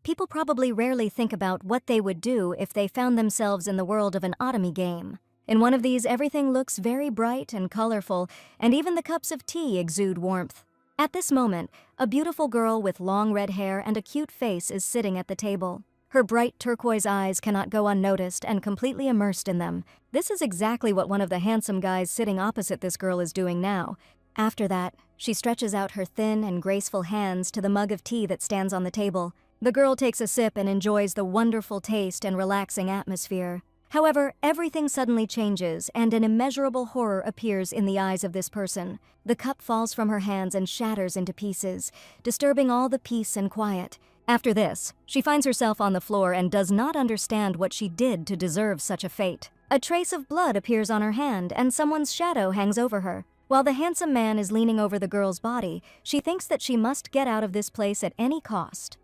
people probably rarely think about what they would do if they found themselves in the world of an otome game. In one of these, everything looks very bright and colorful, and even the cups of tea exude warmth. At this moment, a beautiful girl with long red hair and a cute face is sitting at the table. Her bright turquoise eyes cannot go unnoticed and completely immersed in them. This is exactly what one of the handsome guys sitting opposite this girl is doing now. After that, she stretches out her thin and graceful hands to the mug of tea that stands on the table. The girl takes a sip and enjoys the wonderful taste and relaxing atmosphere. However, everything suddenly changes, and an immeasurable horror appears in the eyes of this person. The cup falls from her hands and shatters into pieces, disturbing all the peace and quiet. After this, she finds herself on the floor and does not understand what she did to deserve such a fate. A trace of blood appears on her hand, and someone's shadow hangs over her. While the handsome man is leaning over the girl's body, she thinks that she must get out of this place at any cost.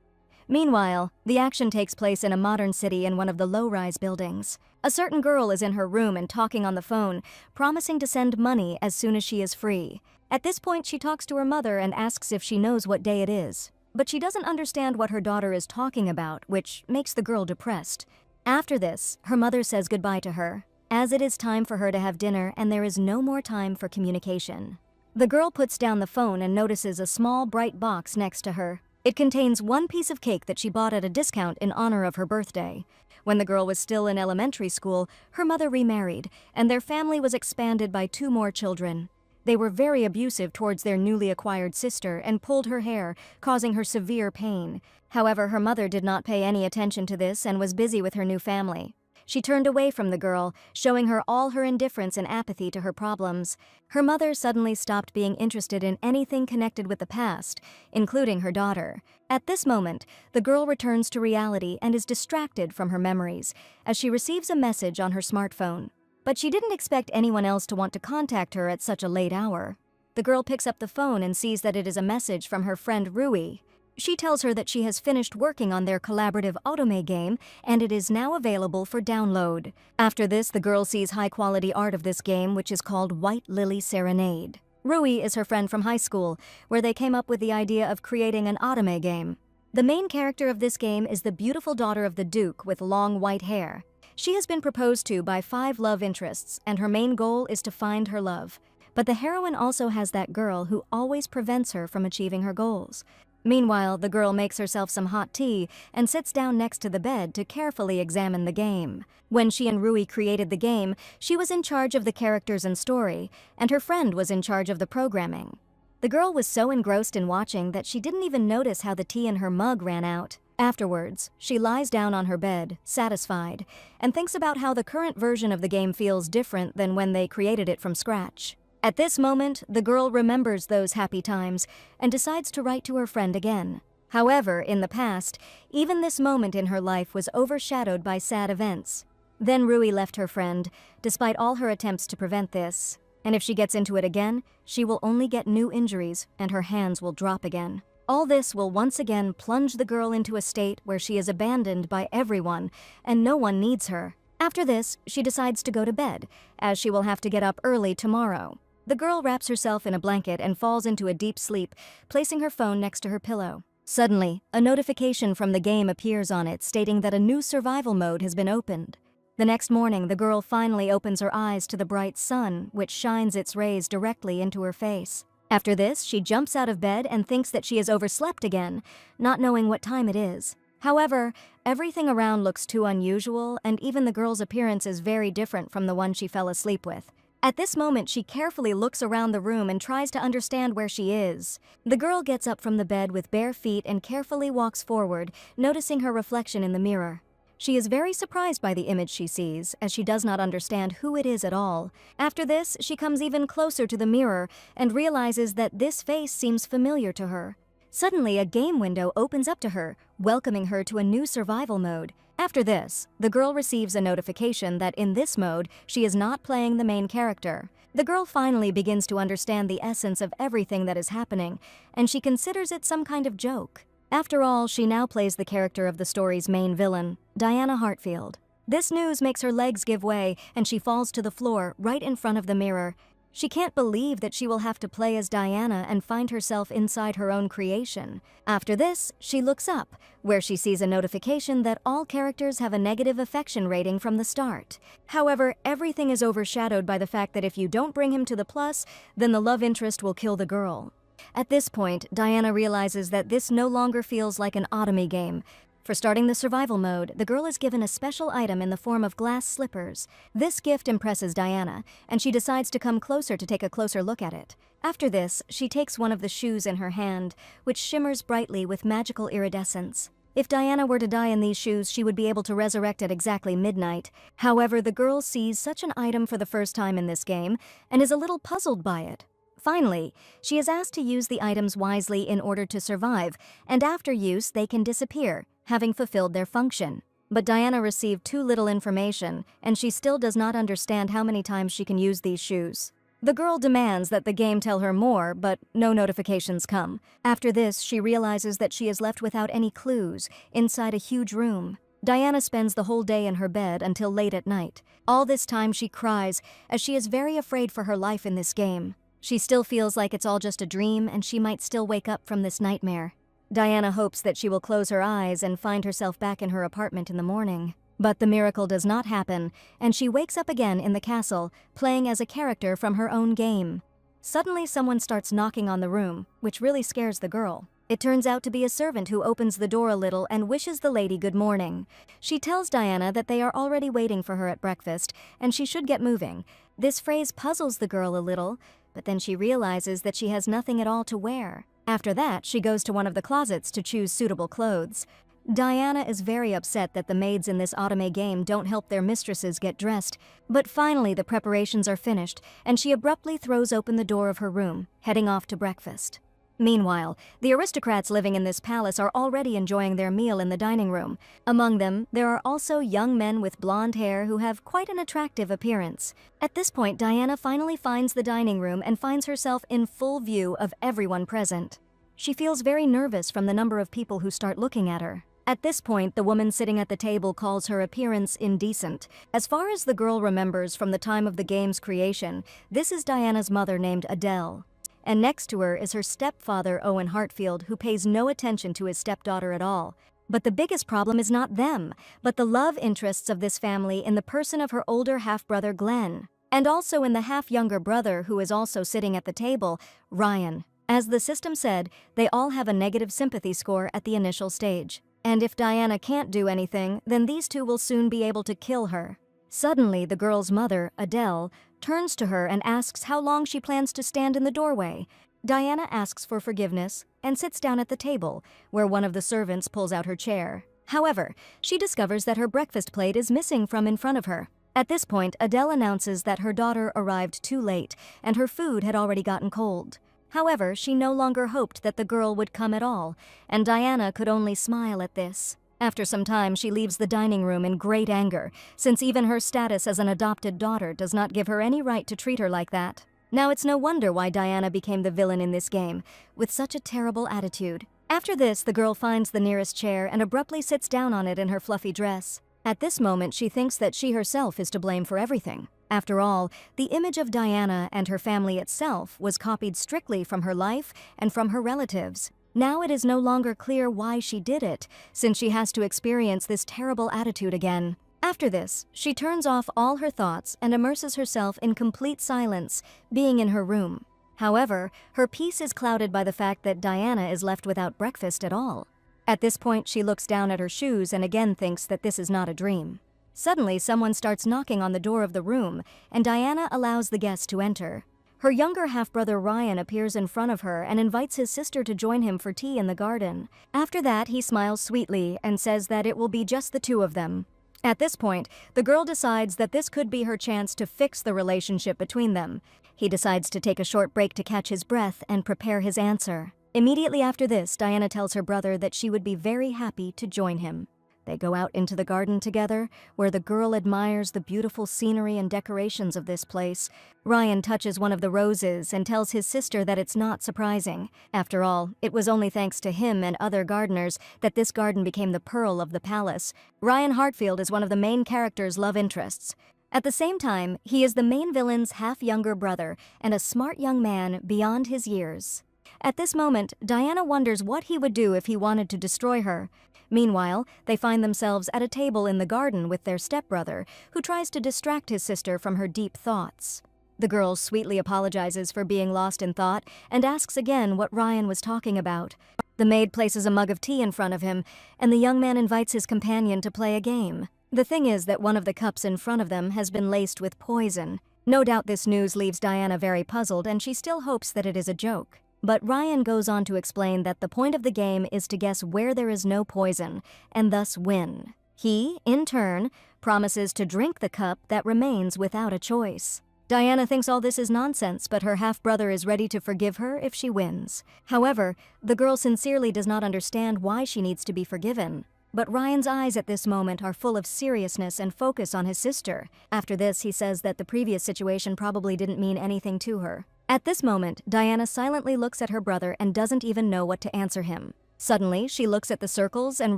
Meanwhile, the action takes place in a modern city in one of the low-rise buildings. A certain girl is in her room and talking on the phone, promising to send money as soon as she is free. At this point, she talks to her mother and asks if she knows what day it is. But she doesn't understand what her daughter is talking about, which makes the girl depressed. After this, her mother says goodbye to her, as it is time for her to have dinner and there is no more time for communication. The girl puts down the phone and notices a small, bright box next to her. It contains one piece of cake that she bought at a discount in honor of her birthday. When the girl was still in elementary school, her mother remarried, and their family was expanded by 2 more children. They were very abusive towards their newly acquired sister and pulled her hair, causing her severe pain. However, her mother did not pay any attention to this and was busy with her new family. She turned away from the girl, showing her all her indifference and apathy to her problems. Her mother suddenly stopped being interested in anything connected with the past, including her daughter. At this moment, the girl returns to reality and is distracted from her memories, as she receives a message on her smartphone. But she didn't expect anyone else to want to contact her at such a late hour. The girl picks up the phone and sees that it is a message from her friend Rui. She tells her that she has finished working on their collaborative otome game and it is now available for download. After this, the girl sees high-quality art of this game, which is called White Lily Serenade. Rui is her friend from high school, where they came up with the idea of creating an otome game. The main character of this game is the beautiful daughter of the Duke with long white hair. She has been proposed to by 5 love interests, and her main goal is to find her love. But the heroine also has that girl who always prevents her from achieving her goals. Meanwhile, the girl makes herself some hot tea and sits down next to the bed to carefully examine the game. When she and Rui created the game, she was in charge of the characters and story, and her friend was in charge of the programming. The girl was so engrossed in watching that she didn't even notice how the tea in her mug ran out. Afterwards, she lies down on her bed, satisfied, and thinks about how the current version of the game feels different than when they created it from scratch. At this moment, the girl remembers those happy times and decides to write to her friend again. However, in the past, even this moment in her life was overshadowed by sad events. Then Rui left her friend, despite all her attempts to prevent this. And if she gets into it again, she will only get new injuries and her hands will drop again. All this will once again plunge the girl into a state where she is abandoned by everyone and no one needs her. After this, she decides to go to bed, as she will have to get up early tomorrow. The girl wraps herself in a blanket and falls into a deep sleep, placing her phone next to her pillow. Suddenly, a notification from the game appears on it stating that a new survival mode has been opened. The next morning, the girl finally opens her eyes to the bright sun, which shines its rays directly into her face. After this, she jumps out of bed and thinks that she has overslept again, not knowing what time it is. However, everything around looks too unusual, and even the girl's appearance is very different from the one she fell asleep with. At this moment, she carefully looks around the room and tries to understand where she is. The girl gets up from the bed with bare feet and carefully walks forward, noticing her reflection in the mirror. She is very surprised by the image she sees, as she does not understand who it is at all. After this, she comes even closer to the mirror and realizes that this face seems familiar to her. Suddenly, a game window opens up to her, welcoming her to a new survival mode. After this, the girl receives a notification that in this mode, she is not playing the main character. The girl finally begins to understand the essence of everything that is happening, and she considers it some kind of joke. After all, she now plays the character of the story's main villain, Diana Hartfield. This news makes her legs give way, and she falls to the floor right in front of the mirror. She can't believe that she will have to play as Diana and find herself inside her own creation. After this, she looks up, where she sees a notification that all characters have a negative affection rating from the start. However, everything is overshadowed by the fact that if you don't bring him to the plus, then the love interest will kill the girl. At this point, Diana realizes that this no longer feels like an Otomy game. For starting the survival mode, the girl is given a special item in the form of glass slippers. This gift impresses Diana, and she decides to come closer to take a closer look at it. After this, she takes one of the shoes in her hand, which shimmers brightly with magical iridescence. If Diana were to die in these shoes, she would be able to resurrect at exactly midnight. However, the girl sees such an item for the first time in this game, and is a little puzzled by it. Finally, she is asked to use the items wisely in order to survive, and after use they can disappear, having fulfilled their function. But Diana received too little information, and she still does not understand how many times she can use these shoes. The girl demands that the game tell her more, but no notifications come. After this, she realizes that she is left without any clues, inside a huge room. Diana spends the whole day in her bed until late at night. All this time she cries, as she is very afraid for her life in this game. She still feels like it's all just a dream, and she might still wake up from this nightmare. Diana hopes that she will close her eyes and find herself back in her apartment in the morning. But the miracle does not happen, and she wakes up again in the castle, playing as a character from her own game. Suddenly someone starts knocking on the room, which really scares the girl. It turns out to be a servant who opens the door a little and wishes the lady good morning. She tells Diana that they are already waiting for her at breakfast, and she should get moving. This phrase puzzles the girl a little, but then she realizes that she has nothing at all to wear. After that, she goes to one of the closets to choose suitable clothes. Diana is very upset that the maids in this Otomy game don't help their mistresses get dressed, but finally the preparations are finished, and she abruptly throws open the door of her room, heading off to breakfast. Meanwhile, the aristocrats living in this palace are already enjoying their meal in the dining room. Among them, there are also young men with blonde hair who have quite an attractive appearance. At this point, Diana finally finds the dining room and finds herself in full view of everyone present. She feels very nervous from the number of people who start looking at her. At this point, the woman sitting at the table calls her appearance indecent. As far as the girl remembers from the time of the game's creation, this is Diana's mother named Adele. And next to her is her stepfather, Owen Hartfield, who pays no attention to his stepdaughter at all. But the biggest problem is not them, but the love interests of this family in the person of her older half-brother, Glenn. And also in the half-younger brother, who is also sitting at the table, Ryan. As the system said, they all have a negative sympathy score at the initial stage. And if Diana can't do anything, then these two will soon be able to kill her. Suddenly, the girl's mother, Adele, turns to her and asks how long she plans to stand in the doorway. Diana asks for forgiveness and sits down at the table, where one of the servants pulls out her chair. However, she discovers that her breakfast plate is missing from in front of her. At this point, Adele announces that her daughter arrived too late and her food had already gotten cold. However, she no longer hoped that the girl would come at all, and Diana could only smile at this. After some time, she leaves the dining room in great anger, since even her status as an adopted daughter does not give her any right to treat her like that. Now it's no wonder why Diana became the villain in this game, with such a terrible attitude. After this, the girl finds the nearest chair and abruptly sits down on it in her fluffy dress. At this moment, she thinks that she herself is to blame for everything. After all, the image of Diana and her family itself was copied strictly from her life and from her relatives. Now it is no longer clear why she did it, since she has to experience this terrible attitude again. After this, she turns off all her thoughts and immerses herself in complete silence, being in her room. However, her peace is clouded by the fact that Diana is left without breakfast at all. At this point, she looks down at her shoes and again thinks that this is not a dream. Suddenly, someone starts knocking on the door of the room, and Diana allows the guest to enter. Her younger half-brother Ryan appears in front of her and invites his sister to join him for tea in the garden. After that, he smiles sweetly and says that it will be just the two of them. At this point, the girl decides that this could be her chance to fix the relationship between them. He decides to take a short break to catch his breath and prepare his answer. Immediately after this, Diana tells her brother that she would be very happy to join him. They go out into the garden together, where the girl admires the beautiful scenery and decorations of this place. Ryan touches one of the roses and tells his sister that it's not surprising. After all, it was only thanks to him and other gardeners that this garden became the pearl of the palace. Ryan Hartfield is one of the main character's love interests. At the same time, he is the main villain's half-younger brother and a smart young man beyond his years. At this moment, Diana wonders what he would do if he wanted to destroy her. Meanwhile, they find themselves at a table in the garden with their stepbrother, who tries to distract his sister from her deep thoughts. The girl sweetly apologizes for being lost in thought and asks again what Ryan was talking about. The maid places a mug of tea in front of him, and the young man invites his companion to play a game. The thing is that one of the cups in front of them has been laced with poison. No doubt this news leaves Diana very puzzled, and she still hopes that it is a joke. But Ryan goes on to explain that the point of the game is to guess where there is no poison, and thus win. He, in turn, promises to drink the cup that remains without a choice. Diana thinks all this is nonsense, but her half-brother is ready to forgive her if she wins. However, the girl sincerely does not understand why she needs to be forgiven. But Ryan's eyes at this moment are full of seriousness and focus on his sister. After this, he says that the previous situation probably didn't mean anything to her. At this moment, Diana silently looks at her brother and doesn't even know what to answer him. Suddenly, she looks at the circles and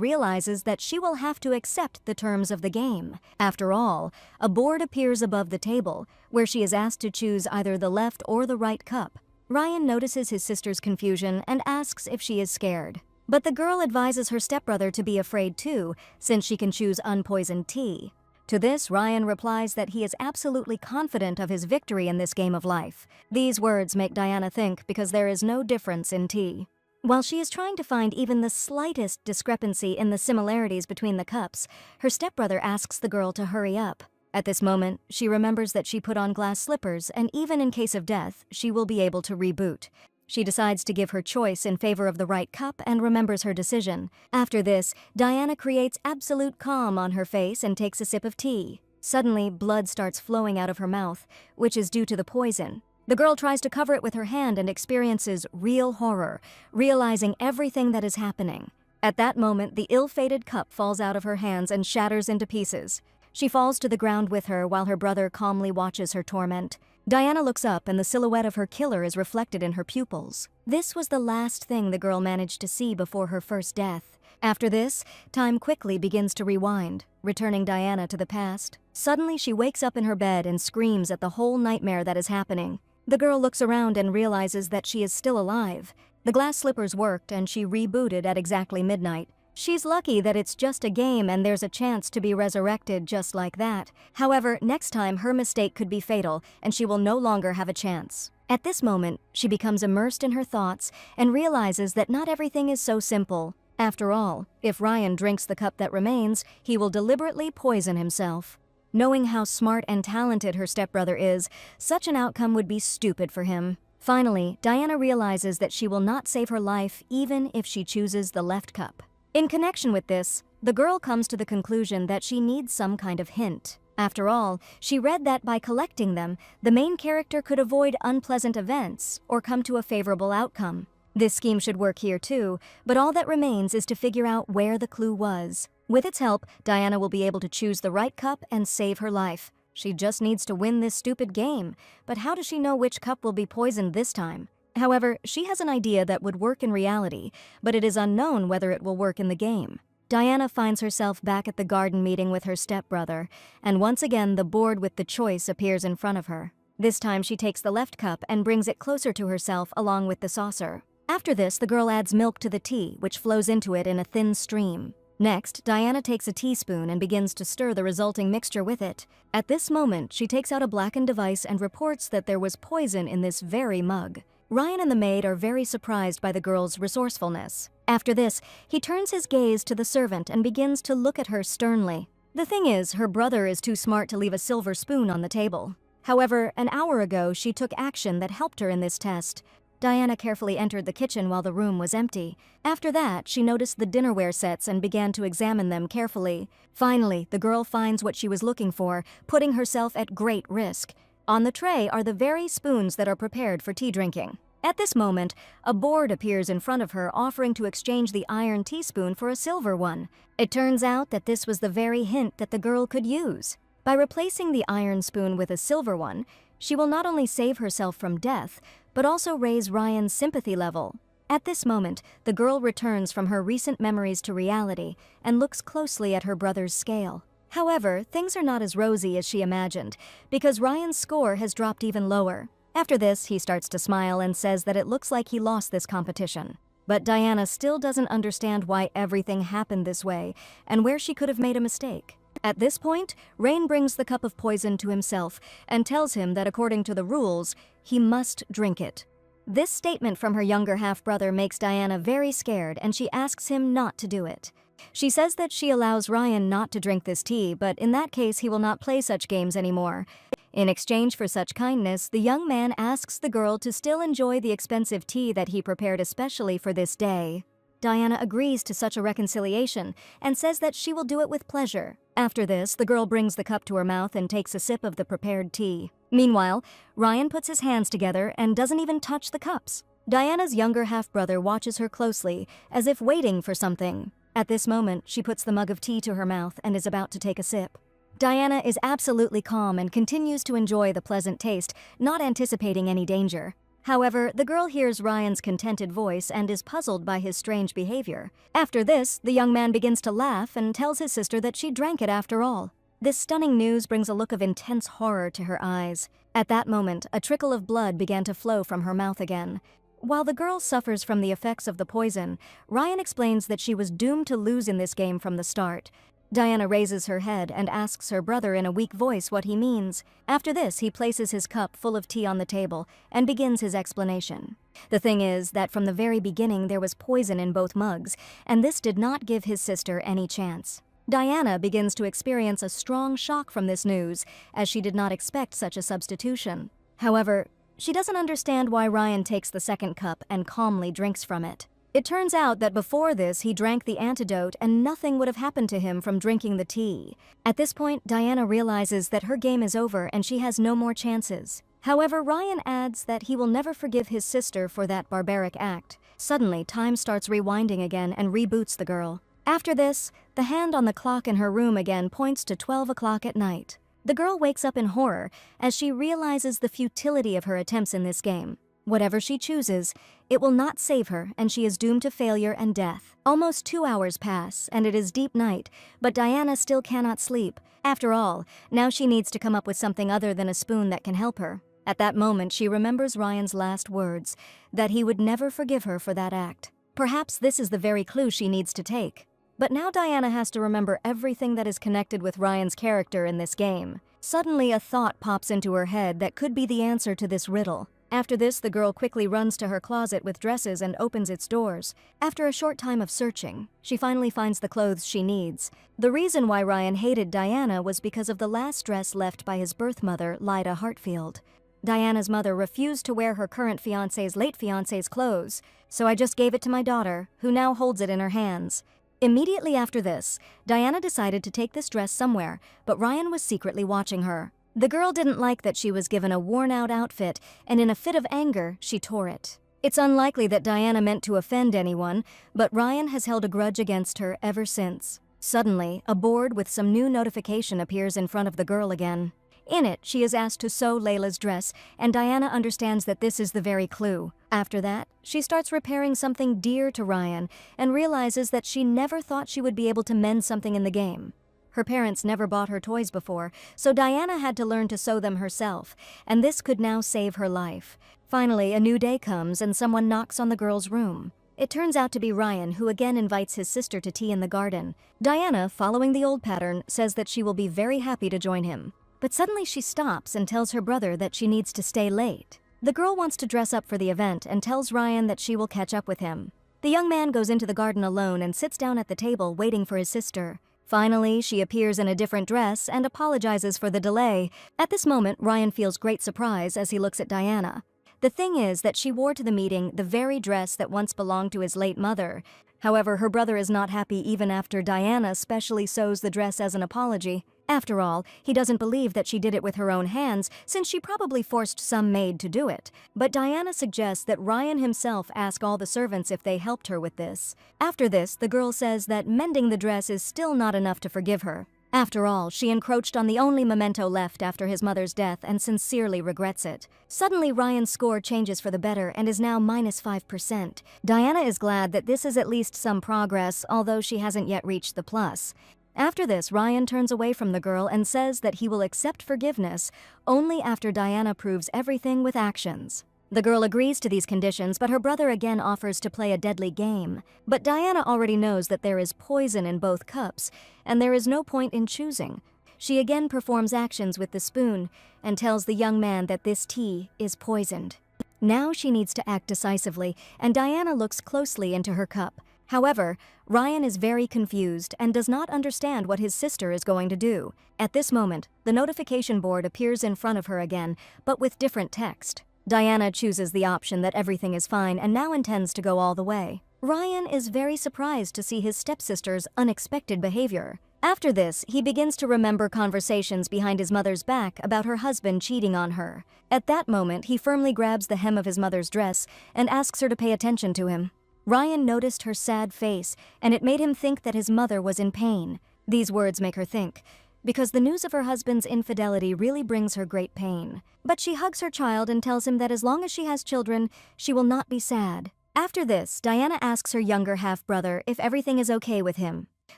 realizes that she will have to accept the terms of the game. After all, a board appears above the table, where she is asked to choose either the left or the right cup. Ryan notices his sister's confusion and asks if she is scared. But the girl advises her stepbrother to be afraid too, since she can choose unpoisoned tea. To this, Ryan replies that he is absolutely confident of his victory in this game of life. These words make Diana think because there is no difference in tea. While she is trying to find even the slightest discrepancy in the similarities between the cups, her stepbrother asks the girl to hurry up. At this moment, she remembers that she put on glass slippers, and even in case of death, she will be able to reboot. She decides to give her choice in favor of the right cup and remembers her decision. After this, Diana creates absolute calm on her face and takes a sip of tea. Suddenly, blood starts flowing out of her mouth, which is due to the poison. The girl tries to cover it with her hand and experiences real horror, realizing everything that is happening. At that moment, the ill-fated cup falls out of her hands and shatters into pieces. She falls to the ground with her while her brother calmly watches her torment. Diana looks up and the silhouette of her killer is reflected in her pupils. This was the last thing the girl managed to see before her first death. After this, time quickly begins to rewind, returning Diana to the past. Suddenly, she wakes up in her bed and screams at the whole nightmare that is happening. The girl looks around and realizes that she is still alive. The glass slippers worked and she rebooted at exactly midnight. She's lucky that it's just a game and there's a chance to be resurrected just like that. However, next time her mistake could be fatal and she will no longer have a chance. At this moment, she becomes immersed in her thoughts and realizes that not everything is so simple. After all, if Ryan drinks the cup that remains, he will deliberately poison himself. Knowing how smart and talented her stepbrother is, such an outcome would be stupid for him. Finally, Diana realizes that she will not save her life even if she chooses the left cup. In connection with this, the girl comes to the conclusion that she needs some kind of hint. After all, she read that by collecting them, the main character could avoid unpleasant events or come to a favorable outcome. This scheme should work here too, but all that remains is to figure out where the clue was. With its help, Diana will be able to choose the right cup and save her life. She just needs to win this stupid game. But how does she know which cup will be poisoned this time? However, she has an idea that would work in reality, but it is unknown whether it will work in the game. Diana finds herself back at the garden meeting with her stepbrother, and once again the board with the choice appears in front of her. This time she takes the left cup and brings it closer to herself along with the saucer. After this, the girl adds milk to the tea, which flows into it in a thin stream. Next, Diana takes a teaspoon and begins to stir the resulting mixture with it. At this moment, she takes out a blackened device and reports that there was poison in this very mug. Ryan and the maid are very surprised by the girl's resourcefulness. After this, he turns his gaze to the servant and begins to look at her sternly. The thing is, her brother is too smart to leave a silver spoon on the table. However, an hour ago, she took action that helped her in this test. Diana carefully entered the kitchen while the room was empty. After that, she noticed the dinnerware sets and began to examine them carefully. Finally, the girl finds what she was looking for, putting herself at great risk. On the tray are the very spoons that are prepared for tea drinking. At this moment, a board appears in front of her offering to exchange the iron teaspoon for a silver one. It turns out that this was the very hint that the girl could use. By replacing the iron spoon with a silver one, she will not only save herself from death, but also raise Ryan's sympathy level. At this moment, the girl returns from her recent memories to reality and looks closely at her brother's scale. However, things are not as rosy as she imagined, because Ryan's score has dropped even lower. After this, he starts to smile and says that it looks like he lost this competition. But Diana still doesn't understand why everything happened this way, and where she could have made a mistake. At this point, Rain brings the cup of poison to himself and tells him that according to the rules, he must drink it. This statement from her younger half-brother makes Diana very scared, and she asks him not to do it. She says that she allows Ryan not to drink this tea, but in that case he will not play such games anymore. In exchange for such kindness, the young man asks the girl to still enjoy the expensive tea that he prepared especially for this day. Diana agrees to such a reconciliation and says that she will do it with pleasure. After this, the girl brings the cup to her mouth and takes a sip of the prepared tea. Meanwhile, Ryan puts his hands together and doesn't even touch the cups. Diana's younger half-brother watches her closely, as if waiting for something. At this moment, she puts the mug of tea to her mouth and is about to take a sip. Diana is absolutely calm and continues to enjoy the pleasant taste, not anticipating any danger. However, the girl hears Ryan's contented voice and is puzzled by his strange behavior. After this, the young man begins to laugh and tells his sister that she drank it after all. This stunning news brings a look of intense horror to her eyes. At that moment, a trickle of blood began to flow from her mouth again. While the girl suffers from the effects of the poison, Ryan explains that she was doomed to lose in this game from the start. Diana raises her head and asks her brother in a weak voice what he means. After this, he places his cup full of tea on the table and begins his explanation. The thing is that from the very beginning there was poison in both mugs, and this did not give his sister any chance. Diana begins to experience a strong shock from this news, as she did not expect such a substitution. However, she doesn't understand why Ryan takes the second cup and calmly drinks from it. It turns out that before this he drank the antidote and nothing would have happened to him from drinking the tea. At this point, Diana realizes that her game is over and she has no more chances. However, Ryan adds that he will never forgive his sister for that barbaric act. Suddenly, time starts rewinding again and reboots the girl. After this, the hand on the clock in her room again points to 12 o'clock at night. The girl wakes up in horror as she realizes the futility of her attempts in this game. Whatever she chooses, it will not save her, and she is doomed to failure and death. Almost 2 hours pass, and it is deep night, but Diana still cannot sleep. After all, now she needs to come up with something other than a spoon that can help her. At that moment, she remembers Ryan's last words, that he would never forgive her for that act. Perhaps this is the very clue she needs to take. But now Diana has to remember everything that is connected with Ryan's character in this game. Suddenly, a thought pops into her head that could be the answer to this riddle. After this, the girl quickly runs to her closet with dresses and opens its doors. After a short time of searching, she finally finds the clothes she needs. The reason why Ryan hated Diana was because of the last dress left by his birth mother, Lyda Hartfield. Diana's mother refused to wear her current fiancé's late fiancé's clothes, so I just gave it to my daughter, who now holds it in her hands. Immediately after this, Diana decided to take this dress somewhere, but Ryan was secretly watching her. The girl didn't like that she was given a worn-out outfit, and in a fit of anger, she tore it. It's unlikely that Diana meant to offend anyone, but Ryan has held a grudge against her ever since. Suddenly, a board with some new notification appears in front of the girl again. In it, she is asked to sew Layla's dress, and Diana understands that this is the very clue. After that, she starts repairing something dear to Ryan and realizes that she never thought she would be able to mend something in the game. Her parents never bought her toys before, so Diana had to learn to sew them herself, and this could now save her life. Finally, a new day comes and someone knocks on the girl's room. It turns out to be Ryan, who again invites his sister to tea in the garden. Diana, following the old pattern, says that she will be very happy to join him. But suddenly she stops and tells her brother that she needs to stay late. The girl wants to dress up for the event and tells Ryan that she will catch up with him. The young man goes into the garden alone and sits down at the table waiting for his sister. Finally, she appears in a different dress and apologizes for the delay. At this moment, Ryan feels great surprise as he looks at Diana. The thing is that she wore to the meeting the very dress that once belonged to his late mother. However, her brother is not happy even after Diana specially sews the dress as an apology. After all, he doesn't believe that she did it with her own hands, since she probably forced some maid to do it. But Diana suggests that Ryan himself ask all the servants if they helped her with this. After this, the girl says that mending the dress is still not enough to forgive her. After all, she encroached on the only memento left after his mother's death and sincerely regrets it. Suddenly, Ryan's score changes for the better and is now -5%. Diana is glad that this is at least some progress, although she hasn't yet reached the plus. After this, Ryan turns away from the girl and says that he will accept forgiveness only after Diana proves everything with actions. The girl agrees to these conditions, but her brother again offers to play a deadly game. But Diana already knows that there is poison in both cups, and there is no point in choosing. She again performs actions with the spoon and tells the young man that this tea is poisoned. Now she needs to act decisively, and Diana looks closely into her cup. However, Ryan is very confused and does not understand what his sister is going to do. At this moment, the notification board appears in front of her again, but with different text. Diana chooses the option that everything is fine and now intends to go all the way. Ryan is very surprised to see his stepsister's unexpected behavior. After this, he begins to remember conversations behind his mother's back about her husband cheating on her. At that moment, he firmly grabs the hem of his mother's dress and asks her to pay attention to him. Ryan noticed her sad face, and it made him think that his mother was in pain. These words make her think, because the news of her husband's infidelity really brings her great pain. But she hugs her child and tells him that as long as she has children, she will not be sad. After this, Diana asks her younger half-brother if everything is okay with him.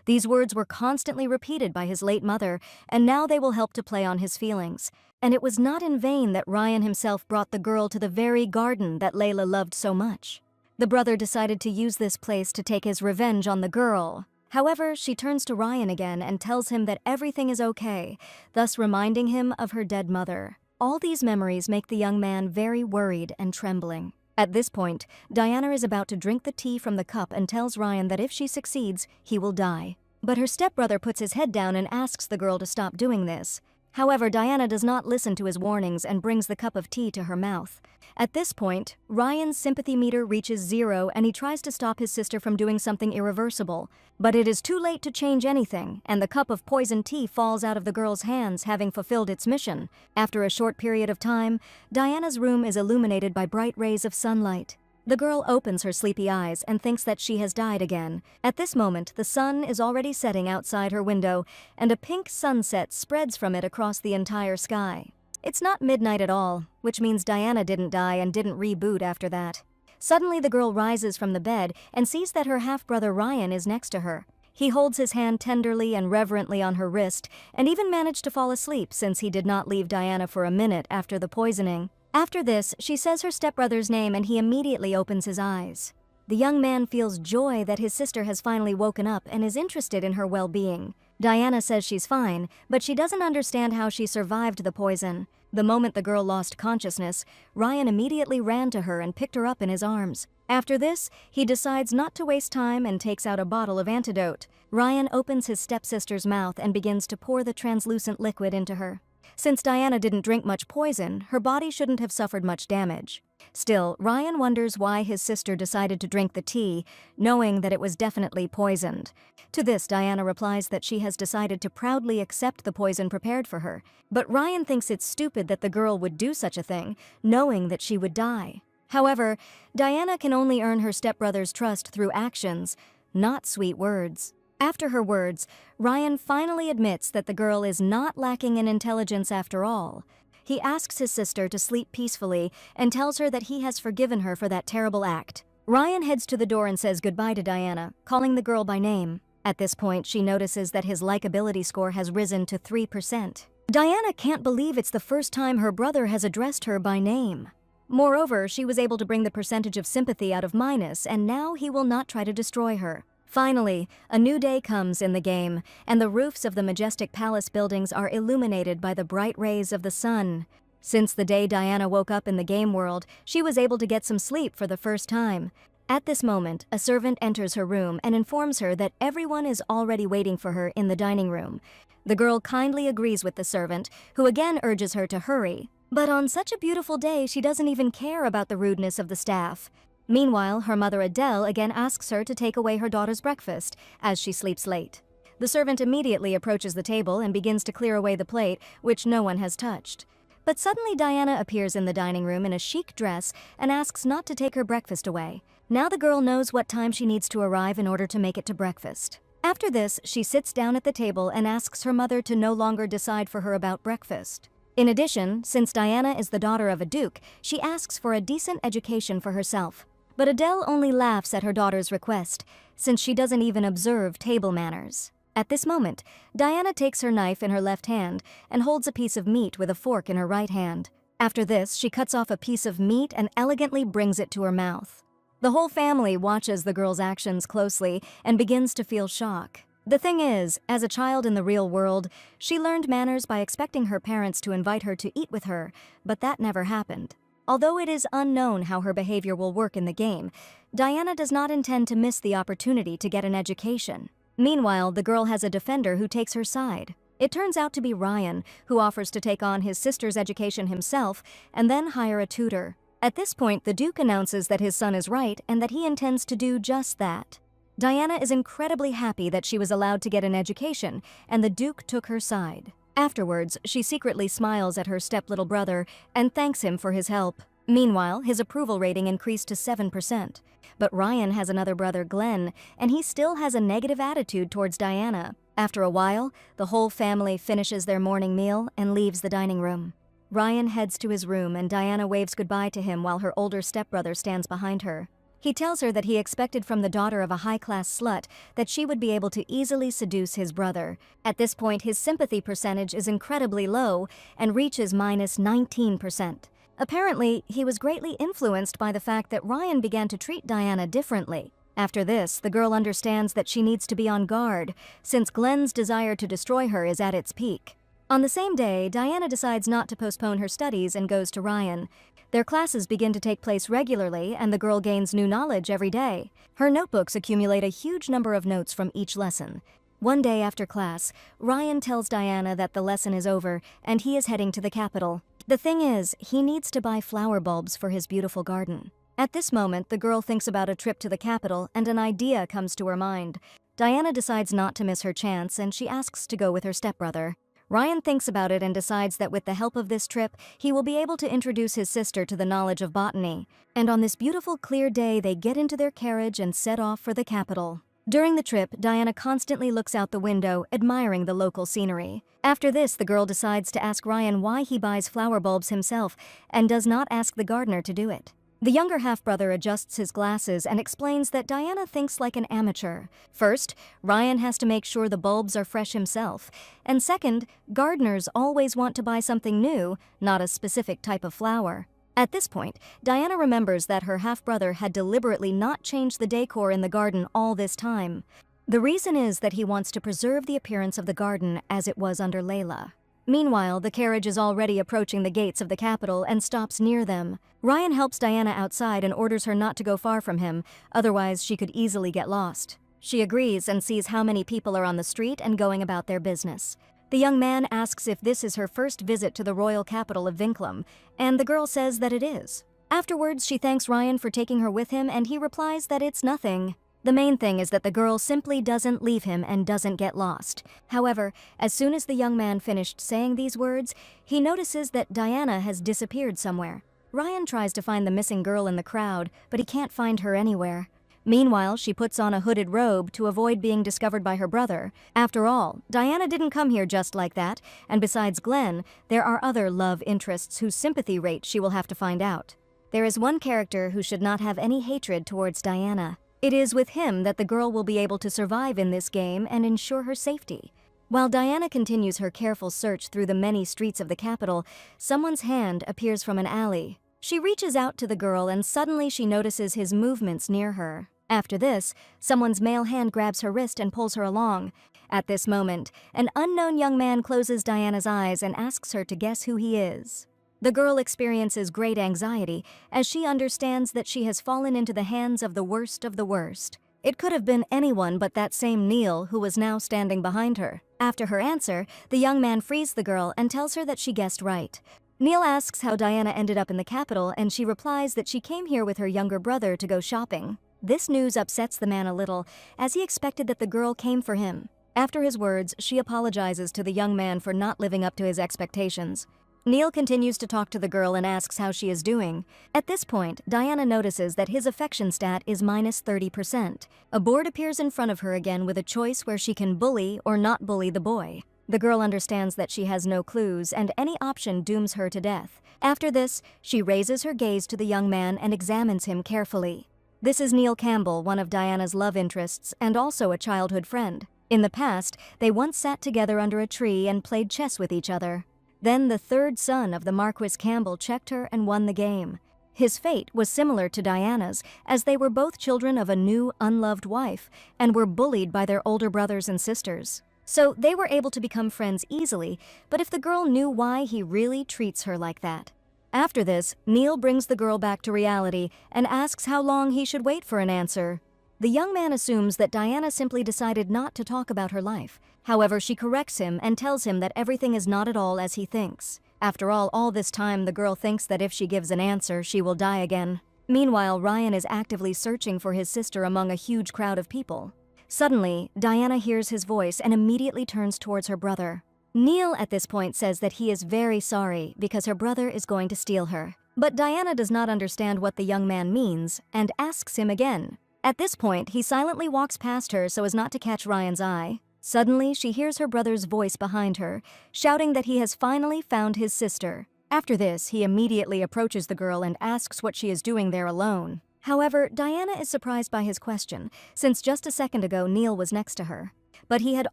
These words were constantly repeated by his late mother, and now they will help to play on his feelings. And it was not in vain that Ryan himself brought the girl to the very garden that Layla loved so much. The brother decided to use this place to take his revenge on the girl. However, she turns to Ryan again and tells him that everything is okay, thus reminding him of her dead mother. All these memories make the young man very worried and trembling. At this point, Diana is about to drink the tea from the cup and tells Ryan that if she succeeds, he will die. But her stepbrother puts his head down and asks the girl to stop doing this. However, Diana does not listen to his warnings and brings the cup of tea to her mouth. At this point, Ryan's sympathy meter reaches 0 and he tries to stop his sister from doing something irreversible. But it is too late to change anything, and the cup of poisoned tea falls out of the girl's hands, having fulfilled its mission. After a short period of time, Diana's room is illuminated by bright rays of sunlight. The girl opens her sleepy eyes and thinks that she has died again. At this moment, the sun is already setting outside her window, and a pink sunset spreads from it across the entire sky. It's not midnight at all, which means Diana didn't die and didn't reboot after that. Suddenly, the girl rises from the bed and sees that her half-brother Ryan is next to her. He holds his hand tenderly and reverently on her wrist, and even managed to fall asleep since he did not leave Diana for a minute after the poisoning. After this, she says her stepbrother's name and he immediately opens his eyes. The young man feels joy that his sister has finally woken up and is interested in her well-being. Diana says she's fine, but she doesn't understand how she survived the poison. The moment the girl lost consciousness, Ryan immediately ran to her and picked her up in his arms. After this, he decides not to waste time and takes out a bottle of antidote. Ryan opens his stepsister's mouth and begins to pour the translucent liquid into her. Since Diana didn't drink much poison, her body shouldn't have suffered much damage. Still, Ryan wonders why his sister decided to drink the tea, knowing that it was definitely poisoned. To this, Diana replies that she has decided to proudly accept the poison prepared for her. But Ryan thinks it's stupid that the girl would do such a thing, knowing that she would die. However, Diana can only earn her stepbrother's trust through actions, not sweet words. After her words, Ryan finally admits that the girl is not lacking in intelligence after all. He asks his sister to sleep peacefully and tells her that he has forgiven her for that terrible act. Ryan heads to the door and says goodbye to Diana, calling the girl by name. At this point, she notices that his likability score has risen to 3%. Diana can't believe it's the first time her brother has addressed her by name. Moreover, she was able to bring the percentage of sympathy out of minus, and now he will not try to destroy her. Finally, a new day comes in the game, and the roofs of the majestic palace buildings are illuminated by the bright rays of the sun. Since the day Diana woke up in the game world, she was able to get some sleep for the first time. At this moment, a servant enters her room and informs her that everyone is already waiting for her in the dining room. The girl kindly agrees with the servant, who again urges her to hurry. But on such a beautiful day, she doesn't even care about the rudeness of the staff. Meanwhile, her mother Adele again asks her to take away her daughter's breakfast, as she sleeps late. The servant immediately approaches the table and begins to clear away the plate, which no one has touched. But suddenly Diana appears in the dining room in a chic dress and asks not to take her breakfast away. Now the girl knows what time she needs to arrive in order to make it to breakfast. After this, she sits down at the table and asks her mother to no longer decide for her about breakfast. In addition, since Diana is the daughter of a duke, she asks for a decent education for herself. But Adele only laughs at her daughter's request, since she doesn't even observe table manners. At this moment, Diana takes her knife in her left hand and holds a piece of meat with a fork in her right hand. After this, she cuts off a piece of meat and elegantly brings it to her mouth. The whole family watches the girl's actions closely and begins to feel shock. The thing is, as a child in the real world, she learned manners by expecting her parents to invite her to eat with her, but that never happened. Although it is unknown how her behavior will work in the game, Diana does not intend to miss the opportunity to get an education. Meanwhile, the girl has a defender who takes her side. It turns out to be Ryan, who offers to take on his sister's education himself and then hire a tutor. At this point, the Duke announces that his son is right and that he intends to do just that. Diana is incredibly happy that she was allowed to get an education, and the Duke took her side. Afterwards, she secretly smiles at her step-little brother and thanks him for his help. Meanwhile, his approval rating increased to 7%. But Ryan has another brother, Glenn, and he still has a negative attitude towards Diana. After a while, the whole family finishes their morning meal and leaves the dining room. Ryan heads to his room and Diana waves goodbye to him while her older stepbrother stands behind her. He tells her that he expected from the daughter of a high-class slut that she would be able to easily seduce his brother. At this point, his sympathy percentage is incredibly low and reaches -19%. Apparently, he was greatly influenced by the fact that Ryan began to treat Diana differently. After this, the girl understands that she needs to be on guard, since Glenn's desire to destroy her is at its peak. On the same day, Diana decides not to postpone her studies and goes to Ryan. Their classes begin to take place regularly, and the girl gains new knowledge every day. Her notebooks accumulate a huge number of notes from each lesson. One day after class, Ryan tells Diana that the lesson is over and he is heading to the capital. The thing is, he needs to buy flower bulbs for his beautiful garden. At this moment, the girl thinks about a trip to the capital and an idea comes to her mind. Diana decides not to miss her chance and she asks to go with her stepbrother. Ryan thinks about it and decides that with the help of this trip, he will be able to introduce his sister to the knowledge of botany. And on this beautiful, clear day, they get into their carriage and set off for the capital. During the trip, Diana constantly looks out the window, admiring the local scenery. After this, the girl decides to ask Ryan why he buys flower bulbs himself and does not ask the gardener to do it. The younger half-brother adjusts his glasses and explains that Diana thinks like an amateur. First, Ryan has to make sure the bulbs are fresh himself. And second, gardeners always want to buy something new, not a specific type of flower. At this point, Diana remembers that her half-brother had deliberately not changed the decor in the garden all this time. The reason is that he wants to preserve the appearance of the garden as it was under Layla. Meanwhile, the carriage is already approaching the gates of the capital and stops near them. Ryan helps Diana outside and orders her not to go far from him, otherwise she could easily get lost. She agrees and sees how many people are on the street and going about their business. The young man asks if this is her first visit to the royal capital of Vinklum, and the girl says that it is. Afterwards, she thanks Ryan for taking her with him and he replies that it's nothing. The main thing is that the girl simply doesn't leave him and doesn't get lost. However, as soon as the young man finished saying these words, he notices that Diana has disappeared somewhere. Ryan tries to find the missing girl in the crowd, but he can't find her anywhere. Meanwhile, she puts on a hooded robe to avoid being discovered by her brother. After all, Diana didn't come here just like that, and besides Glenn, there are other love interests whose sympathy rate she will have to find out. There is one character who should not have any hatred towards Diana. It is with him that the girl will be able to survive in this game and ensure her safety. While Diana continues her careful search through the many streets of the capital, someone's hand appears from an alley. She reaches out to the girl and suddenly she notices his movements near her. After this, someone's male hand grabs her wrist and pulls her along. At this moment, an unknown young man closes Diana's eyes and asks her to guess who he is. The girl experiences great anxiety as she understands that she has fallen into the hands of the worst of the worst. It could have been anyone but that same Neil who was now standing behind her. After her answer, the young man frees the girl and tells her that she guessed right. Neil asks how Diana ended up in the capital and she replies that she came here with her younger brother to go shopping. This news upsets the man a little as he expected that the girl came for him. After his words, she apologizes to the young man for not living up to his expectations. Neil continues to talk to the girl and asks how she is doing. At this point, Diana notices that his affection stat is -30%. A board appears in front of her again with a choice where she can bully or not bully the boy. The girl understands that she has no clues and any option dooms her to death. After this, she raises her gaze to the young man and examines him carefully. This is Neil Campbell, one of Diana's love interests and also a childhood friend. In the past, they once sat together under a tree and played chess with each other. Then the third son of the Marquis Campbell checked her and won the game. His fate was similar to Diana's, as they were both children of a new, unloved wife and were bullied by their older brothers and sisters. So they were able to become friends easily, but if the girl knew why he really treats her like that. After this, Neil brings the girl back to reality and asks how long he should wait for an answer. The young man assumes that Diana simply decided not to talk about her life. However, she corrects him and tells him that everything is not at all as he thinks. After all this time, the girl thinks that if she gives an answer, she will die again. Meanwhile, Ryan is actively searching for his sister among a huge crowd of people. Suddenly, Diana hears his voice and immediately turns towards her brother. Neil at this point says that he is very sorry because her brother is going to steal her. But Diana does not understand what the young man means and asks him again. At this point, he silently walks past her so as not to catch Ryan's eye. Suddenly, she hears her brother's voice behind her, shouting that he has finally found his sister. After this, he immediately approaches the girl and asks what she is doing there alone. However, Diana is surprised by his question, since just a second ago Neil was next to her. But he had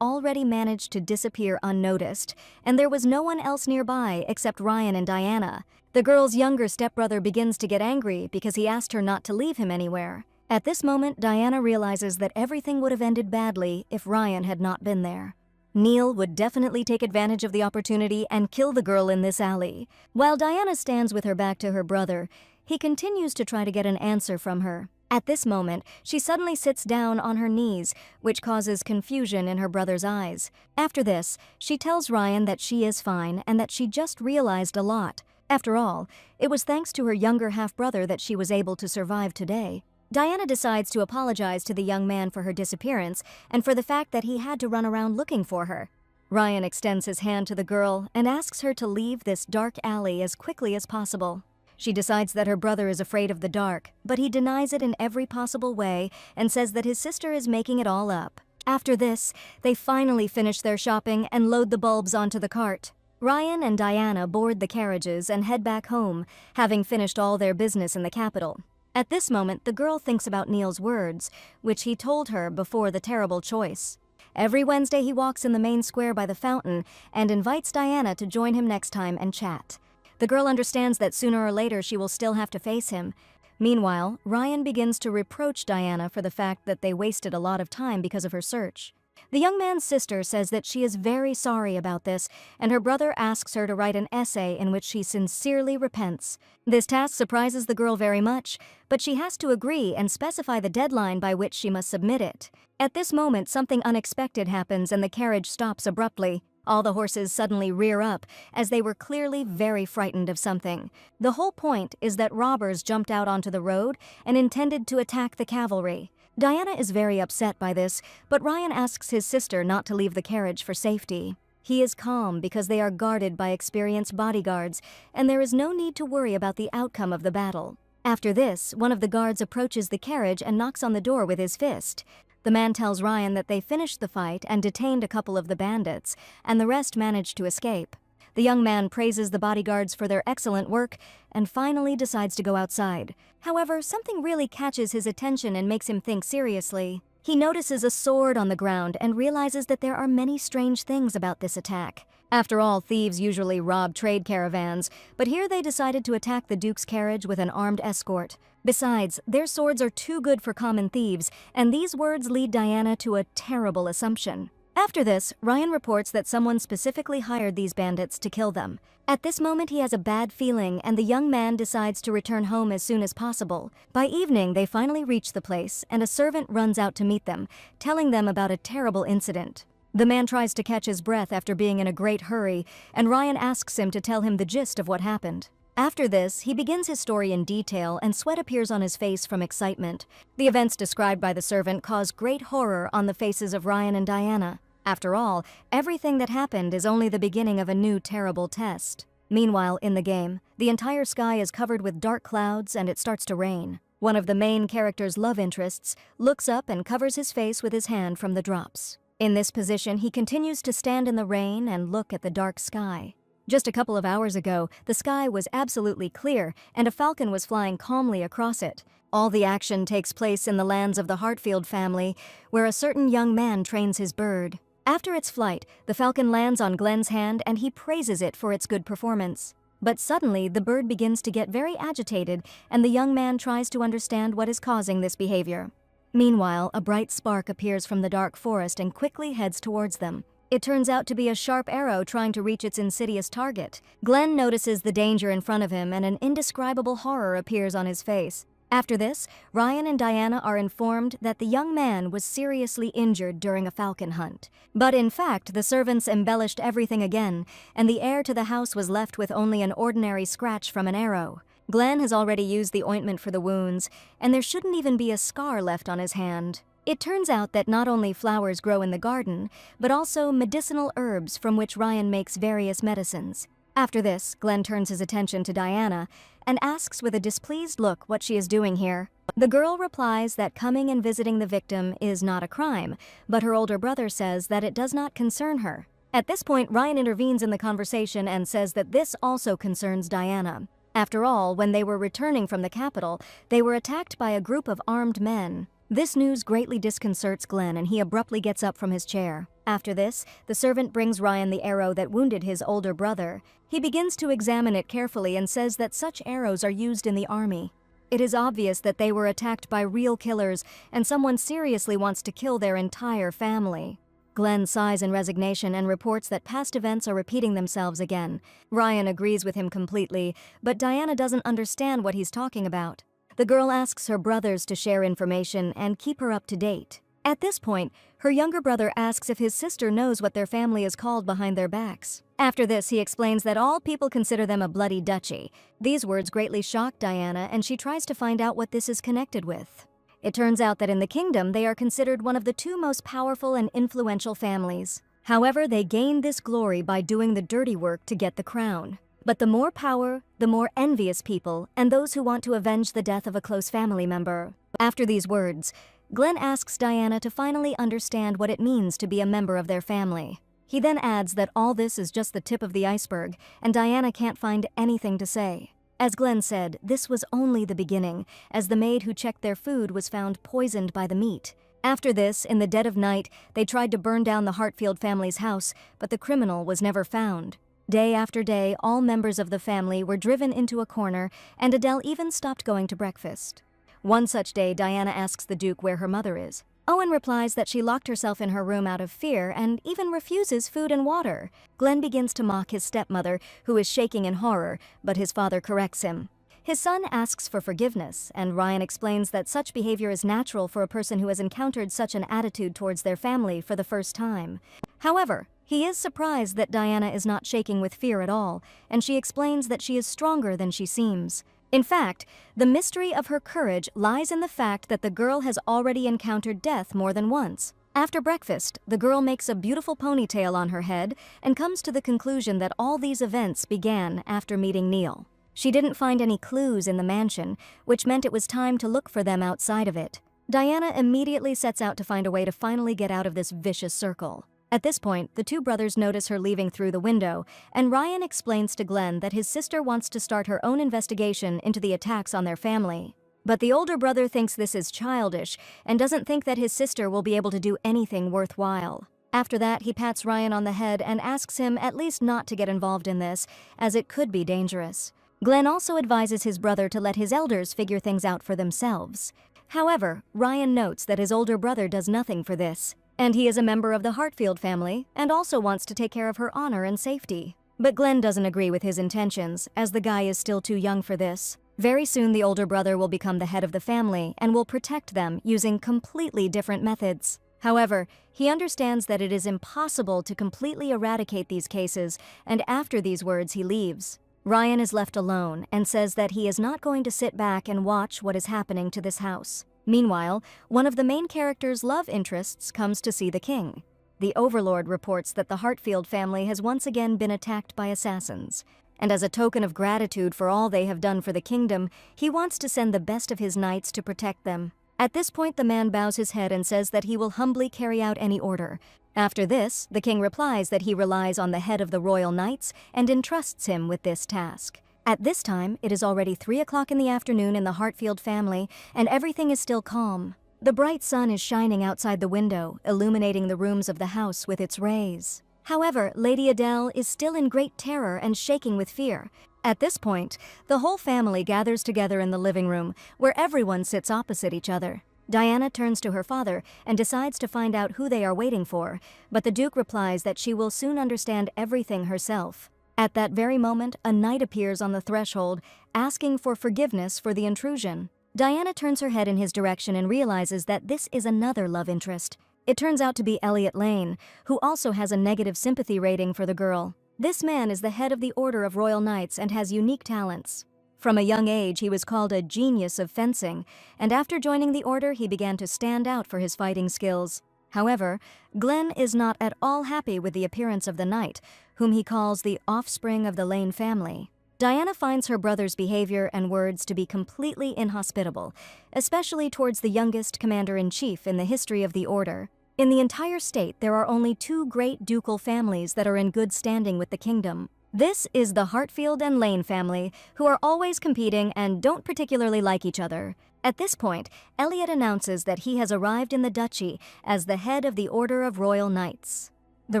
already managed to disappear unnoticed, and there was no one else nearby except Ryan and Diana. The girl's younger stepbrother begins to get angry because he asked her not to leave him anywhere. At this moment, Diana realizes that everything would have ended badly if Ryan had not been there. Neil would definitely take advantage of the opportunity and kill the girl in this alley. While Diana stands with her back to her brother, he continues to try to get an answer from her. At this moment, she suddenly sits down on her knees, which causes confusion in her brother's eyes. After this, she tells Ryan that she is fine and that she just realized a lot. After all, it was thanks to her younger half-brother that she was able to survive today. Diana decides to apologize to the young man for her disappearance and for the fact that he had to run around looking for her. Ryan extends his hand to the girl and asks her to leave this dark alley as quickly as possible. She decides that her brother is afraid of the dark, but he denies it in every possible way and says that his sister is making it all up. After this, they finally finish their shopping and load the bulbs onto the cart. Ryan and Diana board the carriages and head back home, having finished all their business in the capital. At this moment, the girl thinks about Neil's words, which he told her before the terrible choice. Every Wednesday he walks in the main square by the fountain and invites Diana to join him next time and chat. The girl understands that sooner or later she will still have to face him. Meanwhile, Ryan begins to reproach Diana for the fact that they wasted a lot of time because of her search. The young man's sister says that she is very sorry about this, and her brother asks her to write an essay in which she sincerely repents. This task surprises the girl very much, but she has to agree and specify the deadline by which she must submit it. At this moment, something unexpected happens and the carriage stops abruptly. All the horses suddenly rear up, as they were clearly very frightened of something. The whole point is that robbers jumped out onto the road and intended to attack the cavalry. Diana is very upset by this, but Ryan asks his sister not to leave the carriage for safety. He is calm because they are guarded by experienced bodyguards, and there is no need to worry about the outcome of the battle. After this, one of the guards approaches the carriage and knocks on the door with his fist. The man tells Ryan that they finished the fight and detained a couple of the bandits, and the rest managed to escape. The young man praises the bodyguards for their excellent work and finally decides to go outside. However, something really catches his attention and makes him think seriously. He notices a sword on the ground and realizes that there are many strange things about this attack. After all, thieves usually rob trade caravans, but here they decided to attack the Duke's carriage with an armed escort. Besides, their swords are too good for common thieves, and these words lead Diana to a terrible assumption. After this, Ryan reports that someone specifically hired these bandits to kill them. At this moment, he has a bad feeling, and the young man decides to return home as soon as possible. By evening, they finally reach the place, and a servant runs out to meet them, telling them about a terrible incident. The man tries to catch his breath after being in a great hurry, and Ryan asks him to tell him the gist of what happened. After this, he begins his story in detail, and sweat appears on his face from excitement. The events described by the servant cause great horror on the faces of Ryan and Diana. After all, everything that happened is only the beginning of a new terrible test. Meanwhile, in the game, the entire sky is covered with dark clouds and it starts to rain. One of the main character's love interests looks up and covers his face with his hand from the drops. In this position, he continues to stand in the rain and look at the dark sky. Just a couple of hours ago, the sky was absolutely clear and a falcon was flying calmly across it. All the action takes place in the lands of the Hartfield family, where a certain young man trains his bird. After its flight, the falcon lands on Glenn's hand and he praises it for its good performance. But suddenly, the bird begins to get very agitated and the young man tries to understand what is causing this behavior. Meanwhile, a bright spark appears from the dark forest and quickly heads towards them. It turns out to be a sharp arrow trying to reach its insidious target. Glenn notices the danger in front of him and an indescribable horror appears on his face. After this, Ryan and Diana are informed that the young man was seriously injured during a falcon hunt. But in fact, the servants embellished everything again, and the heir to the house was left with only an ordinary scratch from an arrow. Glenn has already used the ointment for the wounds, and there shouldn't even be a scar left on his hand. It turns out that not only flowers grow in the garden, but also medicinal herbs from which Ryan makes various medicines. After this, Glenn turns his attention to Diana and asks with a displeased look what she is doing here. The girl replies that coming and visiting the victim is not a crime, but her older brother says that it does not concern her. At this point, Ryan intervenes in the conversation and says that this also concerns Diana. After all, when they were returning from the capital, they were attacked by a group of armed men. This news greatly disconcerts Glenn and he abruptly gets up from his chair. After this, the servant brings Ryan the arrow that wounded his older brother. He begins to examine it carefully and says that such arrows are used in the army. It is obvious that they were attacked by real killers and someone seriously wants to kill their entire family. Glenn sighs in resignation and reports that past events are repeating themselves again. Ryan agrees with him completely, but Diana doesn't understand what he's talking about. The girl asks her brothers to share information and keep her up to date. At this point, her younger brother asks if his sister knows what their family is called behind their backs. After this, he explains that all people consider them a bloody duchy. These words greatly shock Diana, and she tries to find out what this is connected with. It turns out that in the kingdom, they are considered one of the two most powerful and influential families. However, they gain this glory by doing the dirty work to get the crown. But the more power, the more envious people, and those who want to avenge the death of a close family member. After these words, Glenn asks Diana to finally understand what it means to be a member of their family. He then adds that all this is just the tip of the iceberg, and Diana can't find anything to say. As Glenn said, this was only the beginning, as the maid who checked their food was found poisoned by the meat. After this, in the dead of night, they tried to burn down the Hartfield family's house, but the criminal was never found. Day after day, all members of the family were driven into a corner, and Adele even stopped going to breakfast. One such day, Diana asks the Duke where her mother is. Owen replies that she locked herself in her room out of fear and even refuses food and water. Glenn begins to mock his stepmother, who is shaking in horror, but his father corrects him. His son asks for forgiveness, and Ryan explains that such behavior is natural for a person who has encountered such an attitude towards their family for the first time. However, he is surprised that Diana is not shaking with fear at all, and she explains that she is stronger than she seems. In fact, the mystery of her courage lies in the fact that the girl has already encountered death more than once. After breakfast, the girl makes a beautiful ponytail on her head and comes to the conclusion that all these events began after meeting Neil. She didn't find any clues in the mansion, which meant it was time to look for them outside of it. Diana immediately sets out to find a way to finally get out of this vicious circle. At this point, the two brothers notice her leaving through the window, and Ryan explains to Glenn that his sister wants to start her own investigation into the attacks on their family. But the older brother thinks this is childish and doesn't think that his sister will be able to do anything worthwhile. After that, he pats Ryan on the head and asks him at least not to get involved in this, as it could be dangerous. Glenn also advises his brother to let his elders figure things out for themselves. However, Ryan notes that his older brother does nothing for this, and he is a member of the Hartfield family and also wants to take care of her honor and safety. But Glenn doesn't agree with his intentions, as the guy is still too young for this. Very soon the older brother will become the head of the family and will protect them using completely different methods. However, he understands that it is impossible to completely eradicate these cases, and after these words he leaves. Ryan is left alone and says that he is not going to sit back and watch what is happening to this house. Meanwhile, one of the main character's love interests comes to see the king. The Overlord reports that the Hartfield family has once again been attacked by assassins, and as a token of gratitude for all they have done for the kingdom, he wants to send the best of his knights to protect them. At this point, the man bows his head and says that he will humbly carry out any order. After this, the king replies that he relies on the head of the royal knights and entrusts him with this task. At this time, it is already 3 o'clock in the afternoon in the Hartfield family, and everything is still calm. The bright sun is shining outside the window, illuminating the rooms of the house with its rays. However, Lady Adele is still in great terror and shaking with fear. At this point, the whole family gathers together in the living room, where everyone sits opposite each other. Diana turns to her father and decides to find out who they are waiting for, but the Duke replies that she will soon understand everything herself. At that very moment, a knight appears on the threshold, asking for forgiveness for the intrusion. Diana turns her head in his direction and realizes that this is another love interest. It turns out to be Elliot Lane, who also has a negative sympathy rating for the girl. This man is the head of the Order of Royal Knights and has unique talents. From a young age, he was called a genius of fencing, and after joining the order, he began to stand out for his fighting skills. However, Glenn is not at all happy with the appearance of the knight, whom he calls the offspring of the Lane family. Diana finds her brother's behavior and words to be completely inhospitable, especially towards the youngest commander-in-chief in the history of the order. In the entire state, there are only 2 great ducal families that are in good standing with the kingdom. This is the Hartfield and Lane family, who are always competing and don't particularly like each other. At this point, Elliot announces that he has arrived in the duchy as the head of the Order of Royal Knights. The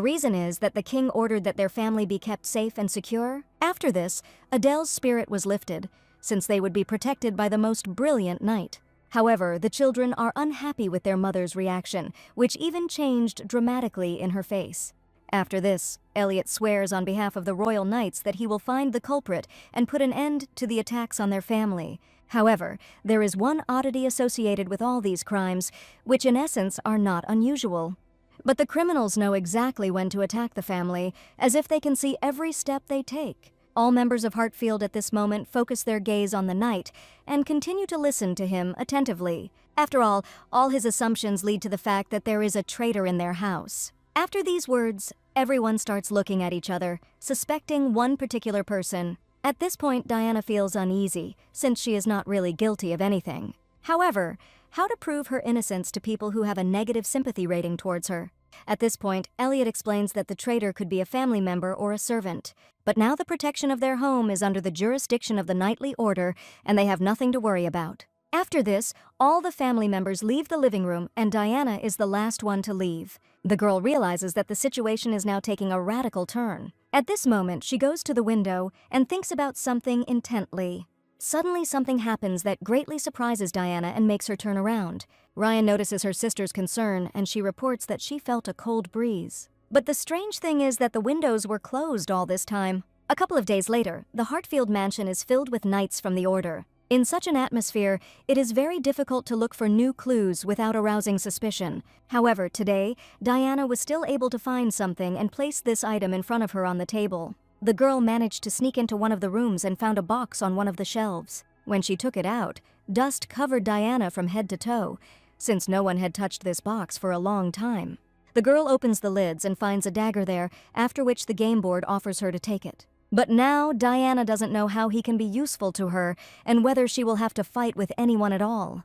reason is that the king ordered that their family be kept safe and secure. After this, Adele's spirit was lifted, since they would be protected by the most brilliant knight. However, the children are unhappy with their mother's reaction, which even changed dramatically in her face. After this, Elliot swears on behalf of the Royal Knights that he will find the culprit and put an end to the attacks on their family. However, there is one oddity associated with all these crimes, which in essence are not unusual. But the criminals know exactly when to attack the family, as if they can see every step they take. All members of Hartfield at this moment focus their gaze on the knight and continue to listen to him attentively. After all his assumptions lead to the fact that there is a traitor in their house. After these words, everyone starts looking at each other, suspecting one particular person. At this point, Diana feels uneasy, since she is not really guilty of anything. However, how to prove her innocence to people who have a negative sympathy rating towards her? At this point, Elliot explains that the traitor could be a family member or a servant. But now the protection of their home is under the jurisdiction of the knightly order, and they have nothing to worry about. After this, all the family members leave the living room, and Diana is the last one to leave. The girl realizes that the situation is now taking a radical turn. At this moment, she goes to the window and thinks about something intently. Suddenly, something happens that greatly surprises Diana and makes her turn around. Ryan notices her sister's concern, and she reports that she felt a cold breeze. But the strange thing is that the windows were closed all this time. A couple of days later, the Hartfield mansion is filled with knights from the order. In such an atmosphere, it is very difficult to look for new clues without arousing suspicion. However, today, Diana was still able to find something and place this item in front of her on the table. The girl managed to sneak into one of the rooms and found a box on one of the shelves. When she took it out, dust covered Diana from head to toe, since no one had touched this box for a long time. The girl opens the lids and finds a dagger there, after which the game board offers her to take it. But now, Diana doesn't know how he can be useful to her and whether she will have to fight with anyone at all.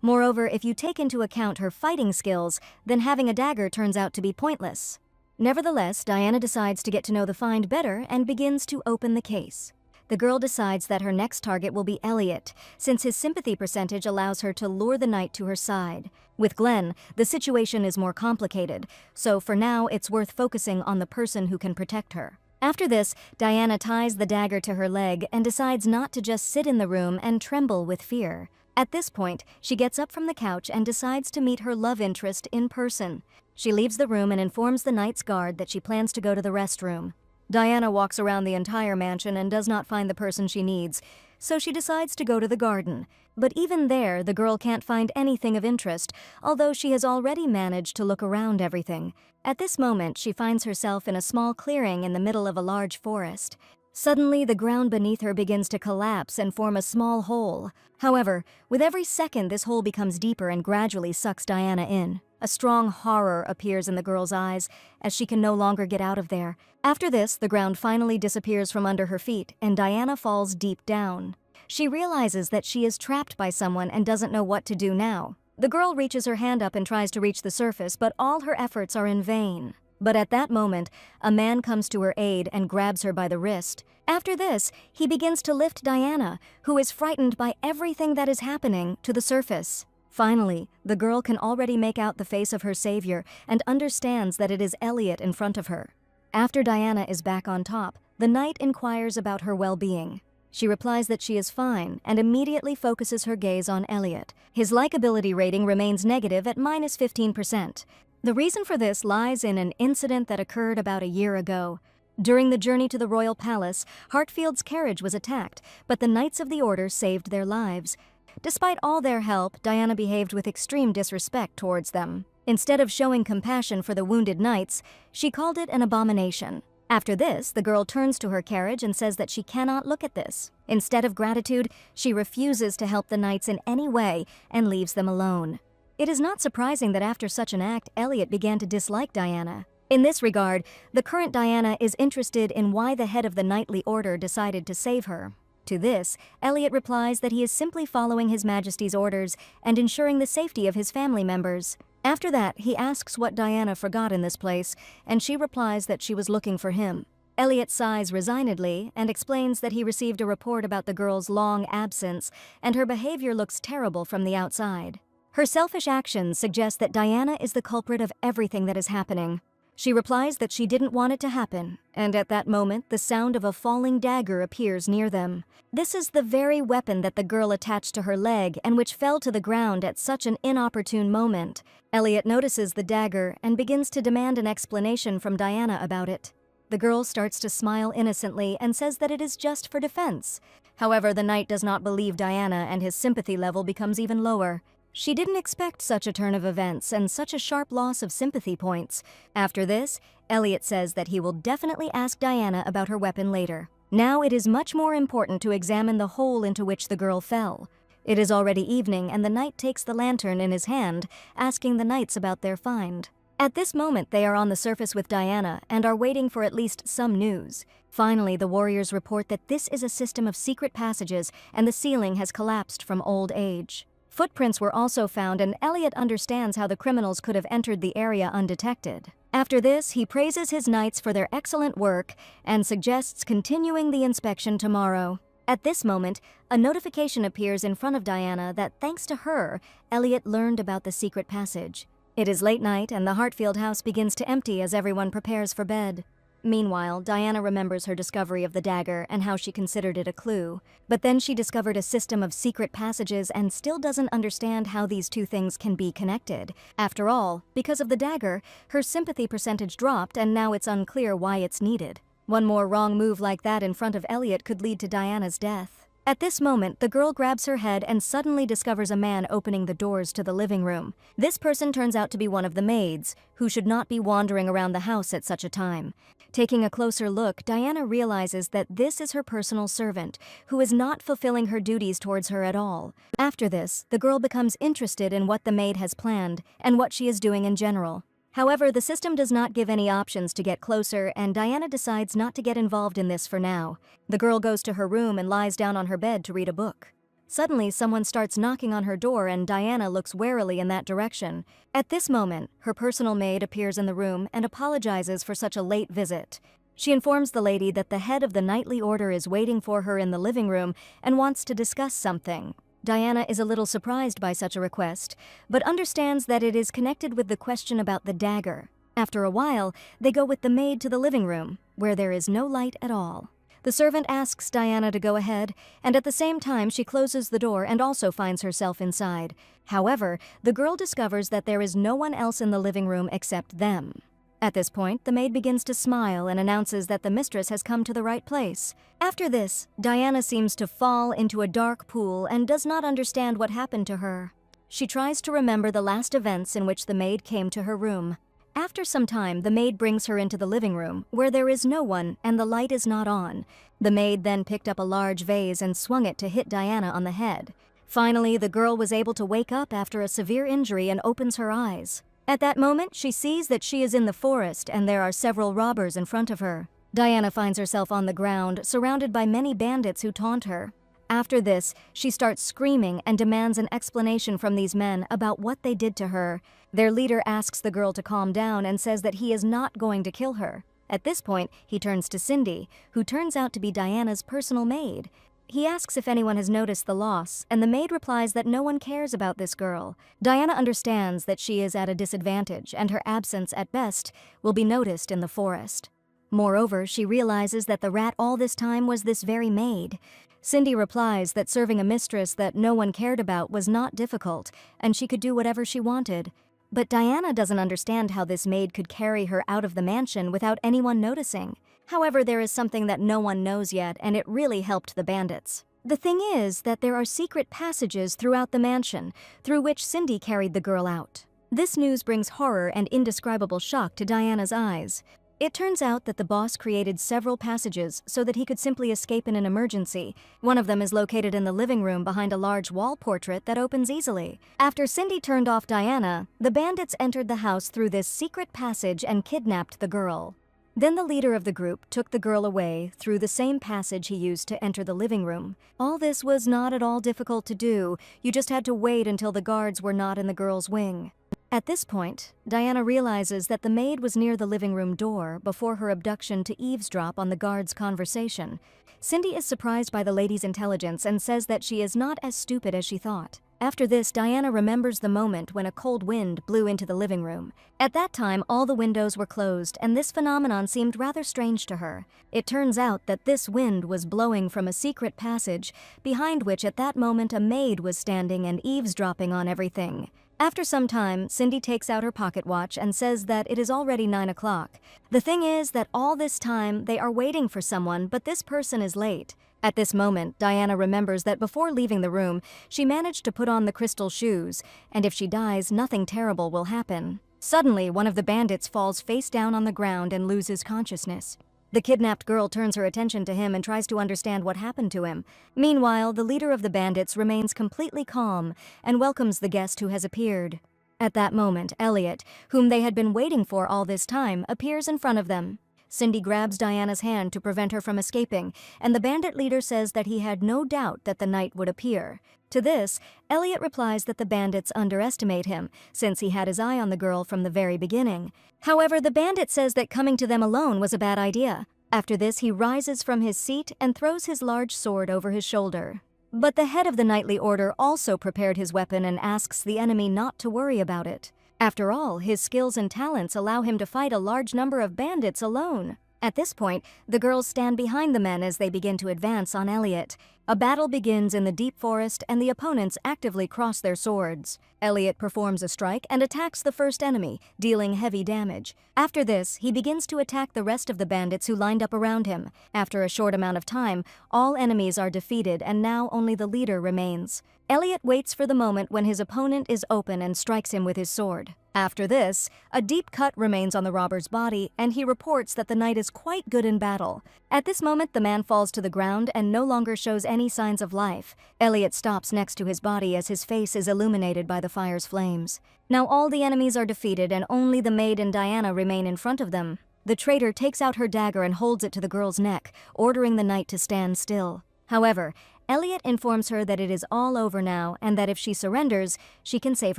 Moreover, if you take into account her fighting skills, then having a dagger turns out to be pointless. Nevertheless, Diana decides to get to know the find better and begins to open the case. The girl decides that her next target will be Elliot, since his sympathy percentage allows her to lure the knight to her side. With Glenn, the situation is more complicated, so for now it's worth focusing on the person who can protect her. After this, Diana ties the dagger to her leg and decides not to just sit in the room and tremble with fear. At this point, she gets up from the couch and decides to meet her love interest in person. She leaves the room and informs the knight's guard that she plans to go to the restroom. Diana walks around the entire mansion and does not find the person she needs, so she decides to go to the garden. But even there, the girl can't find anything of interest, although she has already managed to look around everything. At this moment, she finds herself in a small clearing in the middle of a large forest. Suddenly, the ground beneath her begins to collapse and form a small hole. However, with every second, this hole becomes deeper and gradually sucks Diana in. A strong horror appears in the girl's eyes as she can no longer get out of there. After this, the ground finally disappears from under her feet and Diana falls deep down. She realizes that she is trapped by someone and doesn't know what to do now. The girl reaches her hand up and tries to reach the surface, but all her efforts are in vain. But at that moment, a man comes to her aid and grabs her by the wrist. After this, he begins to lift Diana, who is frightened by everything that is happening, to the surface. Finally, the girl can already make out the face of her savior and understands that it is Elliot in front of her. After Diana is back on top, the knight inquires about her well-being. She replies that she is fine and immediately focuses her gaze on Elliot. His likability rating remains negative at -15%. The reason for this lies in an incident that occurred about a year ago. During the journey to the royal palace, Hartfield's carriage was attacked, but the Knights of the Order saved their lives. Despite all their help, Diana behaved with extreme disrespect towards them. Instead of showing compassion for the wounded knights, she called it an abomination. After this, the girl turns to her carriage and says that she cannot look at this. Instead of gratitude, she refuses to help the knights in any way and leaves them alone. It is not surprising that after such an act, Elliot began to dislike Diana. In this regard, the current Diana is interested in why the head of the knightly order decided to save her. To this, Elliot replies that he is simply following His Majesty's orders and ensuring the safety of his family members. After that, he asks what Diana forgot in this place, and she replies that she was looking for him. Elliot sighs resignedly and explains that he received a report about the girl's long absence, and her behavior looks terrible from the outside. Her selfish actions suggest that Diana is the culprit of everything that is happening. She replies that she didn't want it to happen, and at that moment, the sound of a falling dagger appears near them. This is the very weapon that the girl attached to her leg and which fell to the ground at such an inopportune moment. Elliot notices the dagger and begins to demand an explanation from Diana about it. The girl starts to smile innocently and says that it is just for defense. However, the knight does not believe Diana and his sympathy level becomes even lower. She didn't expect such a turn of events and such a sharp loss of sympathy points. After this, Elliot says that he will definitely ask Diana about her weapon later. Now it is much more important to examine the hole into which the girl fell. It is already evening and the knight takes the lantern in his hand, asking the knights about their find. At this moment, they are on the surface with Diana and are waiting for at least some news. Finally, the warriors report that this is a system of secret passages and the ceiling has collapsed from old age. Footprints were also found, and Elliot understands how the criminals could have entered the area undetected. After this, he praises his knights for their excellent work and suggests continuing the inspection tomorrow. At this moment, a notification appears in front of Diana that, thanks to her, Elliot learned about the secret passage. It is late night, and the Hartfield house begins to empty as everyone prepares for bed. Meanwhile, Diana remembers her discovery of the dagger and how she considered it a clue. But then she discovered a system of secret passages and still doesn't understand how these two things can be connected. After all, because of the dagger, her sympathy percentage dropped and now it's unclear why it's needed. One more wrong move like that in front of Elliot could lead to Diana's death. At this moment, the girl grabs her head and suddenly discovers a man opening the doors to the living room. This person turns out to be one of the maids, who should not be wandering around the house at such a time. Taking a closer look, Diana realizes that this is her personal servant, who is not fulfilling her duties towards her at all. After this, the girl becomes interested in what the maid has planned and what she is doing in general. However, the system does not give any options to get closer, and Diana decides not to get involved in this for now. The girl goes to her room and lies down on her bed to read a book. Suddenly, someone starts knocking on her door and Diana looks warily in that direction. At this moment, her personal maid appears in the room and apologizes for such a late visit. She informs the lady that the head of the knightly order is waiting for her in the living room and wants to discuss something. Diana is a little surprised by such a request, but understands that it is connected with the question about the dagger. After a while, they go with the maid to the living room, where there is no light at all. The servant asks Diana to go ahead, and at the same time she closes the door and also finds herself inside. However, the girl discovers that there is no one else in the living room except them. At this point, the maid begins to smile and announces that the mistress has come to the right place. After this, Diana seems to fall into a dark pool and does not understand what happened to her. She tries to remember the last events in which the maid came to her room. After some time, the maid brings her into the living room, where there is no one and the light is not on. The maid then picked up a large vase and swung it to hit Diana on the head. Finally, the girl was able to wake up after a severe injury and opens her eyes. At that moment, she sees that she is in the forest and there are several robbers in front of her. Diana finds herself on the ground, surrounded by many bandits who taunt her. After this, she starts screaming and demands an explanation from these men about what they did to her. Their leader asks the girl to calm down and says that he is not going to kill her. At this point, he turns to Cindy, who turns out to be Diana's personal maid. He asks if anyone has noticed the loss, and the maid replies that no one cares about this girl. Diana understands that she is at a disadvantage, and her absence, at best, will be noticed in the forest. Moreover, she realizes that the rat all this time was this very maid. Cindy replies that serving a mistress that no one cared about was not difficult, and she could do whatever she wanted. But Diana doesn't understand how this maid could carry her out of the mansion without anyone noticing. However, there is something that no one knows yet, and it really helped the bandits. The thing is that there are secret passages throughout the mansion, through which Cindy carried the girl out. This news brings horror and indescribable shock to Diana's eyes. It turns out that the boss created several passages so that he could simply escape in an emergency. One of them is located in the living room behind a large wall portrait that opens easily. After Cindy turned off Diana, the bandits entered the house through this secret passage and kidnapped the girl. Then the leader of the group took the girl away through the same passage he used to enter the living room. All this was not at all difficult to do. You just had to wait until the guards were not in the girl's wing. At this point, Diana realizes that the maid was near the living room door before her abduction to eavesdrop on the guards' conversation. Cindy is surprised by the lady's intelligence and says that she is not as stupid as she thought. After this, Diana remembers the moment when a cold wind blew into the living room. At that time, all the windows were closed, and this phenomenon seemed rather strange to her. It turns out that this wind was blowing from a secret passage, behind which at that moment a maid was standing and eavesdropping on everything. After some time, Cindy takes out her pocket watch and says that it is already 9 o'clock. The thing is that all this time they are waiting for someone, but this person is late. At this moment, Diana remembers that before leaving the room, she managed to put on the crystal shoes, and if she dies, nothing terrible will happen. Suddenly, one of the bandits falls face down on the ground and loses consciousness. The kidnapped girl turns her attention to him and tries to understand what happened to him. Meanwhile, the leader of the bandits remains completely calm and welcomes the guest who has appeared. At that moment, Elliot, whom they had been waiting for all this time, appears in front of them. Cindy grabs Diana's hand to prevent her from escaping, and the bandit leader says that he had no doubt that the knight would appear. To this, Elliot replies that the bandits underestimate him, since he had his eye on the girl from the very beginning. However, the bandit says that coming to them alone was a bad idea. After this, he rises from his seat and throws his large sword over his shoulder. But the head of the knightly order also prepared his weapon and asks the enemy not to worry about it. After all, his skills and talents allow him to fight a large number of bandits alone. At this point, the girls stand behind the men as they begin to advance on Elliot. A battle begins in the deep forest, and the opponents actively cross their swords. Elliot performs a strike and attacks the first enemy, dealing heavy damage. After this, he begins to attack the rest of the bandits who lined up around him. After a short amount of time, all enemies are defeated, and now only the leader remains. Elliot waits for the moment when his opponent is open and strikes him with his sword. After this, a deep cut remains on the robber's body, and he reports that the knight is quite good in battle. At this moment, the man falls to the ground and no longer shows any signs of life. Elliot stops next to his body as his face is illuminated by the fire's flames. Now all the enemies are defeated, and only the maid and Diana remain in front of them. The traitor takes out her dagger and holds it to the girl's neck, ordering the knight to stand still. However, Elliot informs her that it is all over now, and that if she surrenders, she can save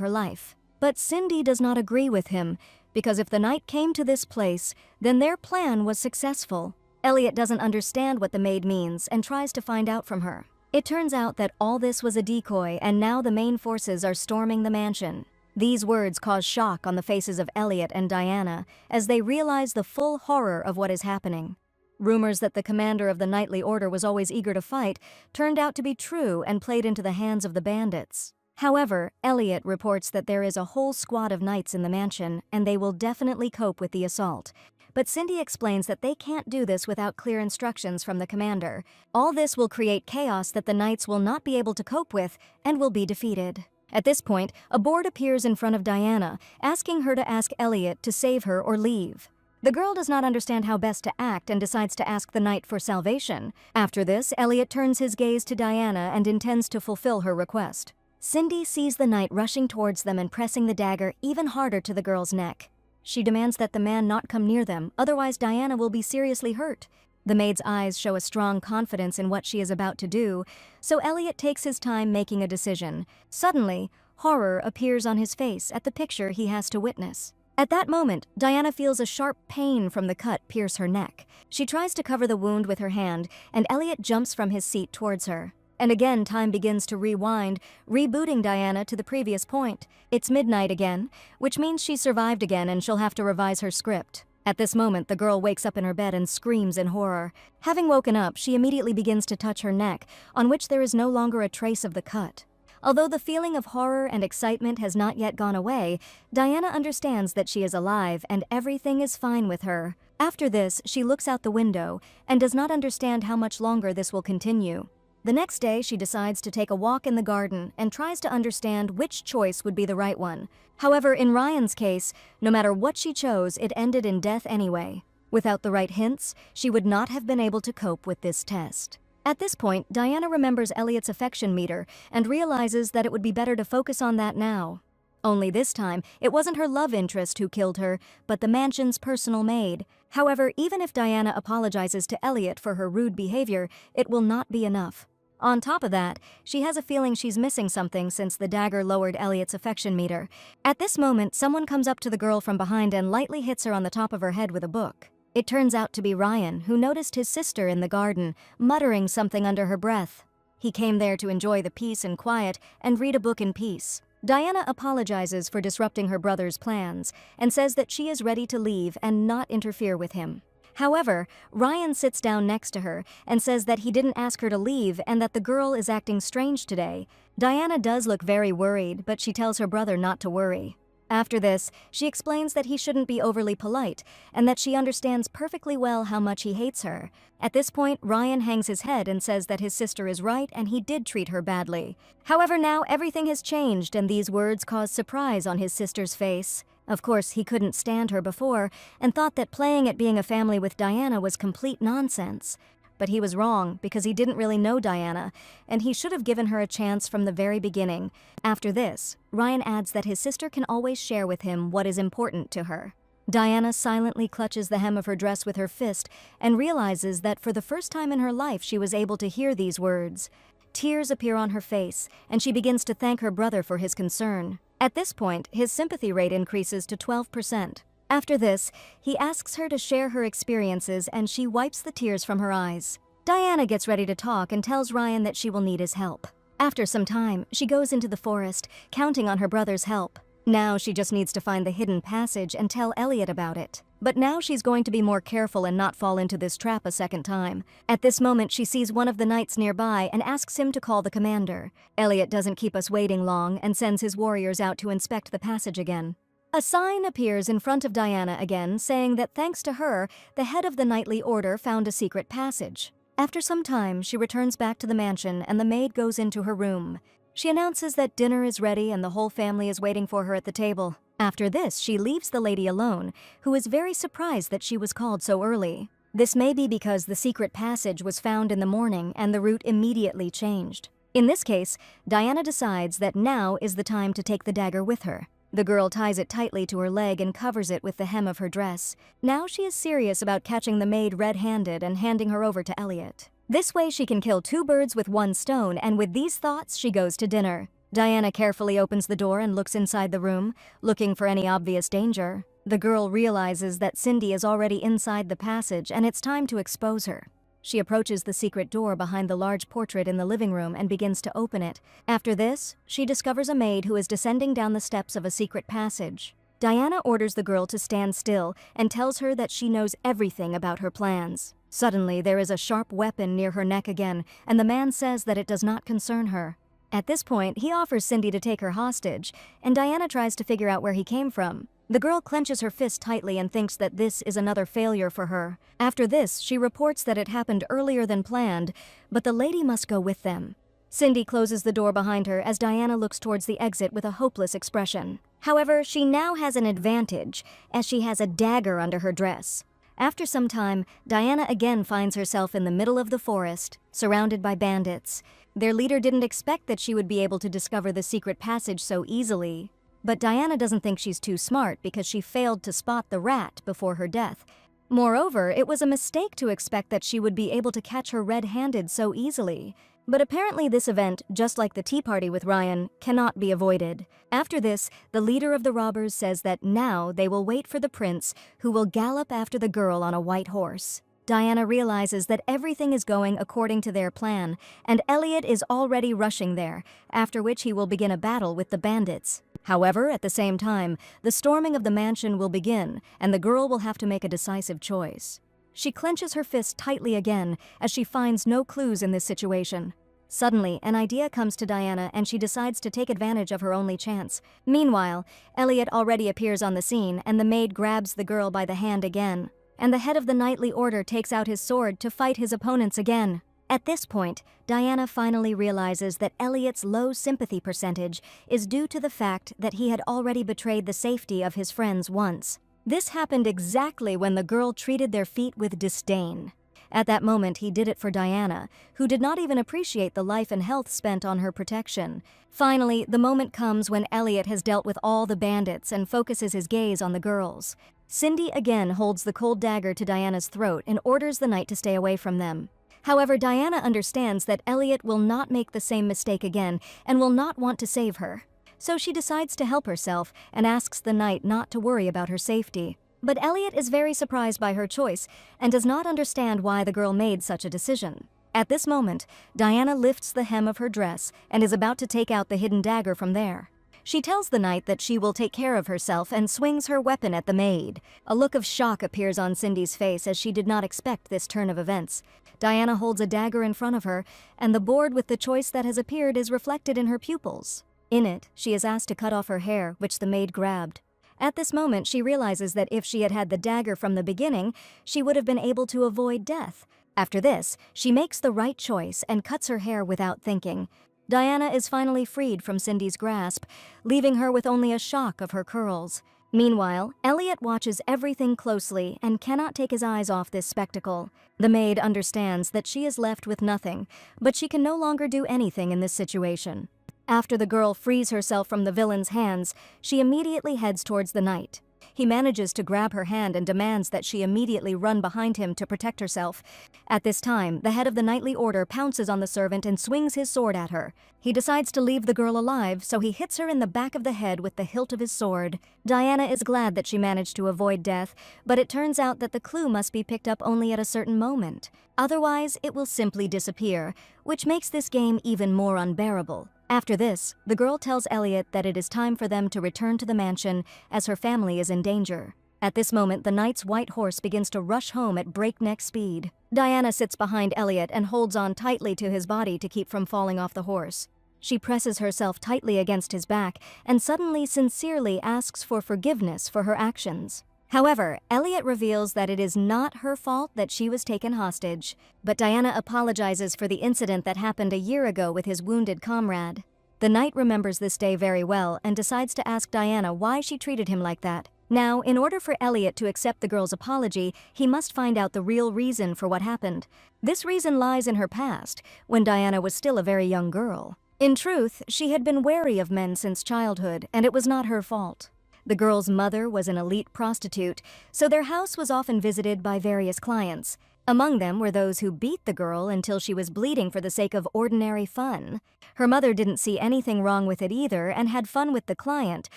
her life. But Cindy does not agree with him, because if the knight came to this place, then their plan was successful. Elliot doesn't understand what the maid means and tries to find out from her. It turns out that all this was a decoy, and now the main forces are storming the mansion. These words cause shock on the faces of Elliot and Diana as they realize the full horror of what is happening. Rumors that the commander of the knightly order was always eager to fight turned out to be true and played into the hands of the bandits. However, Elliot reports that there is a whole squad of knights in the mansion, and they will definitely cope with the assault. But Cindy explains that they can't do this without clear instructions from the commander. All this will create chaos that the knights will not be able to cope with and will be defeated. At this point, a board appears in front of Diana, asking her to ask Elliot to save her or leave. The girl does not understand how best to act and decides to ask the knight for salvation. After this, Elliot turns his gaze to Diana and intends to fulfill her request. Cindy sees the knight rushing towards them and pressing the dagger even harder to the girl's neck. She demands that the man not come near them, otherwise Diana will be seriously hurt. The maid's eyes show a strong confidence in what she is about to do, so Elliot takes his time making a decision. Suddenly, horror appears on his face at the picture he has to witness. At that moment, Diana feels a sharp pain from the cut pierce her neck. She tries to cover the wound with her hand, and Elliot jumps from his seat towards her. And again, time begins to rewind, rebooting Diana to the previous point. It's midnight again, which means she survived again and she'll have to revise her script. At this moment, the girl wakes up in her bed and screams in horror. Having woken up, she immediately begins to touch her neck, on which there is no longer a trace of the cut. Although the feeling of horror and excitement has not yet gone away, Diana understands that she is alive and everything is fine with her. After this, she looks out the window and does not understand how much longer this will continue. The next day, she decides to take a walk in the garden and tries to understand which choice would be the right one. However, in Ryan's case, no matter what she chose, it ended in death anyway. Without the right hints, she would not have been able to cope with this test. At this point, Diana remembers Elliot's affection meter and realizes that it would be better to focus on that now. Only this time, it wasn't her love interest who killed her, but the mansion's personal maid. However, even if Diana apologizes to Elliot for her rude behavior, it will not be enough. On top of that, she has a feeling she's missing something since the dagger lowered Elliot's affection meter. At this moment, someone comes up to the girl from behind and lightly hits her on the top of her head with a book. It turns out to be Ryan, who noticed his sister in the garden, muttering something under her breath. He came there to enjoy the peace and quiet and read a book in peace. Diana apologizes for disrupting her brother's plans and says that she is ready to leave and not interfere with him. However, Ryan sits down next to her and says that he didn't ask her to leave and that the girl is acting strange today. Diana does look very worried, but she tells her brother not to worry. After this, she explains that he shouldn't be overly polite and that she understands perfectly well how much he hates her. At this point, Ryan hangs his head and says that his sister is right and he did treat her badly. However, now everything has changed and these words cause surprise on his sister's face. Of course, he couldn't stand her before and thought that playing at being a family with Diana was complete nonsense. But he was wrong because he didn't really know Diana, and he should have given her a chance from the very beginning. After this, Ryan adds that his sister can always share with him what is important to her. Diana silently clutches the hem of her dress with her fist and realizes that for the first time in her life she was able to hear these words. Tears appear on her face, and she begins to thank her brother for his concern. At this point, his sympathy rate increases to 12%. After this, he asks her to share her experiences and she wipes the tears from her eyes. Diana gets ready to talk and tells Ryan that she will need his help. After some time, she goes into the forest, counting on her brother's help. Now she just needs to find the hidden passage and tell Elliot about it. But now she's going to be more careful and not fall into this trap a second time. At this moment, she sees one of the knights nearby and asks him to call the commander. Elliot doesn't keep us waiting long and sends his warriors out to inspect the passage again. A sign appears in front of Diana again, saying that thanks to her, the head of the knightly order found a secret passage. After some time, she returns back to the mansion and the maid goes into her room. She announces that dinner is ready and the whole family is waiting for her at the table. After this, she leaves the lady alone, who is very surprised that she was called so early. This may be because the secret passage was found in the morning and the route immediately changed. In this case, Diana decides that now is the time to take the dagger with her. The girl ties it tightly to her leg and covers it with the hem of her dress. Now she is serious about catching the maid red-handed and handing her over to Elliot. This way she can kill 2 birds with 1 stone, and with these thoughts, she goes to dinner. Diana carefully opens the door and looks inside the room, looking for any obvious danger. The girl realizes that Cindy is already inside the passage and it's time to expose her. She approaches the secret door behind the large portrait in the living room and begins to open it. After this, she discovers a maid who is descending down the steps of a secret passage. Diana orders the girl to stand still and tells her that she knows everything about her plans. Suddenly, there is a sharp weapon near her neck again, and the man says that it does not concern her. At this point, he offers Cindy to take her hostage, and Diana tries to figure out where he came from. The girl clenches her fist tightly and thinks that this is another failure for her. After this, she reports that it happened earlier than planned, but the lady must go with them. Cindy closes the door behind her as Diana looks towards the exit with a hopeless expression. However, she now has an advantage, as she has a dagger under her dress. After some time, Diana again finds herself in the middle of the forest, surrounded by bandits. Their leader didn't expect that she would be able to discover the secret passage so easily. But Diana doesn't think she's too smart because she failed to spot the rat before her death. Moreover, it was a mistake to expect that she would be able to catch her red-handed so easily. But apparently this event, just like the tea party with Ryan, cannot be avoided. After this, the leader of the robbers says that now they will wait for the prince, who will gallop after the girl on a white horse. Diana realizes that everything is going according to their plan, and Elliot is already rushing there, after which he will begin a battle with the bandits. However, at the same time, the storming of the mansion will begin, and the girl will have to make a decisive choice. She clenches her fist tightly again as she finds no clues in this situation. Suddenly, an idea comes to Diana and she decides to take advantage of her only chance. Meanwhile, Elliot already appears on the scene and the maid grabs the girl by the hand again. And the head of the knightly order takes out his sword to fight his opponents again. At this point, Diana finally realizes that Elliot's low sympathy percentage is due to the fact that he had already betrayed the safety of his friends once. This happened exactly when the girl treated their feet with disdain. At that moment, he did it for Diana, who did not even appreciate the life and health spent on her protection. Finally, the moment comes when Elliot has dealt with all the bandits and focuses his gaze on the girls. Cindy again holds the cold dagger to Diana's throat and orders the knight to stay away from them. However, Diana understands that Elliot will not make the same mistake again and will not want to save her. So she decides to help herself and asks the knight not to worry about her safety. But Elliot is very surprised by her choice and does not understand why the girl made such a decision. At this moment, Diana lifts the hem of her dress and is about to take out the hidden dagger from there. She tells the knight that she will take care of herself and swings her weapon at the maid. A look of shock appears on Cindy's face as she did not expect this turn of events. Diana holds a dagger in front of her, and the board with the choice that has appeared is reflected in her pupils. In it, she is asked to cut off her hair, which the maid grabbed. At this moment, she realizes that if she had had the dagger from the beginning, she would have been able to avoid death. After this, she makes the right choice and cuts her hair without thinking. Diana is finally freed from Cindy's grasp, leaving her with only a shock of her curls. Meanwhile, Elliot watches everything closely and cannot take his eyes off this spectacle. The maid understands that she is left with nothing, but she can no longer do anything in this situation. After the girl frees herself from the villain's hands, she immediately heads towards the knight. He manages to grab her hand and demands that she immediately run behind him to protect herself. At this time, the head of the knightly order pounces on the servant and swings his sword at her. He decides to leave the girl alive, so he hits her in the back of the head with the hilt of his sword. Diana is glad that she managed to avoid death, but it turns out that the clue must be picked up only at a certain moment. Otherwise, it will simply disappear, which makes this game even more unbearable. After this, the girl tells Elliot that it is time for them to return to the mansion as her family is in danger. At this moment, the knight's white horse begins to rush home at breakneck speed. Diana sits behind Elliot and holds on tightly to his body to keep from falling off the horse. She presses herself tightly against his back and suddenly sincerely asks for forgiveness for her actions. However, Elliot reveals that it is not her fault that she was taken hostage, but Diana apologizes for the incident that happened a year ago with his wounded comrade. The knight remembers this day very well and decides to ask Diana why she treated him like that. Now, in order for Elliot to accept the girl's apology, he must find out the real reason for what happened. This reason lies in her past, when Diana was still a very young girl. In truth, she had been wary of men since childhood, and it was not her fault. The girl's mother was an elite prostitute, so their house was often visited by various clients. Among them were those who beat the girl until she was bleeding for the sake of ordinary fun. Her mother didn't see anything wrong with it either and had fun with the client,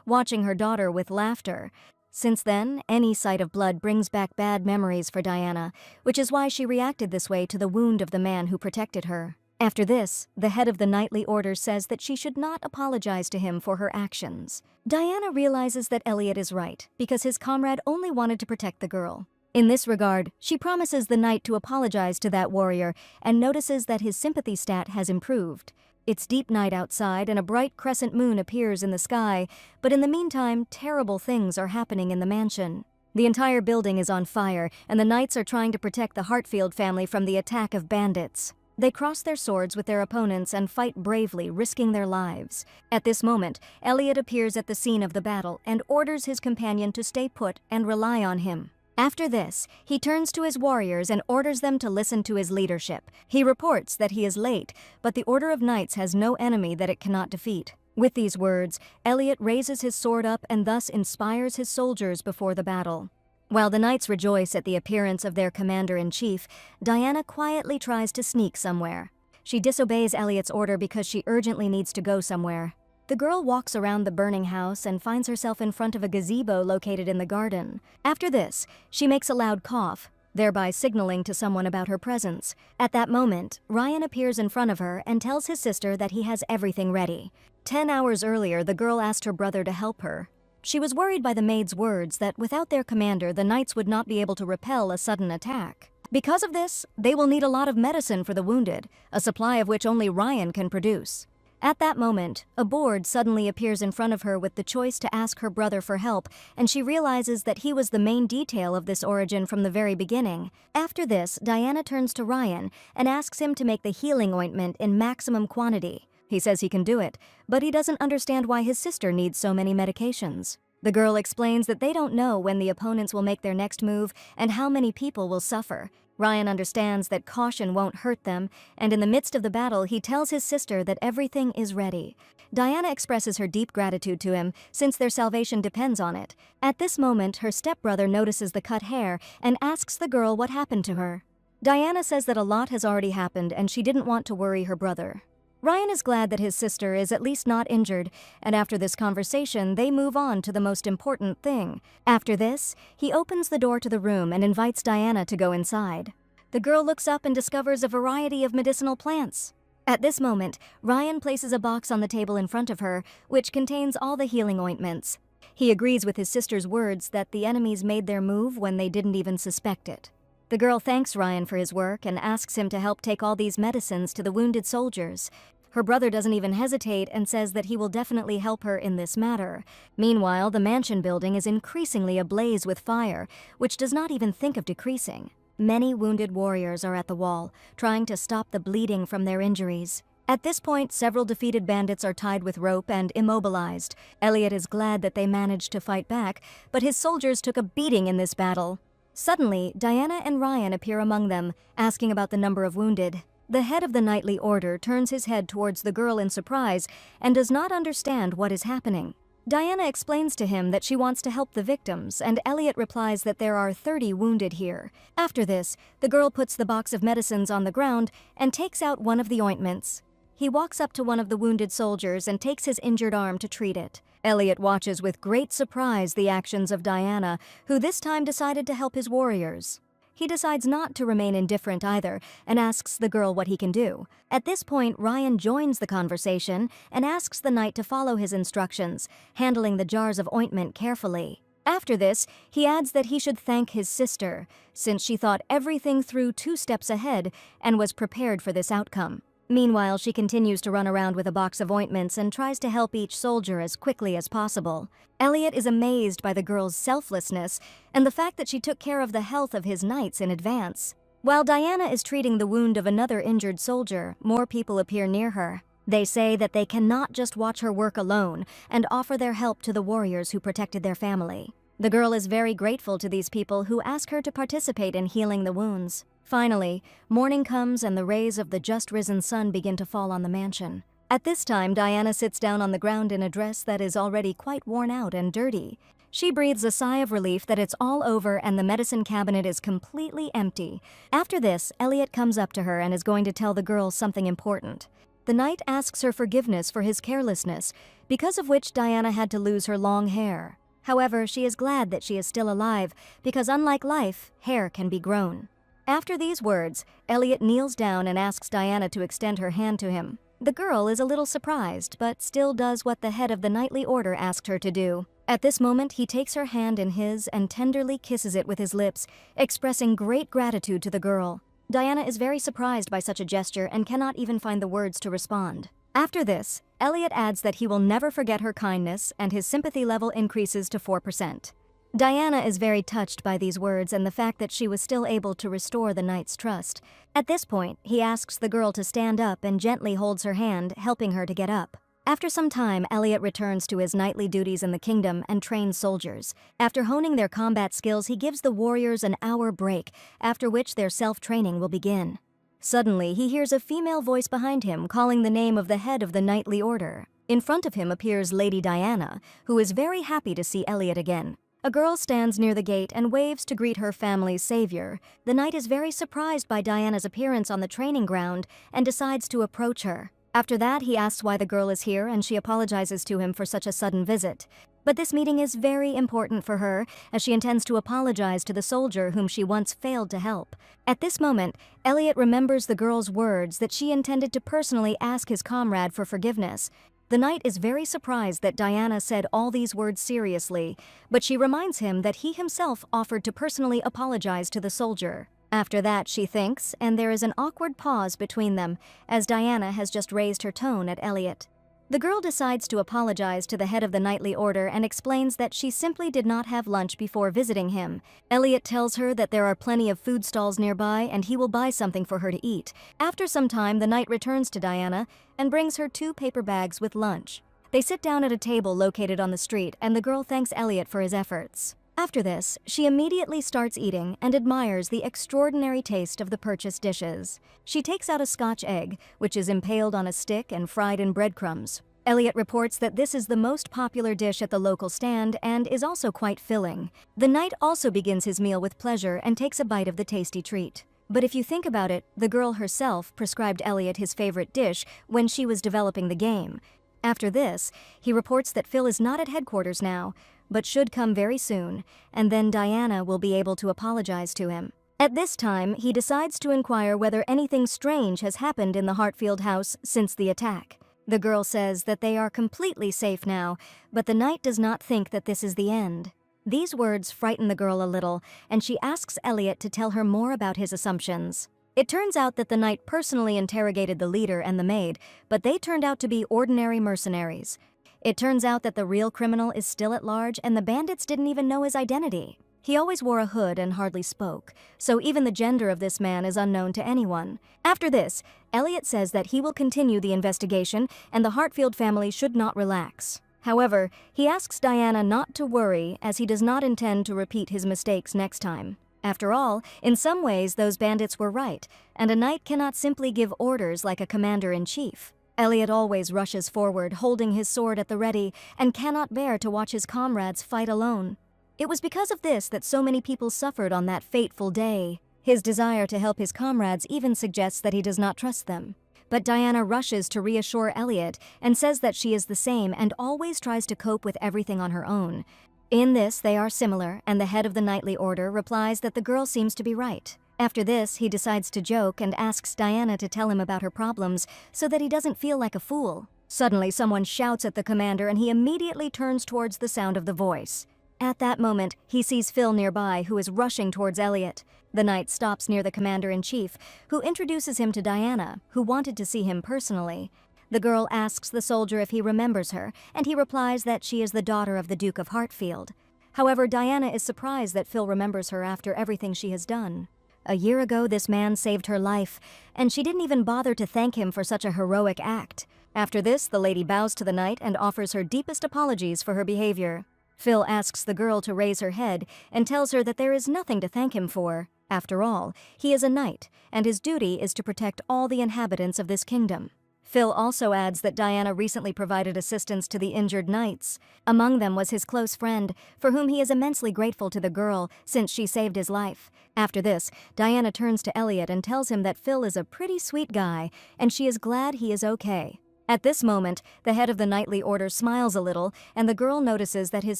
watching her daughter with laughter. Since then, any sight of blood brings back bad memories for Diana, which is why she reacted this way to the wound of the man who protected her. After this, the head of the knightly order says that she should not apologize to him for her actions. Diana realizes that Elliot is right, because his comrade only wanted to protect the girl. In this regard, she promises the knight to apologize to that warrior and notices that his sympathy stat has improved. It's deep night outside and a bright crescent moon appears in the sky, but in the meantime, terrible things are happening in the mansion. The entire building is on fire, and the knights are trying to protect the Hartfield family from the attack of bandits. They cross their swords with their opponents and fight bravely, risking their lives. At this moment, Elliot appears at the scene of the battle and orders his companion to stay put and rely on him. After this, he turns to his warriors and orders them to listen to his leadership. He reports that he is late, but the Order of Knights has no enemy that it cannot defeat. With these words, Elliot raises his sword up and thus inspires his soldiers before the battle. While the knights rejoice at the appearance of their commander-in-chief, Diana quietly tries to sneak somewhere. She disobeys Elliot's order because she urgently needs to go somewhere. The girl walks around the burning house and finds herself in front of a gazebo located in the garden. After this, she makes a loud cough, thereby signaling to someone about her presence. At that moment, Ryan appears in front of her and tells his sister that he has everything ready. 10 hours earlier, the girl asked her brother to help her. She was worried by the maid's words that without their commander, the knights would not be able to repel a sudden attack. Because of this, they will need a lot of medicine for the wounded, a supply of which only Ryan can produce. At that moment, a board suddenly appears in front of her with the choice to ask her brother for help, and she realizes that he was the main detail of this origin from the very beginning. After this, Diana turns to Ryan and asks him to make the healing ointment in maximum quantity. He says he can do it, but he doesn't understand why his sister needs so many medications. The girl explains that they don't know when the opponents will make their next move and how many people will suffer. Ryan understands that caution won't hurt them, and in the midst of the battle, he tells his sister that everything is ready. Diana expresses her deep gratitude to him, since their salvation depends on it. At this moment, her stepbrother notices the cut hair and asks the girl what happened to her. Diana says that a lot has already happened and she didn't want to worry her brother. Ryan is glad that his sister is at least not injured, and after this conversation, they move on to the most important thing. After this, he opens the door to the room and invites Diana to go inside. The girl looks up and discovers a variety of medicinal plants. At this moment, Ryan places a box on the table in front of her, which contains all the healing ointments. He agrees with his sister's words that the enemies made their move when they didn't even suspect it. The girl thanks Ryan for his work and asks him to help take all these medicines to the wounded soldiers. Her brother doesn't even hesitate and says that he will definitely help her in this matter. Meanwhile, the mansion building is increasingly ablaze with fire, which does not even think of decreasing. Many wounded warriors are at the wall, trying to stop the bleeding from their injuries. At this point, several defeated bandits are tied with rope and immobilized. Elliot is glad that they managed to fight back, but his soldiers took a beating in this battle. Suddenly, Diana and Ryan appear among them, asking about the number of wounded. The head of the knightly order turns his head towards the girl in surprise and does not understand what is happening. Diana explains to him that she wants to help the victims, and Elliot replies that there are 30 wounded here. After this, the girl puts the box of medicines on the ground and takes out one of the ointments. He walks up to one of the wounded soldiers and takes his injured arm to treat it. Elliot watches with great surprise the actions of Diana, who this time decided to help his warriors. He decides not to remain indifferent either and asks the girl what he can do. At this point, Ryan joins the conversation and asks the knight to follow his instructions, handling the jars of ointment carefully. After this, he adds that he should thank his sister, since she thought everything through 2 steps ahead and was prepared for this outcome. Meanwhile, she continues to run around with a box of ointments and tries to help each soldier as quickly as possible. Elliot is amazed by the girl's selflessness and the fact that she took care of the health of his knights in advance. While Diana is treating the wound of another injured soldier, more people appear near her. They say that they cannot just watch her work alone and offer their help to the warriors who protected their family. The girl is very grateful to these people who ask her to participate in healing the wounds. Finally, morning comes and the rays of the just-risen sun begin to fall on the mansion. At this time, Diana sits down on the ground in a dress that is already quite worn out and dirty. She breathes a sigh of relief that it's all over and the medicine cabinet is completely empty. After this, Elliot comes up to her and is going to tell the girl something important. The knight asks her forgiveness for his carelessness, because of which Diana had to lose her long hair. However, she is glad that she is still alive, because unlike life, hair can be grown. After these words, Elliot kneels down and asks Diana to extend her hand to him. The girl is a little surprised, but still does what the head of the knightly order asked her to do. At this moment, he takes her hand in his and tenderly kisses it with his lips, expressing great gratitude to the girl. Diana is very surprised by such a gesture and cannot even find the words to respond. After this, Elliot adds that he will never forget her kindness and his sympathy level increases to 4%. Diana is very touched by these words and the fact that she was still able to restore the knight's trust. At this point, he asks the girl to stand up and gently holds her hand, helping her to get up. After some time, Elliot returns to his knightly duties in the kingdom and trains soldiers. After honing their combat skills, he gives the warriors an hour break, after which their self-training will begin. Suddenly, he hears a female voice behind him calling the name of the head of the knightly order. In front of him appears Lady Diana, who is very happy to see Elliot again. A girl stands near the gate and waves to greet her family's savior. The knight is very surprised by Diana's appearance on the training ground and decides to approach her. After that, he asks why the girl is here and she apologizes to him for such a sudden visit. But this meeting is very important for her, as she intends to apologize to the soldier whom she once failed to help. At this moment, Elliot remembers the girl's words that she intended to personally ask his comrade for forgiveness. The knight is very surprised that Diana said all these words seriously, but she reminds him that he himself offered to personally apologize to the soldier. After that, she thinks, and there is an awkward pause between them, as Diana has just raised her tone at Elliot. The girl decides to apologize to the head of the knightly order and explains that she simply did not have lunch before visiting him. Elliot tells her that there are plenty of food stalls nearby and he will buy something for her to eat. After some time, the knight returns to Diana and brings her 2 paper bags with lunch. They sit down at a table located on the street and the girl thanks Elliot for his efforts. After this, she immediately starts eating and admires the extraordinary taste of the purchased dishes. She takes out a Scotch egg, which is impaled on a stick and fried in breadcrumbs. Elliot reports that this is the most popular dish at the local stand and is also quite filling. The knight also begins his meal with pleasure and takes a bite of the tasty treat. But if you think about it, the girl herself prescribed Elliot his favorite dish when she was developing the game. After this, he reports that Phil is not at headquarters now, but should come very soon, and then Diana will be able to apologize to him. At this time, he decides to inquire whether anything strange has happened in the Hartfield house since the attack. The girl says that they are completely safe now, but the knight does not think that this is the end. These words frighten the girl a little, and she asks Elliot to tell her more about his assumptions. It turns out that the knight personally interrogated the leader and the maid, but they turned out to be ordinary mercenaries. It turns out that the real criminal is still at large and the bandits didn't even know his identity. He always wore a hood and hardly spoke, so even the gender of this man is unknown to anyone. After this, Elliot says that he will continue the investigation and the Hartfield family should not relax. However, he asks Diana not to worry as he does not intend to repeat his mistakes next time. After all, in some ways those bandits were right, and a knight cannot simply give orders like a commander-in-chief. Elliot always rushes forward, holding his sword at the ready, and cannot bear to watch his comrades fight alone. It was because of this that so many people suffered on that fateful day. His desire to help his comrades even suggests that he does not trust them. But Diana rushes to reassure Elliot and says that she is the same and always tries to cope with everything on her own. In this, they are similar, and the head of the knightly order replies that the girl seems to be right. After this, he decides to joke and asks Diana to tell him about her problems so that he doesn't feel like a fool. Suddenly, someone shouts at the commander and he immediately turns towards the sound of the voice. At that moment, he sees Phil nearby, who is rushing towards Elliot. The knight stops near the commander-in-chief, who introduces him to Diana, who wanted to see him personally. The girl asks the soldier if he remembers her, and he replies that she is the daughter of the Duke of Hartfield. However, Diana is surprised that Phil remembers her after everything she has done. A year ago, this man saved her life, and she didn't even bother to thank him for such a heroic act. After this, the lady bows to the knight and offers her deepest apologies for her behavior. Phil asks the girl to raise her head and tells her that there is nothing to thank him for. After all, he is a knight, and his duty is to protect all the inhabitants of this kingdom. Phil also adds that Diana recently provided assistance to the injured knights. Among them was his close friend, for whom he is immensely grateful to the girl since she saved his life. After this, Diana turns to Elliot and tells him that Phil is a pretty sweet guy, and she is glad he is okay. At this moment, the head of the knightly order smiles a little, and the girl notices that his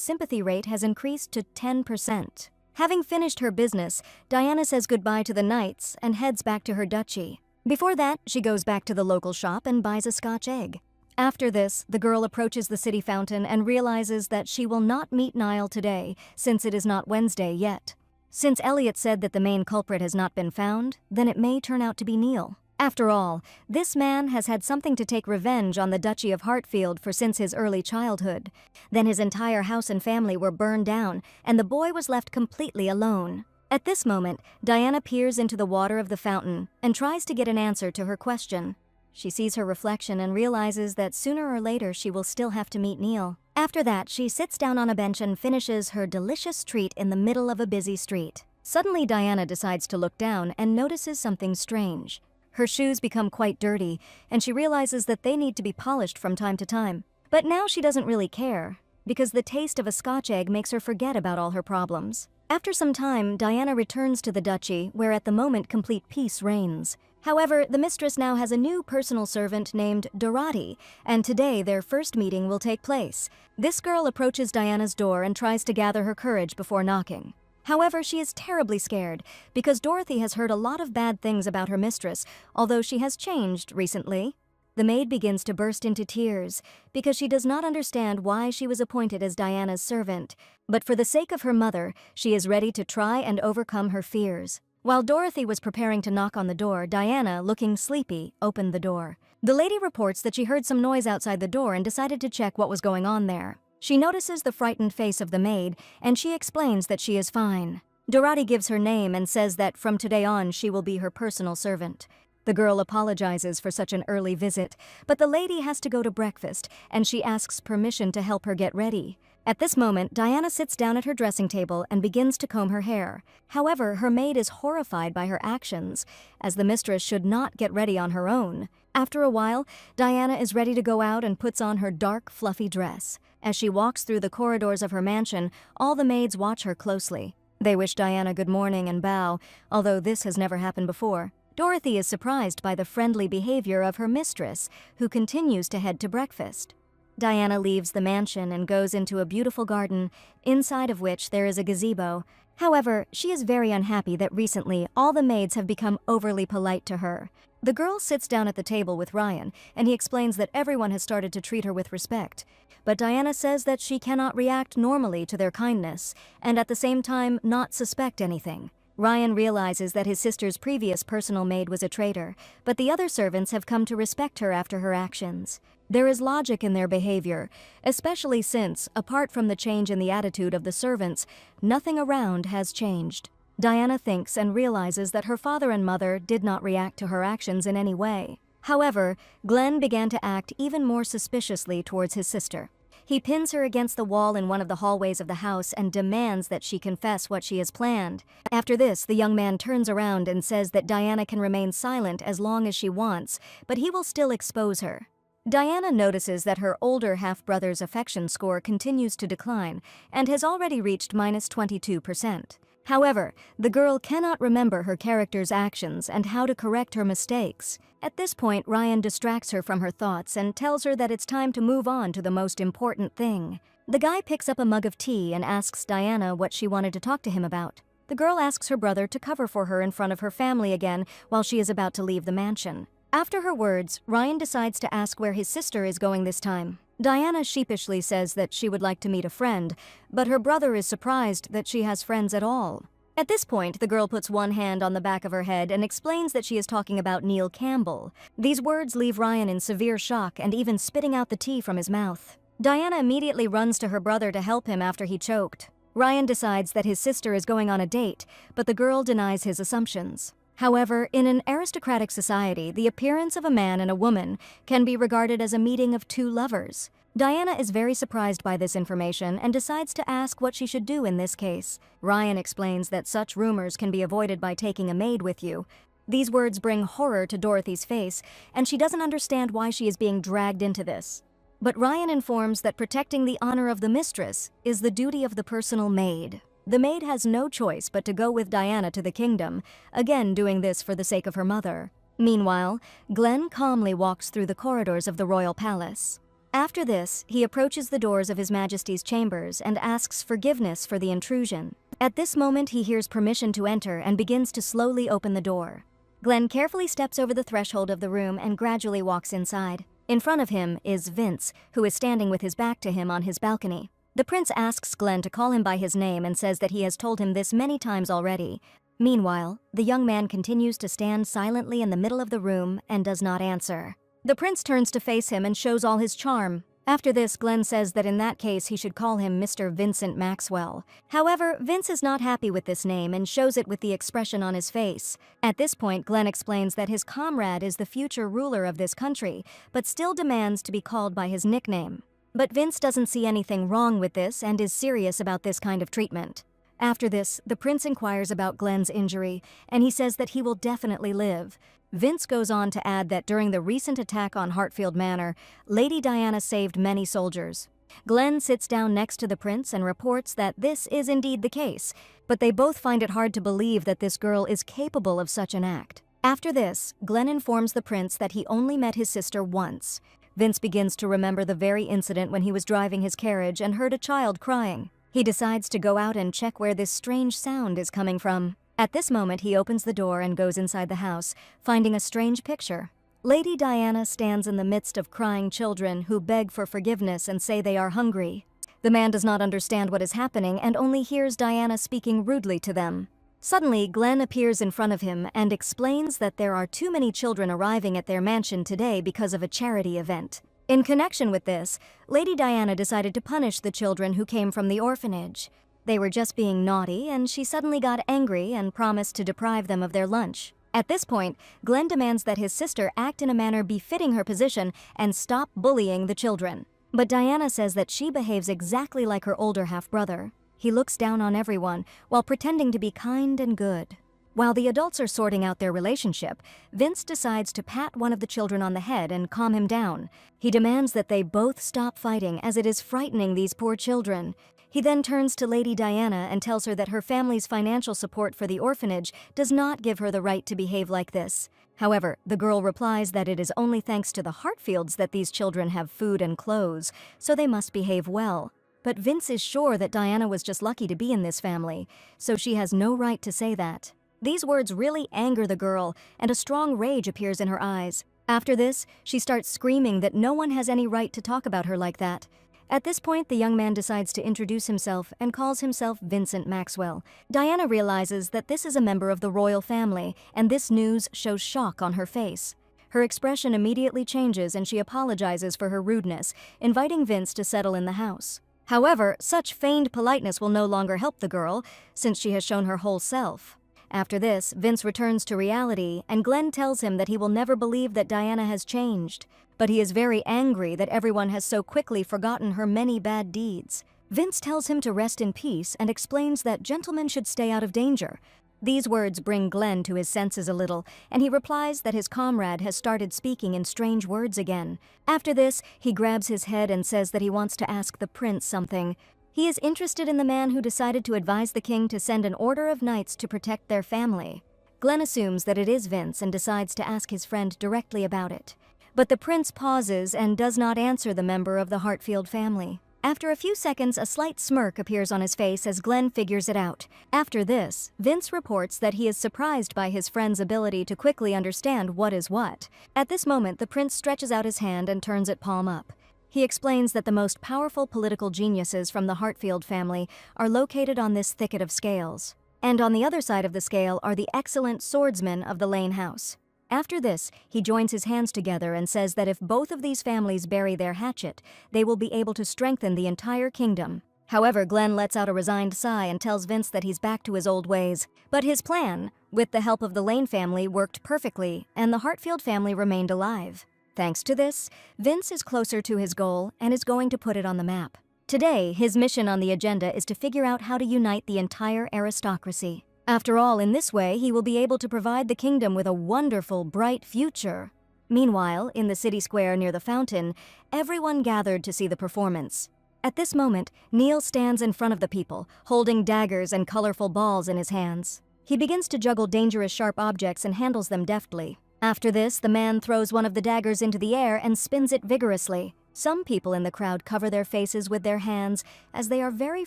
sympathy rate has increased to 10%. Having finished her business, Diana says goodbye to the knights and heads back to her duchy. Before that, she goes back to the local shop and buys a Scotch egg. After this, the girl approaches the city fountain and realizes that she will not meet Niall today, since it is not Wednesday yet. Since Elliot said that the main culprit has not been found, then it may turn out to be Neil. After all, this man has had something to take revenge on the Duchy of Hartfield for since his early childhood. Then his entire house and family were burned down, and the boy was left completely alone. At this moment, Diana peers into the water of the fountain and tries to get an answer to her question. She sees her reflection and realizes that sooner or later she will still have to meet Neil. After that, she sits down on a bench and finishes her delicious treat in the middle of a busy street. Suddenly, Diana decides to look down and notices something strange. Her shoes become quite dirty, and she realizes that they need to be polished from time to time. But now she doesn't really care. because the taste of a Scotch egg makes her forget about all her problems. After some time, Diana returns to the duchy, where at the moment complete peace reigns. However, the mistress now has a new personal servant named Dorothy, and today their first meeting will take place. This girl approaches Diana's door and tries to gather her courage before knocking. However, she is terribly scared, because Dorothy has heard a lot of bad things about her mistress, although she has changed recently. The maid begins to burst into tears, because she does not understand why she was appointed as Diana's servant. But for the sake of her mother, she is ready to try and overcome her fears. While Dorothy was preparing to knock on the door, Diana, looking sleepy, opened the door. The lady reports that she heard some noise outside the door and decided to check what was going on there. She notices the frightened face of the maid, and she explains that she is fine. Dorothy gives her name and says that from today on she will be her personal servant. The girl apologizes for such an early visit, but the lady has to go to breakfast, and she asks permission to help her get ready. At this moment, Diana sits down at her dressing table and begins to comb her hair. However, her maid is horrified by her actions, as the mistress should not get ready on her own. After a while, Diana is ready to go out and puts on her dark, fluffy dress. As she walks through the corridors of her mansion, all the maids watch her closely. They wish Diana good morning and bow, although this has never happened before. Dorothy is surprised by the friendly behavior of her mistress, who continues to head to breakfast. Diana leaves the mansion and goes into a beautiful garden, inside of which there is a gazebo. However, she is very unhappy that recently all the maids have become overly polite to her. The girl sits down at the table with Ryan, and he explains that everyone has started to treat her with respect. But Diana says that she cannot react normally to their kindness, and at the same time not suspect anything. Ryan realizes that his sister's previous personal maid was a traitor, but the other servants have come to respect her after her actions. There is logic in their behavior, especially since, apart from the change in the attitude of the servants, nothing around has changed. Diana thinks and realizes that her father and mother did not react to her actions in any way. However, Glenn began to act even more suspiciously towards his sister. He pins her against the wall in one of the hallways of the house and demands that she confess what she has planned. After this, the young man turns around and says that Diana can remain silent as long as she wants, but he will still expose her. Diana notices that her older half-brother's affection score continues to decline and has already reached -22%. However, the girl cannot remember her character's actions and how to correct her mistakes. At this point, Ryan distracts her from her thoughts and tells her that it's time to move on to the most important thing. The guy picks up a mug of tea and asks Diana what she wanted to talk to him about. The girl asks her brother to cover for her in front of her family again while she is about to leave the mansion. After her words, Ryan decides to ask where his sister is going this time. Diana sheepishly says that she would like to meet a friend, but her brother is surprised that she has friends at all. At this point, the girl puts one hand on the back of her head and explains that she is talking about Neil Campbell. These words leave Ryan in severe shock and even spitting out the tea from his mouth. Diana immediately runs to her brother to help him after he choked. Ryan decides that his sister is going on a date, but the girl denies his assumptions. However, in an aristocratic society, the appearance of a man and a woman can be regarded as a meeting of two lovers. Diana is very surprised by this information and decides to ask what she should do in this case. Ryan explains that such rumors can be avoided by taking a maid with you. These words bring horror to Dorothy's face, and she doesn't understand why she is being dragged into this. But Ryan informs that protecting the honor of the mistress is the duty of the personal maid. The maid has no choice but to go with Diana to the kingdom, again doing this for the sake of her mother. Meanwhile, Glenn calmly walks through the corridors of the royal palace. After this, he approaches the doors of His Majesty's chambers and asks forgiveness for the intrusion. At this moment, he hears permission to enter and begins to slowly open the door. Glenn carefully steps over the threshold of the room and gradually walks inside. In front of him is Vince, who is standing with his back to him on his balcony. The prince asks Glenn to call him by his name and says that he has told him this many times already. Meanwhile, the young man continues to stand silently in the middle of the room and does not answer. The prince turns to face him and shows all his charm. After this, Glenn says that in that case he should call him Mr. Vincent Maxwell. However, Vince is not happy with this name and shows it with the expression on his face. At this point, Glenn explains that his comrade is the future ruler of this country, but still demands to be called by his nickname. But Vince doesn't see anything wrong with this and is serious about this kind of treatment. After this, the prince inquires about Glenn's injury, and he says that he will definitely live. Vince goes on to add that during the recent attack on Hartfield Manor, Lady Diana saved many soldiers. Glenn sits down next to the prince and reports that this is indeed the case, but they both find it hard to believe that this girl is capable of such an act. After this, Glenn informs the prince that he only met his sister once. Vince begins to remember the very incident when he was driving his carriage and heard a child crying. He decides to go out and check where this strange sound is coming from. At this moment, he opens the door and goes inside the house, finding a strange picture. Lady Diana stands in the midst of crying children who beg for forgiveness and say they are hungry. The man does not understand what is happening and only hears Diana speaking rudely to them. Suddenly, Glenn appears in front of him and explains that there are too many children arriving at their mansion today because of a charity event. In connection with this, Lady Diana decided to punish the children who came from the orphanage. They were just being naughty, and she suddenly got angry and promised to deprive them of their lunch. At this point, Glenn demands that his sister act in a manner befitting her position and stop bullying the children. But Diana says that she behaves exactly like her older half-brother. He looks down on everyone while pretending to be kind and good. While the adults are sorting out their relationship, Vince decides to pat one of the children on the head and calm him down. He demands that they both stop fighting as it is frightening these poor children. He then turns to Lady Diana and tells her that her family's financial support for the orphanage does not give her the right to behave like this. However, the girl replies that it is only thanks to the Hartfields that these children have food and clothes, so they must behave well. But Vince is sure that Diana was just lucky to be in this family, so she has no right to say that. These words really anger the girl, and a strong rage appears in her eyes. After this, she starts screaming that no one has any right to talk about her like that. At this point, the young man decides to introduce himself and calls himself Vincent Maxwell. Diana realizes that this is a member of the royal family, and this news shows shock on her face. Her expression immediately changes and she apologizes for her rudeness, inviting Vince to settle in the house. However, such feigned politeness will no longer help the girl, since she has shown her whole self. After this, Vince returns to reality, and Glenn tells him that he will never believe that Diana has changed. But he is very angry that everyone has so quickly forgotten her many bad deeds. Vince tells him to rest in peace and explains that gentlemen should stay out of danger. These words bring Glenn to his senses a little, and he replies that his comrade has started speaking in strange words again. After this, he grabs his head and says that he wants to ask the prince something. He is interested in the man who decided to advise the king to send an order of knights to protect their family. Glenn assumes that it is Vince and decides to ask his friend directly about it. But the prince pauses and does not answer the member of the Hartfield family. After a few seconds, a slight smirk appears on his face as Glenn figures it out. After this, Vince reports that he is surprised by his friend's ability to quickly understand what is what. At this moment, the prince stretches out his hand and turns it palm up. He explains that the most powerful political geniuses from the Hartfield family are located on this thicket of scales. And on the other side of the scale are the excellent swordsmen of the Lane House. After this, he joins his hands together and says that if both of these families bury their hatchet, they will be able to strengthen the entire kingdom. However, Glenn lets out a resigned sigh and tells Vince that he's back to his old ways. But his plan, with the help of the Lane family, worked perfectly, and the Hartfield family remained alive. Thanks to this, Vince is closer to his goal and is going to put it on the map. Today, his mission on the agenda is to figure out how to unite the entire aristocracy. After all, in this way, he will be able to provide the kingdom with a wonderful, bright future. Meanwhile, in the city square near the fountain, everyone gathered to see the performance. At this moment, Neil stands in front of the people, holding daggers and colorful balls in his hands. He begins to juggle dangerous sharp objects and handles them deftly. After this, the man throws one of the daggers into the air and spins it vigorously. Some people in the crowd cover their faces with their hands as they are very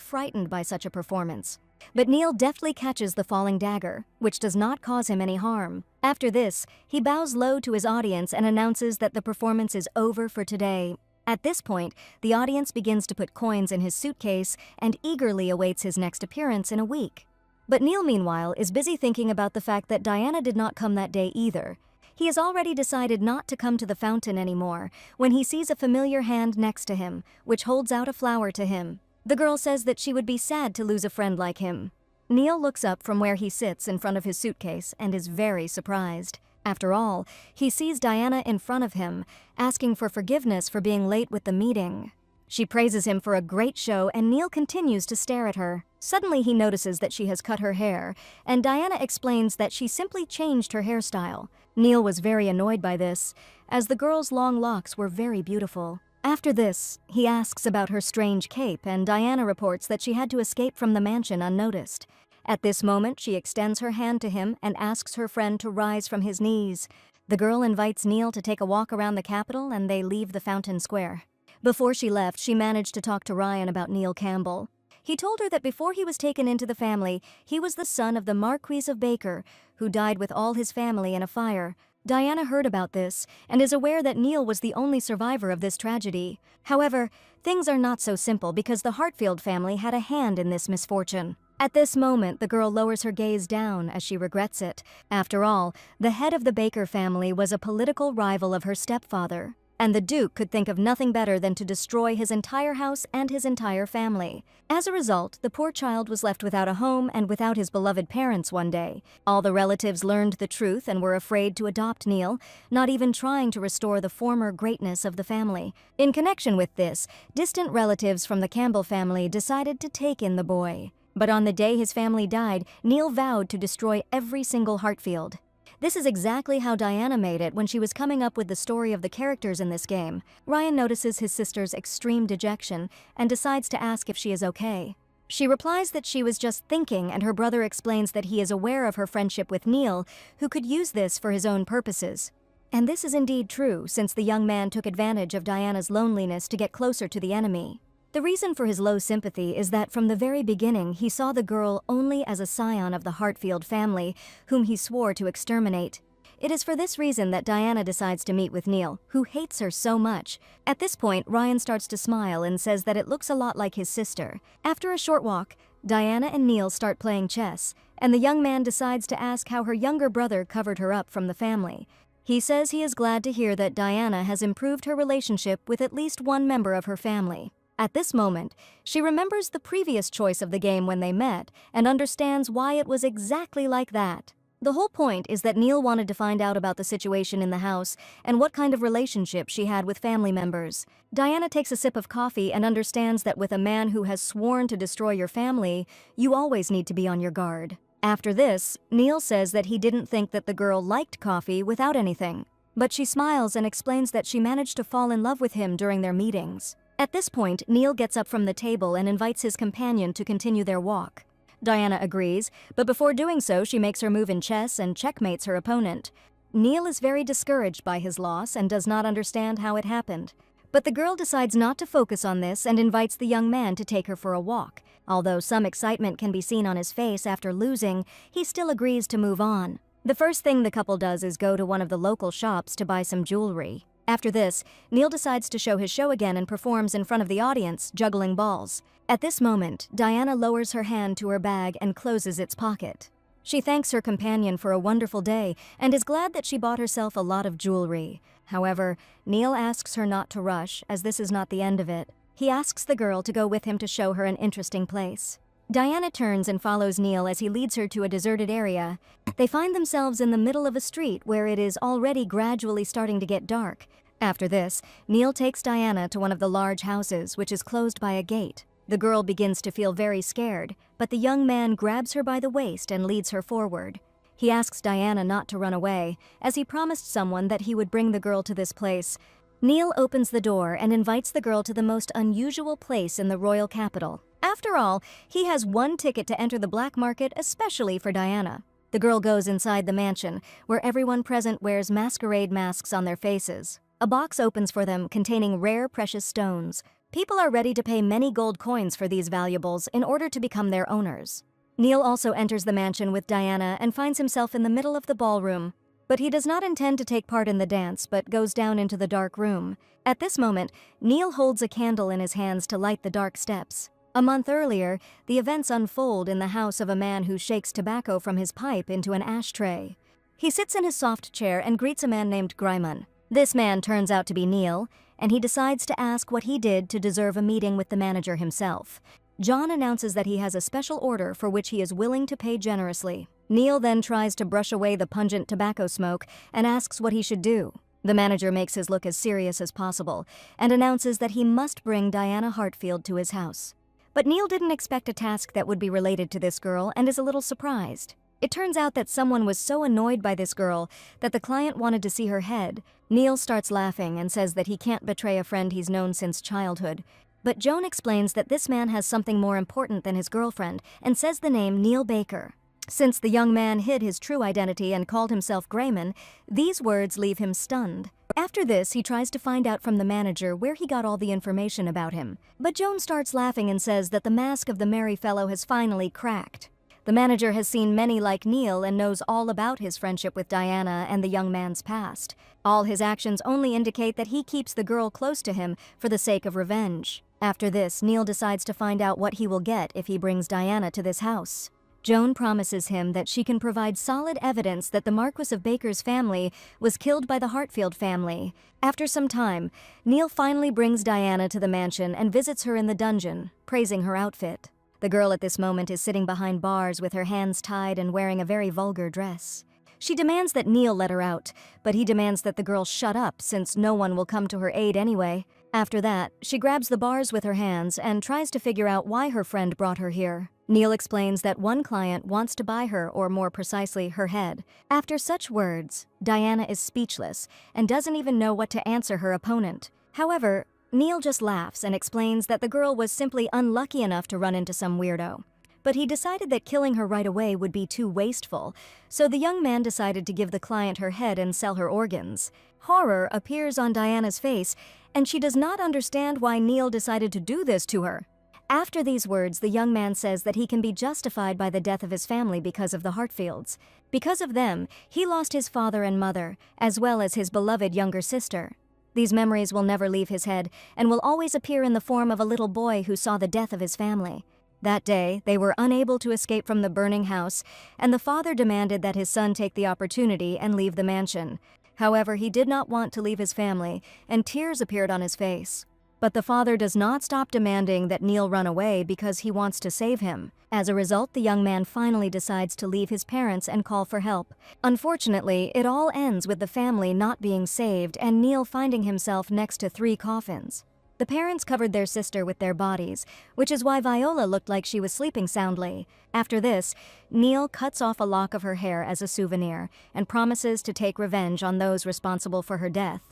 frightened by such a performance. But Neil deftly catches the falling dagger, which does not cause him any harm. After this, he bows low to his audience and announces that the performance is over for today. At this point, the audience begins to put coins in his suitcase and eagerly awaits his next appearance in a week. But Neil, meanwhile, is busy thinking about the fact that Diana did not come that day either. He has already decided not to come to the fountain anymore when he sees a familiar hand next to him, which holds out a flower to him. The girl says that she would be sad to lose a friend like him. Neil looks up from where he sits in front of his suitcase and is very surprised. After all, he sees Diana in front of him, asking for forgiveness for being late with the meeting. She praises him for a great show, and Neil continues to stare at her. Suddenly he notices that she has cut her hair, and Diana explains that she simply changed her hairstyle. Neil was very annoyed by this, as the girl's long locks were very beautiful. After this, he asks about her strange cape, and Diana reports that she had to escape from the mansion unnoticed. At this moment, she extends her hand to him and asks her friend to rise from his knees. The girl invites Neil to take a walk around the Capitol, and they leave the Fountain Square. Before she left, she managed to talk to Ryan about Neil Campbell. He told her that before he was taken into the family, he was the son of the Marquis of Baker, who died with all his family in a fire. Diana heard about this and is aware that Neil was the only survivor of this tragedy. However, things are not so simple because the Hartfield family had a hand in this misfortune. At this moment, the girl lowers her gaze down as she regrets it. After all, the head of the Baker family was a political rival of her stepfather, and the Duke could think of nothing better than to destroy his entire house and his entire family. As a result, the poor child was left without a home and without his beloved parents one day. All the relatives learned the truth and were afraid to adopt Neil, not even trying to restore the former greatness of the family. In connection with this, distant relatives from the Campbell family decided to take in the boy. But on the day his family died, Neil vowed to destroy every single Hartfield. This is exactly how Diana made it when she was coming up with the story of the characters in this game. Ryan notices his sister's extreme dejection and decides to ask if she is okay. She replies that she was just thinking, and her brother explains that he is aware of her friendship with Neil, who could use this for his own purposes. And this is indeed true, since the young man took advantage of Diana's loneliness to get closer to the enemy. The reason for his low sympathy is that from the very beginning he saw the girl only as a scion of the Hartfield family, whom he swore to exterminate. It is for this reason that Diana decides to meet with Neil, who hates her so much. At this point, Ryan starts to smile and says that it looks a lot like his sister. After a short walk, Diana and Neil start playing chess, and the young man decides to ask how her younger brother covered her up from the family. He says he is glad to hear that Diana has improved her relationship with at least one member of her family. At this moment, she remembers the previous choice of the game when they met and understands why it was exactly like that. The whole point is that Neil wanted to find out about the situation in the house and what kind of relationship she had with family members. Diana takes a sip of coffee and understands that with a man who has sworn to destroy your family, you always need to be on your guard. After this, Neil says that he didn't think that the girl liked coffee without anything, but she smiles and explains that she managed to fall in love with him during their meetings. At this point, Neil gets up from the table and invites his companion to continue their walk. Diana agrees, but before doing so, she makes her move in chess and checkmates her opponent. Neil is very discouraged by his loss and does not understand how it happened. But the girl decides not to focus on this and invites the young man to take her for a walk. Although some excitement can be seen on his face after losing, he still agrees to move on. The first thing the couple does is go to one of the local shops to buy some jewelry. After this, Neil decides to show his show again and performs in front of the audience, juggling balls. At this moment, Diana lowers her hand to her bag and closes its pocket. She thanks her companion for a wonderful day and is glad that she bought herself a lot of jewelry. However, Neil asks her not to rush, as this is not the end of it. He asks the girl to go with him to show her an interesting place. Diana turns and follows Neil as he leads her to a deserted area. They find themselves in the middle of a street where it is already gradually starting to get dark. After this, Neil takes Diana to one of the large houses, which is closed by a gate. The girl begins to feel very scared, but the young man grabs her by the waist and leads her forward. He asks Diana not to run away, as he promised someone that he would bring the girl to this place. Neil opens the door and invites the girl to the most unusual place in the royal capital. After all, he has one ticket to enter the black market especially for Diana. The girl goes inside the mansion, where everyone present wears masquerade masks on their faces. A box opens for them containing rare precious stones. People are ready to pay many gold coins for these valuables in order to become their owners. Neil also enters the mansion with Diana and finds himself in the middle of the ballroom. But he does not intend to take part in the dance, but goes down into the dark room. At this moment, Neil holds a candle in his hands to light the dark steps. A month earlier, the events unfold in the house of a man who shakes tobacco from his pipe into an ashtray. He sits in his soft chair and greets a man named Greiman. This man turns out to be Neil, and he decides to ask what he did to deserve a meeting with the manager himself. John announces that he has a special order for which he is willing to pay generously. Neil then tries to brush away the pungent tobacco smoke and asks what he should do. The manager makes his look as serious as possible and announces that he must bring Diana Hartfield to his house. But Neil didn't expect a task that would be related to this girl and is a little surprised. It turns out that someone was so annoyed by this girl that the client wanted to see her head. Neil starts laughing and says that he can't betray a friend he's known since childhood. But Joan explains that this man has something more important than his girlfriend and says the name Neil Baker. Since the young man hid his true identity and called himself Grayman, these words leave him stunned. After this, he tries to find out from the manager where he got all the information about him. But Joan starts laughing and says that the mask of the merry fellow has finally cracked. The manager has seen many like Neil and knows all about his friendship with Diana and the young man's past. All his actions only indicate that he keeps the girl close to him for the sake of revenge. After this, Neil decides to find out what he will get if he brings Diana to this house. Joan promises him that she can provide solid evidence that the Marquis of Baker's family was killed by the Hartfield family. After some time, Neil finally brings Diana to the mansion and visits her in the dungeon, praising her outfit. The girl at this moment is sitting behind bars with her hands tied and wearing a very vulgar dress. She demands that Neil let her out, but he demands that the girl shut up since no one will come to her aid anyway. After that, she grabs the bars with her hands and tries to figure out why her friend brought her here. Neil explains that one client wants to buy her, or more precisely, her head. After such words, Diana is speechless and doesn't even know what to answer her opponent. However, Neil just laughs and explains that the girl was simply unlucky enough to run into some weirdo. But he decided that killing her right away would be too wasteful, so the young man decided to give the client her head and sell her organs. Horror appears on Diana's face, and she does not understand why Neil decided to do this to her. After these words, the young man says that he can be justified by the death of his family because of the Hartfields. Because of them, he lost his father and mother, as well as his beloved younger sister. These memories will never leave his head and will always appear in the form of a little boy who saw the death of his family. That day, they were unable to escape from the burning house, and the father demanded that his son take the opportunity and leave the mansion. However, he did not want to leave his family, and tears appeared on his face. But the father does not stop demanding that Neil run away because he wants to save him. As a result, the young man finally decides to leave his parents and call for help. Unfortunately, it all ends with the family not being saved and Neil finding himself next to 3 coffins. The parents covered their sister with their bodies, which is why Viola looked like she was sleeping soundly. After this, Neil cuts off a lock of her hair as a souvenir and promises to take revenge on those responsible for her death.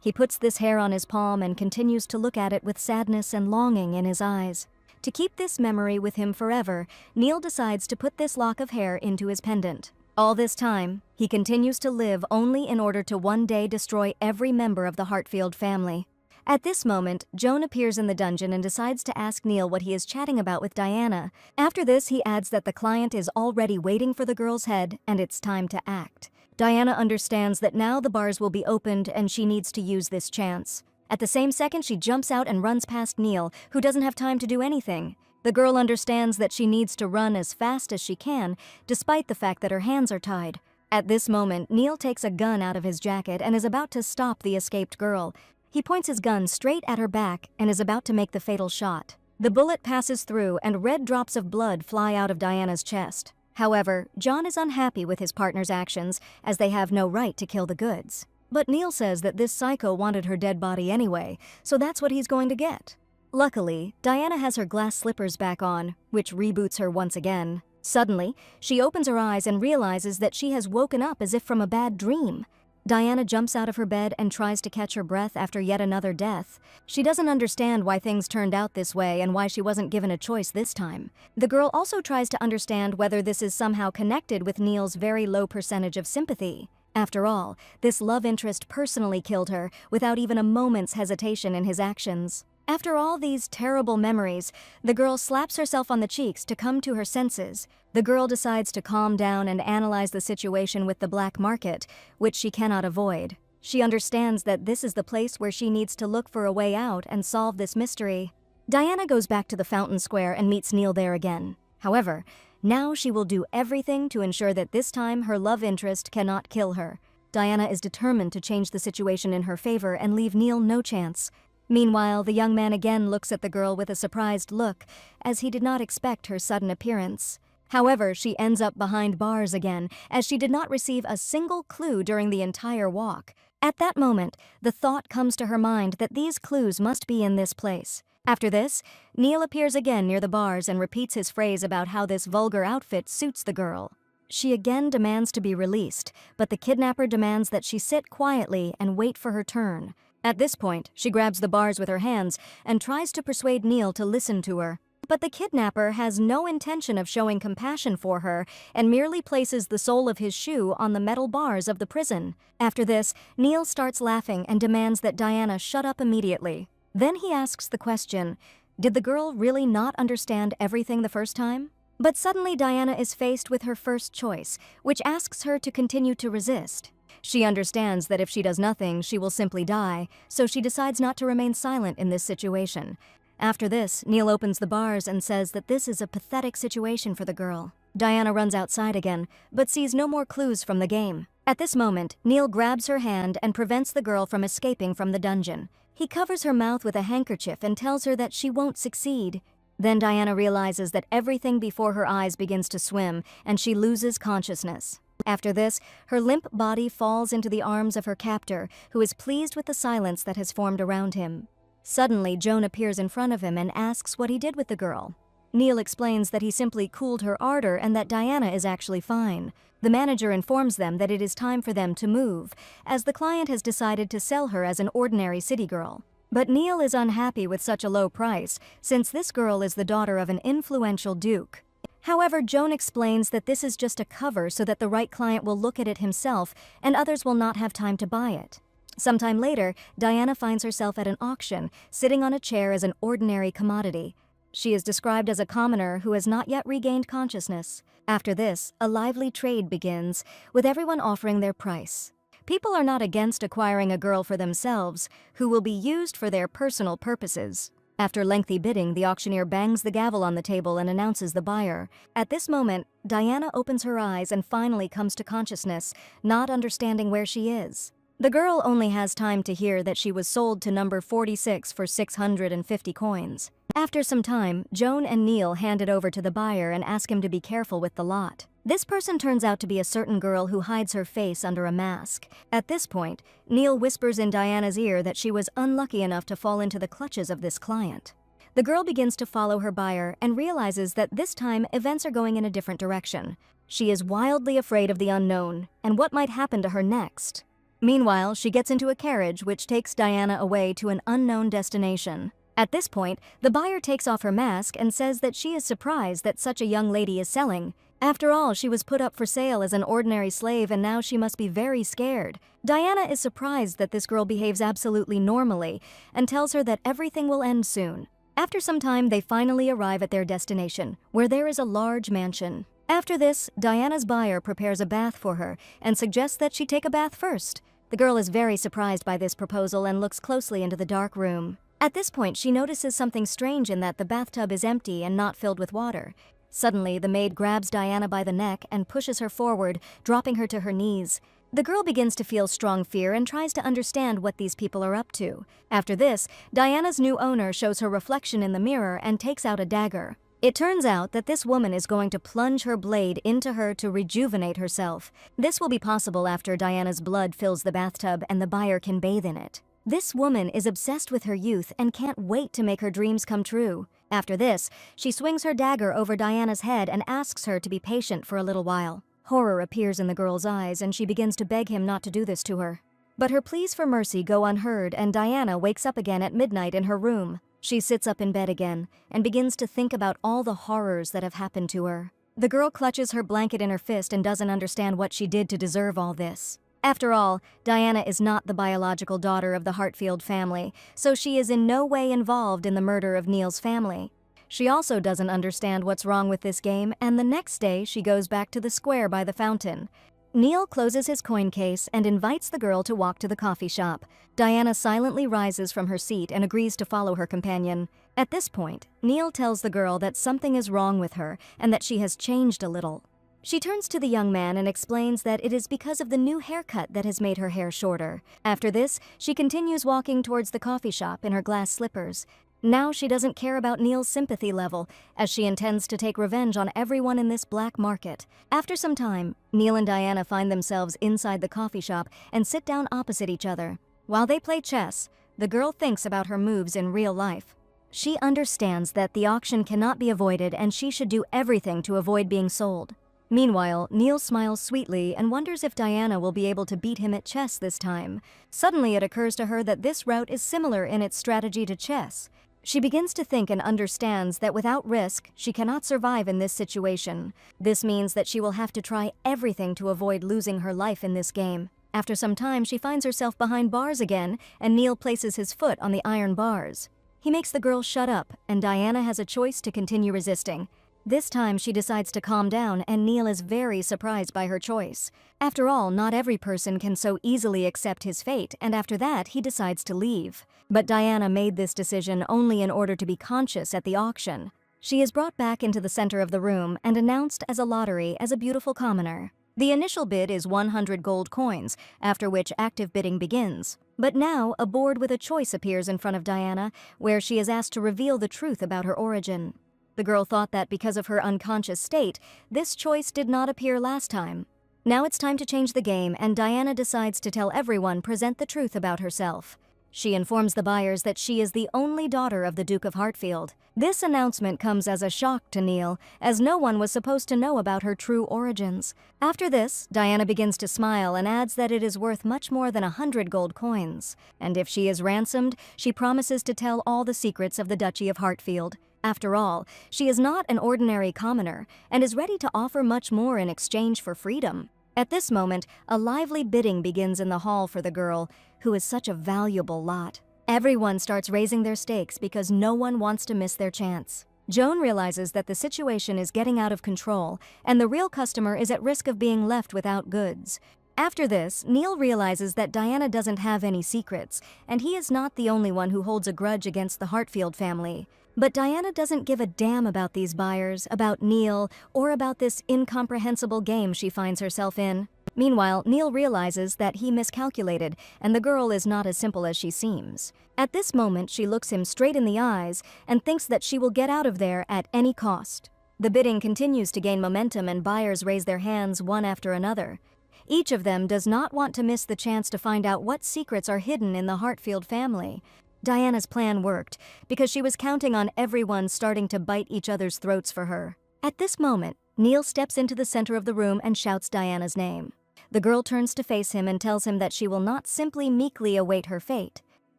He puts this hair on his palm and continues to look at it with sadness and longing in his eyes. To keep this memory with him forever, Neil decides to put this lock of hair into his pendant. All this time, he continues to live only in order to one day destroy every member of the Hartfield family. At this moment, Joan appears in the dungeon and decides to ask Neil what he is chatting about with Diana. After this, he adds that the client is already waiting for the girl's head and it's time to act. Diana understands that now the bars will be opened and she needs to use this chance. At the same second, she jumps out and runs past Neil, who doesn't have time to do anything. The girl understands that she needs to run as fast as she can, despite the fact that her hands are tied. At this moment, Neil takes a gun out of his jacket and is about to stop the escaped girl. He points his gun straight at her back and is about to make the fatal shot. The bullet passes through and red drops of blood fly out of Diana's chest. However, John is unhappy with his partner's actions, as they have no right to kill the goods. But Neil says that this psycho wanted her dead body anyway, so that's what he's going to get. Luckily, Diana has her glass slippers back on, which reboots her once again. Suddenly, she opens her eyes and realizes that she has woken up as if from a bad dream. Diana jumps out of her bed and tries to catch her breath after yet another death. She doesn't understand why things turned out this way and why she wasn't given a choice this time. The girl also tries to understand whether this is somehow connected with Neil's very low percentage of sympathy. After all, this love interest personally killed her without even a moment's hesitation in his actions. After all these terrible memories, the girl slaps herself on the cheeks to come to her senses. The girl decides to calm down and analyze the situation with the black market, which she cannot avoid. She understands that this is the place where she needs to look for a way out and solve this mystery. Diana goes back to the Fountain Square and meets Neil there again. However, now she will do everything to ensure that this time her love interest cannot kill her. Diana is determined to change the situation in her favor and leave Neil no chance. Meanwhile, the young man again looks at the girl with a surprised look, as he did not expect her sudden appearance. However, she ends up behind bars again, as she did not receive a single clue during the entire walk. At that moment, the thought comes to her mind that these clues must be in this place. After this, Neil appears again near the bars and repeats his phrase about how this vulgar outfit suits the girl. She again demands to be released, but the kidnapper demands that she sit quietly and wait for her turn. At this point, she grabs the bars with her hands and tries to persuade Neil to listen to her. But the kidnapper has no intention of showing compassion for her and merely places the sole of his shoe on the metal bars of the prison. After this, Neil starts laughing and demands that Diana shut up immediately. Then he asks the question, did the girl really not understand everything the first time? But suddenly Diana is faced with her first choice, which asks her to continue to resist. She understands that if she does nothing, she will simply die, so she decides not to remain silent in this situation. After this, Neil opens the bars and says that this is a pathetic situation for the girl. Diana runs outside again, but sees no more clues from the game. At this moment, Neil grabs her hand and prevents the girl from escaping from the dungeon. He covers her mouth with a handkerchief and tells her that she won't succeed. Then Diana realizes that everything before her eyes begins to swim, and she loses consciousness. After this, her limp body falls into the arms of her captor, who is pleased with the silence that has formed around him. Suddenly, Joan appears in front of him and asks what he did with the girl. Neil explains that he simply cooled her ardor and that Diana is actually fine. The manager informs them that it is time for them to move, as the client has decided to sell her as an ordinary city girl. But Neil is unhappy with such a low price, since this girl is the daughter of an influential duke. However, Joan explains that this is just a cover so that the right client will look at it himself and others will not have time to buy it. Sometime later, Diana finds herself at an auction, sitting on a chair as an ordinary commodity. She is described as a commoner who has not yet regained consciousness. After this, a lively trade begins, with everyone offering their price. People are not against acquiring a girl for themselves, who will be used for their personal purposes. After lengthy bidding, the auctioneer bangs the gavel on the table and announces the buyer. At this moment, Diana opens her eyes and finally comes to consciousness, not understanding where she is. The girl only has time to hear that she was sold to number 46 for 650 coins. After some time, Joan and Neil hand it over to the buyer and ask him to be careful with the lot. This person turns out to be a certain girl who hides her face under a mask. At this point, Neil whispers in Diana's ear that she was unlucky enough to fall into the clutches of this client. The girl begins to follow her buyer and realizes that this time events are going in a different direction. She is wildly afraid of the unknown and what might happen to her next. Meanwhile, she gets into a carriage which takes Diana away to an unknown destination. At this point, the buyer takes off her mask and says that she is surprised that such a young lady is selling. After all, she was put up for sale as an ordinary slave and now she must be very scared. Diana is surprised that this girl behaves absolutely normally and tells her that everything will end soon. After some time, they finally arrive at their destination, where there is a large mansion. After this, Diana's buyer prepares a bath for her and suggests that she take a bath first. The girl is very surprised by this proposal and looks closely into the dark room. At this point, she notices something strange in that the bathtub is empty and not filled with water. Suddenly, the maid grabs Diana by the neck and pushes her forward, dropping her to her knees. The girl begins to feel strong fear and tries to understand what these people are up to. After this, Diana's new owner shows her reflection in the mirror and takes out a dagger. It turns out that this woman is going to plunge her blade into her to rejuvenate herself. This will be possible after Diana's blood fills the bathtub and the buyer can bathe in it. This woman is obsessed with her youth and can't wait to make her dreams come true. After this, she swings her dagger over Diana's head and asks her to be patient for a little while. Horror appears in the girl's eyes and she begins to beg him not to do this to her. But her pleas for mercy go unheard and Diana wakes up again at midnight in her room. She sits up in bed again and begins to think about all the horrors that have happened to her. The girl clutches her blanket in her fist and doesn't understand what she did to deserve all this. After all, Diana is not the biological daughter of the Hartfield family, so she is in no way involved in the murder of Neil's family. She also doesn't understand what's wrong with this game, and the next day she goes back to the square by the fountain. Neil closes his coin case and invites the girl to walk to the coffee shop. Diana silently rises from her seat and agrees to follow her companion. At this point, Neil tells the girl that something is wrong with her and that she has changed a little. She turns to the young man and explains that it is because of the new haircut that has made her hair shorter. After this, she continues walking towards the coffee shop in her glass slippers. Now she doesn't care about Neil's sympathy level, as she intends to take revenge on everyone in this black market. After some time, Neil and Diana find themselves inside the coffee shop and sit down opposite each other. While they play chess, the girl thinks about her moves in real life. She understands that the auction cannot be avoided and she should do everything to avoid being sold. Meanwhile, Neil smiles sweetly and wonders if Diana will be able to beat him at chess this time. Suddenly it occurs to her that this route is similar in its strategy to chess. She begins to think and understands that without risk, she cannot survive in this situation. This means that she will have to try everything to avoid losing her life in this game. After some time, she finds herself behind bars again, and Neil places his foot on the iron bars. He makes the girl shut up, and Diana has a choice to continue resisting. This time, she decides to calm down, and Neil is very surprised by her choice. After all, not every person can so easily accept his fate, and after that, he decides to leave. But Diana made this decision only in order to be conscious at the auction. She is brought back into the center of the room and announced as a lottery as a beautiful commoner. The initial bid is 100 gold coins, after which active bidding begins. But now, a board with a choice appears in front of Diana, where she is asked to reveal the truth about her origin. The girl thought that because of her unconscious state, this choice did not appear last time. Now it's time to change the game, and Diana decides to tell everyone present the truth about herself. She informs the buyers that she is the only daughter of the Duke of Hartfield. This announcement comes as a shock to Neil, as no one was supposed to know about her true origins. After this, Diana begins to smile and adds that it is worth much more than 100 gold coins. And if she is ransomed, she promises to tell all the secrets of the Duchy of Hartfield. After all, she is not an ordinary commoner and is ready to offer much more in exchange for freedom. At this moment, a lively bidding begins in the hall for the girl, who is such a valuable lot. Everyone starts raising their stakes because no one wants to miss their chance. Joan realizes that the situation is getting out of control, and the real customer is at risk of being left without goods. After this, Neil realizes that Diana doesn't have any secrets, and he is not the only one who holds a grudge against the Hartfield family. But Diana doesn't give a damn about these buyers, about Neil, or about this incomprehensible game she finds herself in. Meanwhile, Neil realizes that he miscalculated, and the girl is not as simple as she seems. At this moment, she looks him straight in the eyes and thinks that she will get out of there at any cost. The bidding continues to gain momentum, and buyers raise their hands one after another. Each of them does not want to miss the chance to find out what secrets are hidden in the Hartfield family. Diana's plan worked, because she was counting on everyone starting to bite each other's throats for her. At this moment, Neil steps into the center of the room and shouts Diana's name. The girl turns to face him and tells him that she will not simply meekly await her fate.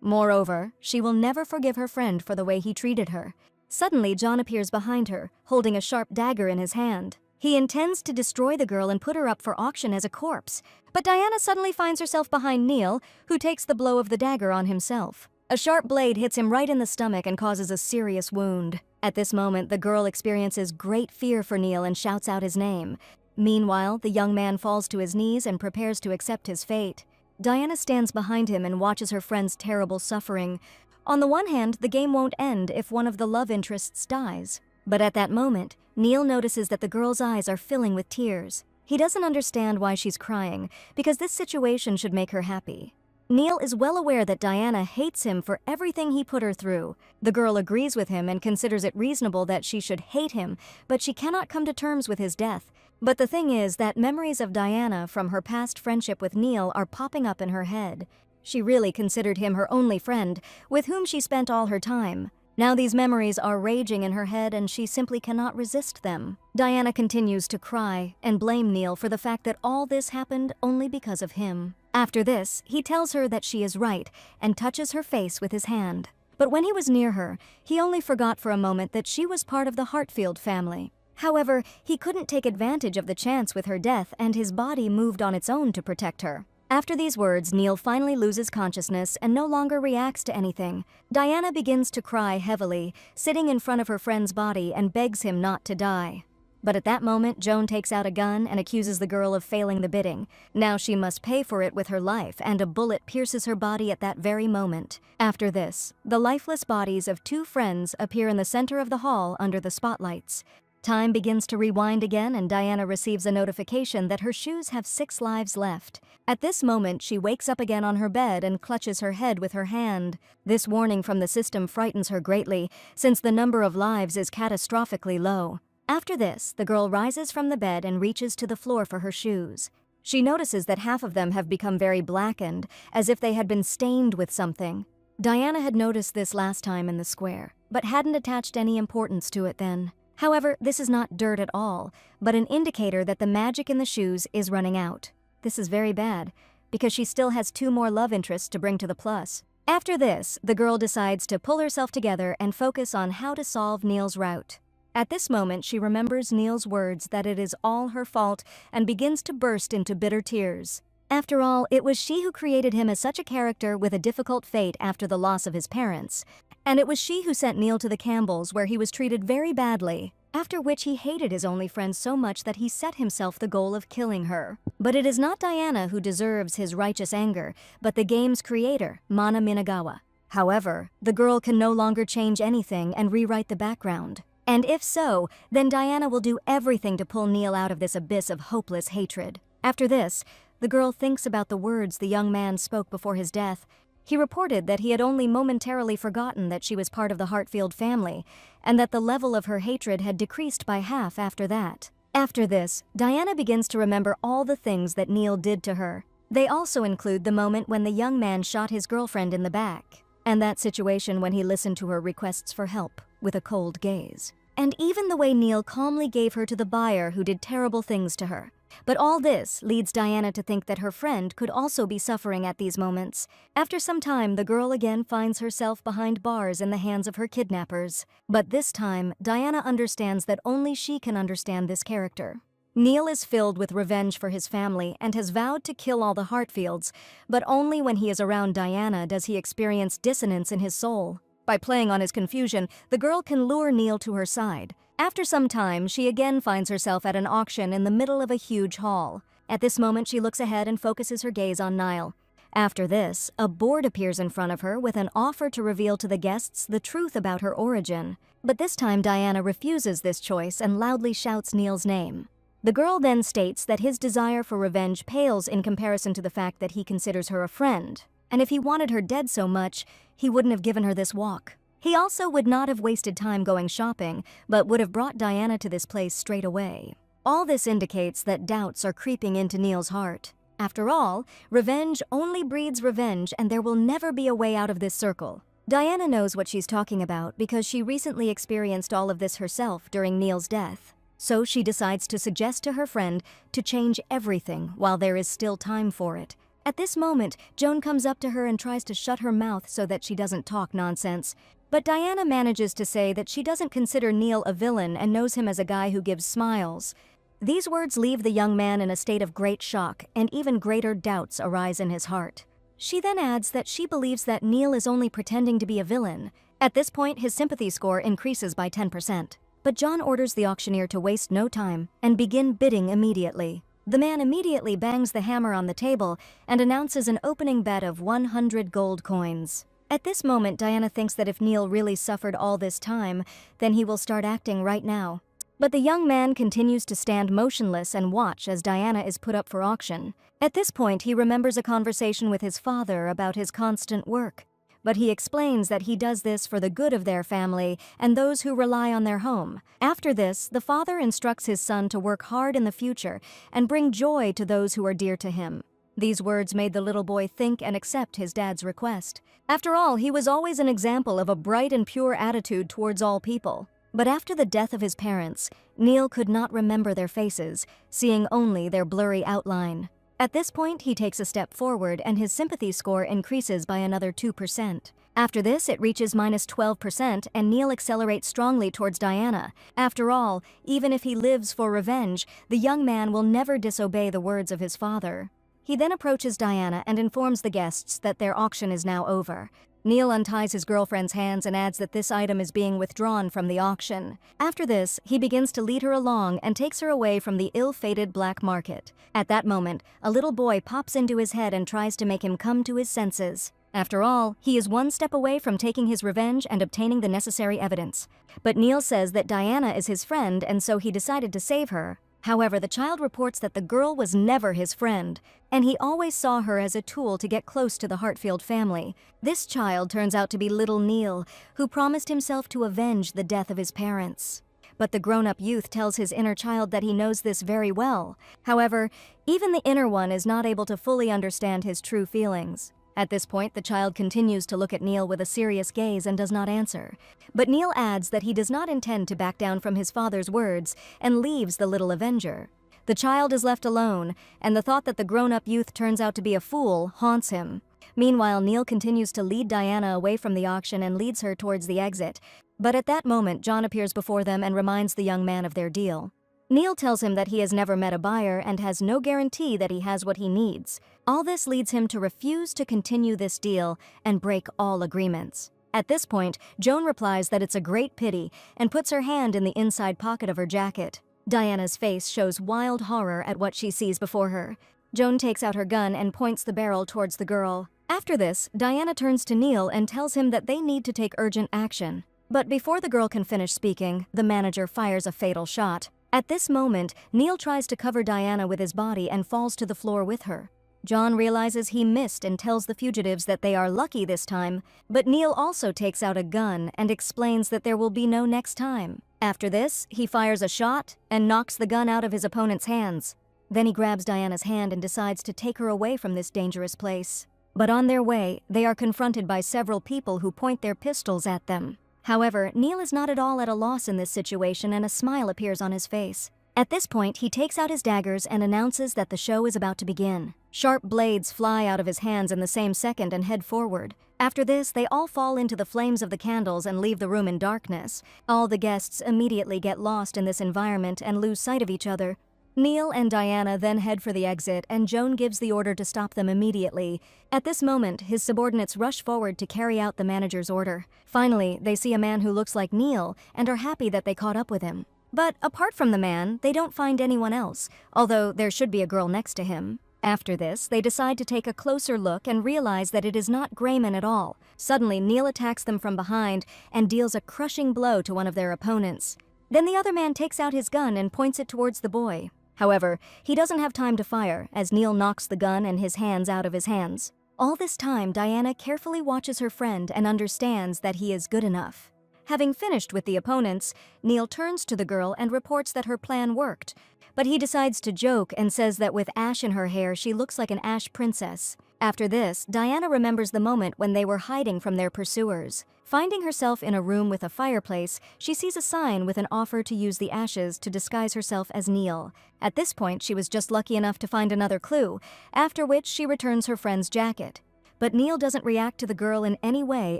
Moreover, she will never forgive her friend for the way he treated her. Suddenly, John appears behind her, holding a sharp dagger in his hand. He intends to destroy the girl and put her up for auction as a corpse. But Diana suddenly finds herself behind Neil, who takes the blow of the dagger on himself. A sharp blade hits him right in the stomach and causes a serious wound. At this moment, the girl experiences great fear for Neil and shouts out his name. Meanwhile, the young man falls to his knees and prepares to accept his fate. Diana stands behind him and watches her friend's terrible suffering. On the one hand, the game won't end if one of the love interests dies. But at that moment, Neil notices that the girl's eyes are filling with tears. He doesn't understand why she's crying, because this situation should make her happy. Neil is well aware that Diana hates him for everything he put her through. The girl agrees with him and considers it reasonable that she should hate him, but she cannot come to terms with his death. But the thing is that memories of Diana from her past friendship with Neil are popping up in her head. She really considered him her only friend, with whom she spent all her time. Now these memories are raging in her head and she simply cannot resist them. Diana continues to cry and blame Neil for the fact that all this happened only because of him. After this, he tells her that she is right and touches her face with his hand. But when he was near her, he only forgot for a moment that she was part of the Hartfield family. However, he couldn't take advantage of the chance with her death, and his body moved on its own to protect her. After these words, Neil finally loses consciousness and no longer reacts to anything. Diana begins to cry heavily, sitting in front of her friend's body, and begs him not to die. But at that moment, Joan takes out a gun and accuses the girl of failing the bidding. Now she must pay for it with her life, and a bullet pierces her body at that very moment. After this, the lifeless bodies of two friends appear in the center of the hall under the spotlights. Time begins to rewind again, and Diana receives a notification that her shoes have 6 lives left. At this moment, she wakes up again on her bed and clutches her head with her hand. This warning from the system frightens her greatly, since the number of lives is catastrophically low. After this, the girl rises from the bed and reaches to the floor for her shoes. She notices that half of them have become very blackened, as if they had been stained with something. Diana had noticed this last time in the square, but hadn't attached any importance to it then. However, this is not dirt at all, but an indicator that the magic in the shoes is running out. This is very bad, because she still has 2 more love interests to bring to the plus. After this, the girl decides to pull herself together and focus on how to solve Neil's route. At this moment, she remembers Neil's words that it is all her fault and begins to burst into bitter tears. After all, it was she who created him as such a character with a difficult fate after the loss of his parents. And it was she who sent Neil to the Campbells, where he was treated very badly, after which he hated his only friend so much that he set himself the goal of killing her. But it is not Diana who deserves his righteous anger, but the game's creator, Mana Minagawa. However, the girl can no longer change anything and rewrite the background. And if so, then Diana will do everything to pull Neil out of this abyss of hopeless hatred. After this, the girl thinks about the words the young man spoke before his death. He reported that he had only momentarily forgotten that she was part of the Hartfield family, and that the level of her hatred had decreased by half after that. After this, Diana begins to remember all the things that Neil did to her. They also include the moment when the young man shot his girlfriend in the back, and that situation when he listened to her requests for help with a cold gaze. And even the way Neil calmly gave her to the buyer who did terrible things to her. But all this leads Diana to think that her friend could also be suffering at these moments. After some time, the girl again finds herself behind bars in the hands of her kidnappers. But this time, Diana understands that only she can understand this character. Neil is filled with revenge for his family and has vowed to kill all the Hartfields, but only when he is around Diana does he experience dissonance in his soul. By playing on his confusion, the girl can lure Neil to her side. After some time, she again finds herself at an auction in the middle of a huge hall. At this moment, she looks ahead and focuses her gaze on Niall. After this, a board appears in front of her with an offer to reveal to the guests the truth about her origin. But this time, Diana refuses this choice and loudly shouts Neil's name. The girl then states that his desire for revenge pales in comparison to the fact that he considers her a friend. And if he wanted her dead so much, he wouldn't have given her this walk. He also would not have wasted time going shopping, but would have brought Diana to this place straight away. All this indicates that doubts are creeping into Neil's heart. After all, revenge only breeds revenge, and there will never be a way out of this circle. Diana knows what she's talking about because she recently experienced all of this herself during Neil's death. So she decides to suggest to her friend to change everything while there is still time for it. At this moment, Joan comes up to her and tries to shut her mouth so that she doesn't talk nonsense. But Diana manages to say that she doesn't consider Neil a villain and knows him as a guy who gives smiles. These words leave the young man in a state of great shock, and even greater doubts arise in his heart. She then adds that she believes that Neil is only pretending to be a villain. At this point, his sympathy score increases by 10%. But John orders the auctioneer to waste no time and begin bidding immediately. The man immediately bangs the hammer on the table and announces an opening bet of 100 gold coins. At this moment, Diana thinks that if Neil really suffered all this time, then he will start acting right now. But the young man continues to stand motionless and watch as Diana is put up for auction. At this point, he remembers a conversation with his father about his constant work. But he explains that he does this for the good of their family and those who rely on their home. After this, the father instructs his son to work hard in the future and bring joy to those who are dear to him. These words made the little boy think and accept his dad's request. After all, he was always an example of a bright and pure attitude towards all people. But after the death of his parents, Neil could not remember their faces, seeing only their blurry outline. At this point, he takes a step forward and his sympathy score increases by another 2%. After this, it reaches -12% and Neil accelerates strongly towards Diana. After all, even if he lives for revenge, the young man will never disobey the words of his father. He then approaches Diana and informs the guests that their auction is now over. Neil unties his girlfriend's hands and adds that this item is being withdrawn from the auction. After this, he begins to lead her along and takes her away from the ill-fated black market. At that moment, a little boy pops into his head and tries to make him come to his senses. After all, he is one step away from taking his revenge and obtaining the necessary evidence. But Neil says that Diana is his friend, and so he decided to save her. However, the child reports that the girl was never his friend, and he always saw her as a tool to get close to the Hartfield family. This child turns out to be little Neil, who promised himself to avenge the death of his parents. But the grown-up youth tells his inner child that he knows this very well. However, even the inner one is not able to fully understand his true feelings. At this point, the child continues to look at Neil with a serious gaze and does not answer. But Neil adds that he does not intend to back down from his father's words and leaves the little avenger. The child is left alone, and the thought that the grown-up youth turns out to be a fool haunts him. Meanwhile, Neil continues to lead Diana away from the auction and leads her towards the exit. But at that moment, John appears before them and reminds the young man of their deal. Neil tells him that he has never met a buyer and has no guarantee that he has what he needs. All this leads him to refuse to continue this deal and break all agreements. At this point, Joan replies that it's a great pity and puts her hand in the inside pocket of her jacket. Diana's face shows wild horror at what she sees before her. Joan takes out her gun and points the barrel towards the girl. After this, Diana turns to Neil and tells him that they need to take urgent action. But before the girl can finish speaking, the manager fires a fatal shot. At this moment, Neil tries to cover Diana with his body and falls to the floor with her. John realizes he missed and tells the fugitives that they are lucky this time, but Neil also takes out a gun and explains that there will be no next time. After this, he fires a shot and knocks the gun out of his opponent's hands. Then he grabs Diana's hand and decides to take her away from this dangerous place. But on their way, they are confronted by several people who point their pistols at them. However, Neil is not at all at a loss in this situation and a smile appears on his face. At this point, he takes out his daggers and announces that the show is about to begin. Sharp blades fly out of his hands in the same second and head forward. After this, they all fall into the flames of the candles and leave the room in darkness. All the guests immediately get lost in this environment and lose sight of each other. Neil and Diana then head for the exit, and Joan gives the order to stop them immediately. At this moment, his subordinates rush forward to carry out the manager's order. Finally, they see a man who looks like Neil and are happy that they caught up with him. But apart from the man, they don't find anyone else, although there should be a girl next to him. After this, they decide to take a closer look and realize that it is not Grayman at all. Suddenly, Neil attacks them from behind and deals a crushing blow to one of their opponents. Then the other man takes out his gun and points it towards the boy. However, he doesn't have time to fire, as Neil knocks the gun and his hands out of his hands. All this time, Diana carefully watches her friend and understands that he is good enough. Having finished with the opponents, Neil turns to the girl and reports that her plan worked. But he decides to joke and says that with ash in her hair, she looks like an ash princess. After this, Diana remembers the moment when they were hiding from their pursuers. Finding herself in a room with a fireplace, she sees a sign with an offer to use the ashes to disguise herself as Neil. At this point, she was just lucky enough to find another clue, after which she returns her friend's jacket. But Neil doesn't react to the girl in any way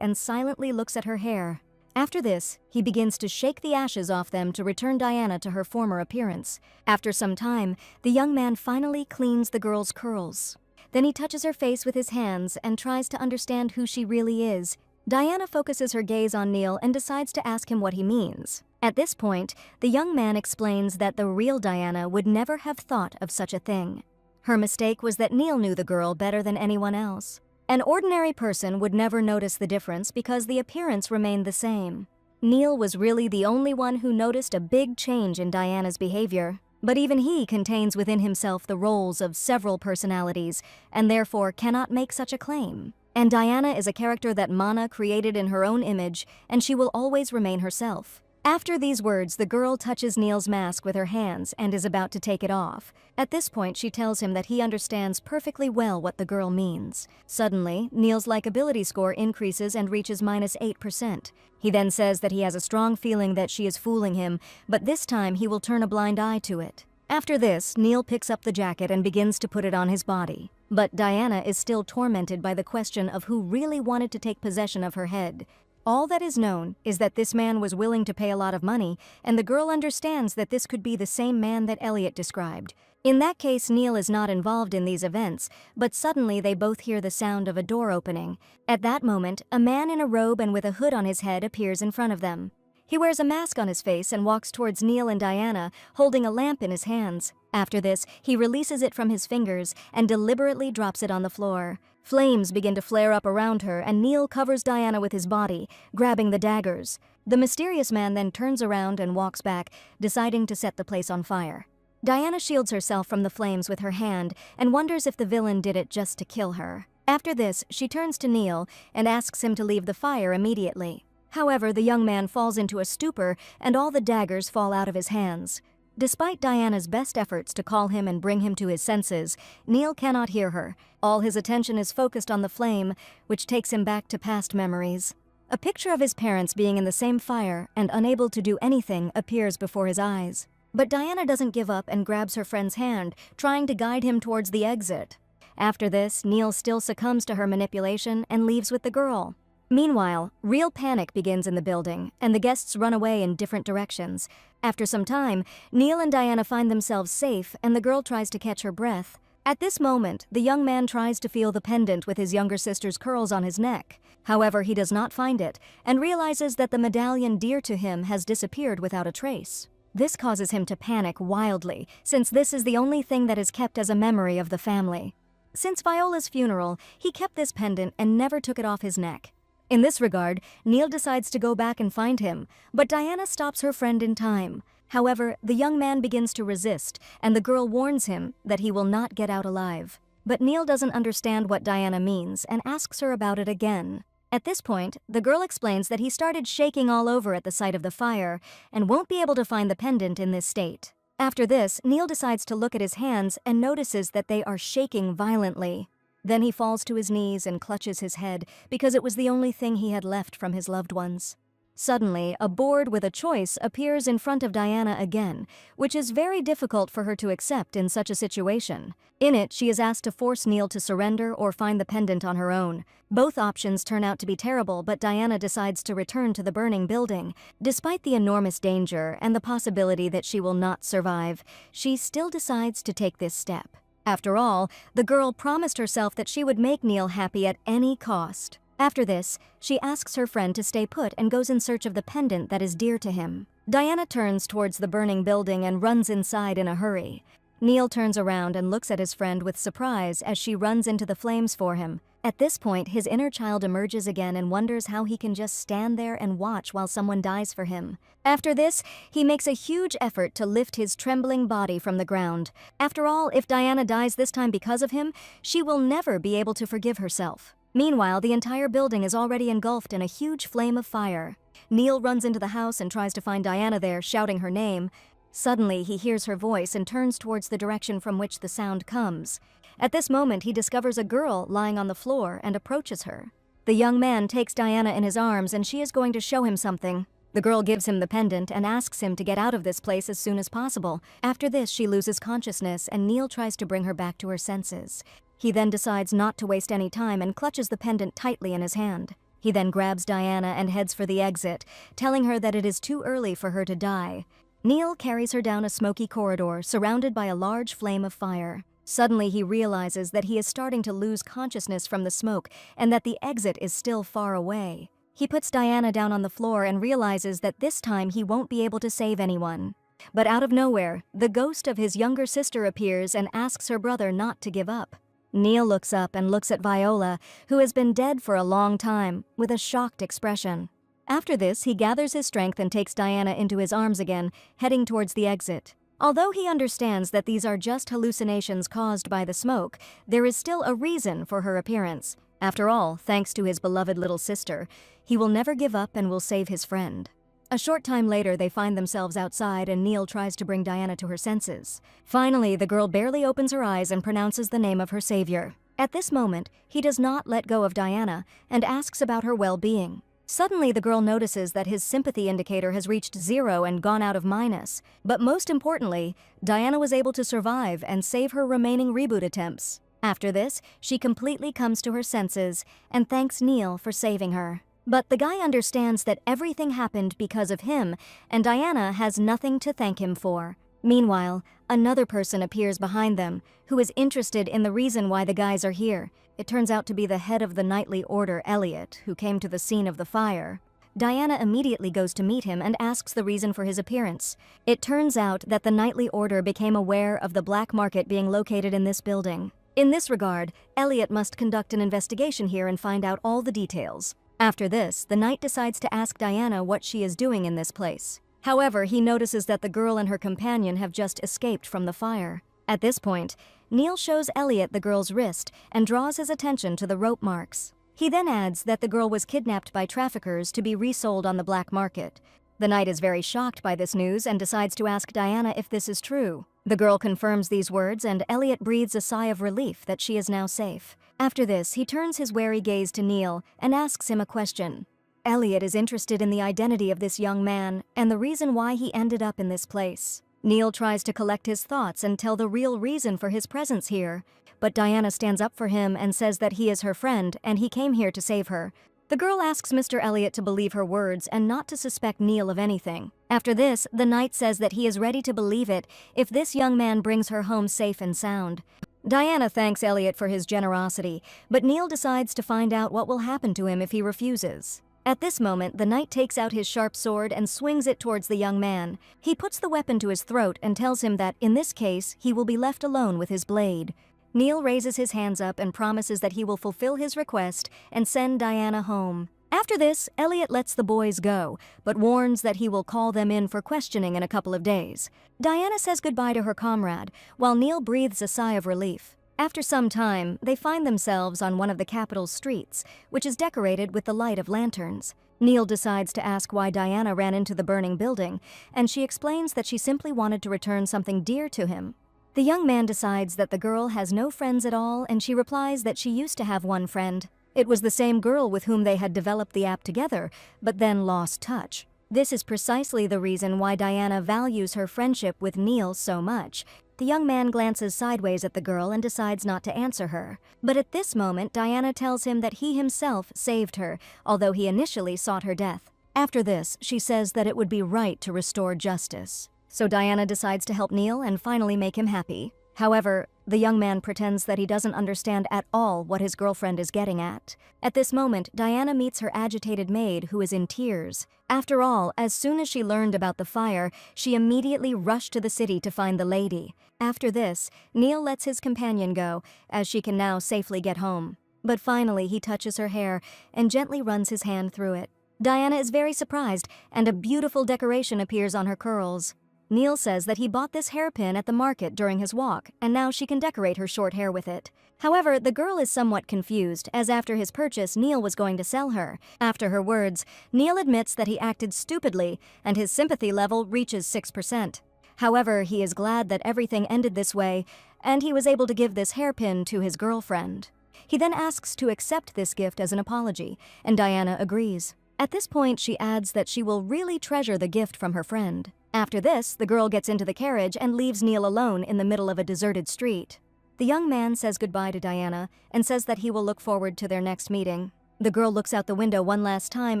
and silently looks at her hair. After this, he begins to shake the ashes off them to return Diana to her former appearance. After some time, the young man finally cleans the girl's curls. Then he touches her face with his hands and tries to understand who she really is. Diana focuses her gaze on Neil and decides to ask him what he means. At this point, the young man explains that the real Diana would never have thought of such a thing. Her mistake was that Neil knew the girl better than anyone else. An ordinary person would never notice the difference because the appearance remained the same. Neil was really the only one who noticed a big change in Diana's behavior. But even he contains within himself the roles of several personalities, and therefore cannot make such a claim. And Diana is a character that Mana created in her own image, and she will always remain herself. After these words, the girl touches Neil's mask with her hands and is about to take it off. At this point, she tells him that he understands perfectly well what the girl means. Suddenly, Neil's likability score increases and reaches -8%. He then says that he has a strong feeling that she is fooling him, but this time he will turn a blind eye to it. After this, Neil picks up the jacket and begins to put it on his body. But Diana is still tormented by the question of who really wanted to take possession of her head. All that is known is that this man was willing to pay a lot of money, and the girl understands that this could be the same man that Elliot described. In that case, Neil is not involved in these events, but suddenly they both hear the sound of a door opening. At that moment, a man in a robe and with a hood on his head appears in front of them. He wears a mask on his face and walks towards Neil and Diana, holding a lamp in his hands. After this, he releases it from his fingers and deliberately drops it on the floor. Flames begin to flare up around her, and Neil covers Diana with his body, grabbing the daggers. The mysterious man then turns around and walks back, deciding to set the place on fire. Diana shields herself from the flames with her hand and wonders if the villain did it just to kill her. After this, she turns to Neil and asks him to leave the fire immediately. However, the young man falls into a stupor and all the daggers fall out of his hands. Despite Diana's best efforts to call him and bring him to his senses, Neil cannot hear her. All his attention is focused on the flame, which takes him back to past memories. A picture of his parents being in the same fire and unable to do anything appears before his eyes. But Diana doesn't give up and grabs her friend's hand, trying to guide him towards the exit. After this, Neil still succumbs to her manipulation and leaves with the girl. Meanwhile, real panic begins in the building, and the guests run away in different directions. After some time, Neil and Diana find themselves safe, and the girl tries to catch her breath. At this moment, the young man tries to feel the pendant with his younger sister's curls on his neck. However, he does not find it, and realizes that the medallion dear to him has disappeared without a trace. This causes him to panic wildly, since this is the only thing that is kept as a memory of the family. Since Viola's funeral, he kept this pendant and never took it off his neck. In this regard, Neil decides to go back and find him, but Diana stops her friend in time. However, the young man begins to resist, and the girl warns him that he will not get out alive. But Neil doesn't understand what Diana means and asks her about it again. At this point, the girl explains that he started shaking all over at the sight of the fire and won't be able to find the pendant in this state. After this, Neil decides to look at his hands and notices that they are shaking violently. Then he falls to his knees and clutches his head because it was the only thing he had left from his loved ones. Suddenly, a board with a choice appears in front of Diana again, which is very difficult for her to accept in such a situation. In it, she is asked to force Neil to surrender or find the pendant on her own. Both options turn out to be terrible, but Diana decides to return to the burning building. Despite the enormous danger and the possibility that she will not survive, she still decides to take this step. After all, the girl promised herself that she would make Neil happy at any cost. After this, she asks her friend to stay put and goes in search of the pendant that is dear to him. Diana turns towards the burning building and runs inside in a hurry. Neil turns around and looks at his friend with surprise as she runs into the flames for him. At this point, his inner child emerges again and wonders how he can just stand there and watch while someone dies for him. After this, he makes a huge effort to lift his trembling body from the ground. After all, if Diana dies this time because of him, she will never be able to forgive herself. Meanwhile, the entire building is already engulfed in a huge flame of fire. Neil runs into the house and tries to find Diana there, shouting her name. Suddenly, he hears her voice and turns towards the direction from which the sound comes. At this moment, he discovers a girl lying on the floor and approaches her. The young man takes Diana in his arms and she is going to show him something. The girl gives him the pendant and asks him to get out of this place as soon as possible. After this, she loses consciousness and Neil tries to bring her back to her senses. He then decides not to waste any time and clutches the pendant tightly in his hand. He then grabs Diana and heads for the exit, telling her that it is too early for her to die. Neil carries her down a smoky corridor surrounded by a large flame of fire. Suddenly, he realizes that he is starting to lose consciousness from the smoke and that the exit is still far away. He puts Diana down on the floor and realizes that this time he won't be able to save anyone. But out of nowhere, the ghost of his younger sister appears and asks her brother not to give up. Neil looks up and looks at Viola, who has been dead for a long time, with a shocked expression. After this, he gathers his strength and takes Diana into his arms again, heading towards the exit. Although he understands that these are just hallucinations caused by the smoke, there is still a reason for her appearance. After all, thanks to his beloved little sister, he will never give up and will save his friend. A short time later, they find themselves outside and Neil tries to bring Diana to her senses. Finally, the girl barely opens her eyes and pronounces the name of her savior. At this moment, he does not let go of Diana and asks about her well-being. Suddenly, the girl notices that his sympathy indicator has reached 0 and gone out of minus. But most importantly, Diana was able to survive and save her remaining reboot attempts. After this, she completely comes to her senses and thanks Neil for saving her. But the guy understands that everything happened because of him, and Diana has nothing to thank him for. Meanwhile, another person appears behind them, who is interested in the reason why the guys are here. It turns out to be the head of the Nightly Order, Elliot, who came to the scene of the fire. Diana immediately goes to meet him and asks the reason for his appearance. It turns out that the Nightly Order became aware of the black market being located in this building. In this regard, Elliot must conduct an investigation here and find out all the details. After this, the knight decides to ask Diana what she is doing in this place. However, he notices that the girl and her companion have just escaped from the fire. At this point, Neil shows Elliot the girl's wrist and draws his attention to the rope marks. He then adds that the girl was kidnapped by traffickers to be resold on the black market. The knight is very shocked by this news and decides to ask Diana if this is true. The girl confirms these words, and Elliot breathes a sigh of relief that she is now safe. After this, he turns his wary gaze to Neil and asks him a question. Elliot is interested in the identity of this young man and the reason why he ended up in this place. Neil tries to collect his thoughts and tell the real reason for his presence here, but Diana stands up for him and says that he is her friend and he came here to save her. The girl asks Mr. Elliot to believe her words and not to suspect Neil of anything. After this, the knight says that he is ready to believe it if this young man brings her home safe and sound. Diana thanks Elliot for his generosity, but Neil decides to find out what will happen to him if he refuses. At this moment, the knight takes out his sharp sword and swings it towards the young man. He puts the weapon to his throat and tells him that, in this case, he will be left alone with his blade. Neil raises his hands up and promises that he will fulfill his request and send Diana home. After this, Elliot lets the boys go, but warns that he will call them in for questioning in a couple of days. Diana says goodbye to her comrade, while Neil breathes a sigh of relief. After some time, they find themselves on one of the capital's streets, which is decorated with the light of lanterns. Neil decides to ask why Diana ran into the burning building, and she explains that she simply wanted to return something dear to him. The young man decides that the girl has no friends at all, and she replies that she used to have one friend. It was the same girl with whom they had developed the app together, but then lost touch. This is precisely the reason why Diana values her friendship with Neil so much. The young man glances sideways at the girl and decides not to answer her. But at this moment, Diana tells him that he himself saved her, although he initially sought her death. After this, she says that it would be right to restore justice. So Diana decides to help Neil and finally make him happy. However, the young man pretends that he doesn't understand at all what his girlfriend is getting at. At this moment, Diana meets her agitated maid, who is in tears. After all, as soon as she learned about the fire, she immediately rushed to the city to find the lady. After this, Neil lets his companion go, as she can now safely get home. But finally, he touches her hair and gently runs his hand through it. Diana is very surprised, and a beautiful decoration appears on her curls. Neil says that he bought this hairpin at the market during his walk, and now she can decorate her short hair with it. However, the girl is somewhat confused, as after his purchase, Neil was going to sell her. After her words, Neil admits that he acted stupidly, and his sympathy level reaches 6%. However, he is glad that everything ended this way, and he was able to give this hairpin to his girlfriend. He then asks to accept this gift as an apology, and Diana agrees. At this point, she adds that she will really treasure the gift from her friend. After this, the girl gets into the carriage and leaves Neil alone in the middle of a deserted street. The young man says goodbye to Diana and says that he will look forward to their next meeting. The girl looks out the window one last time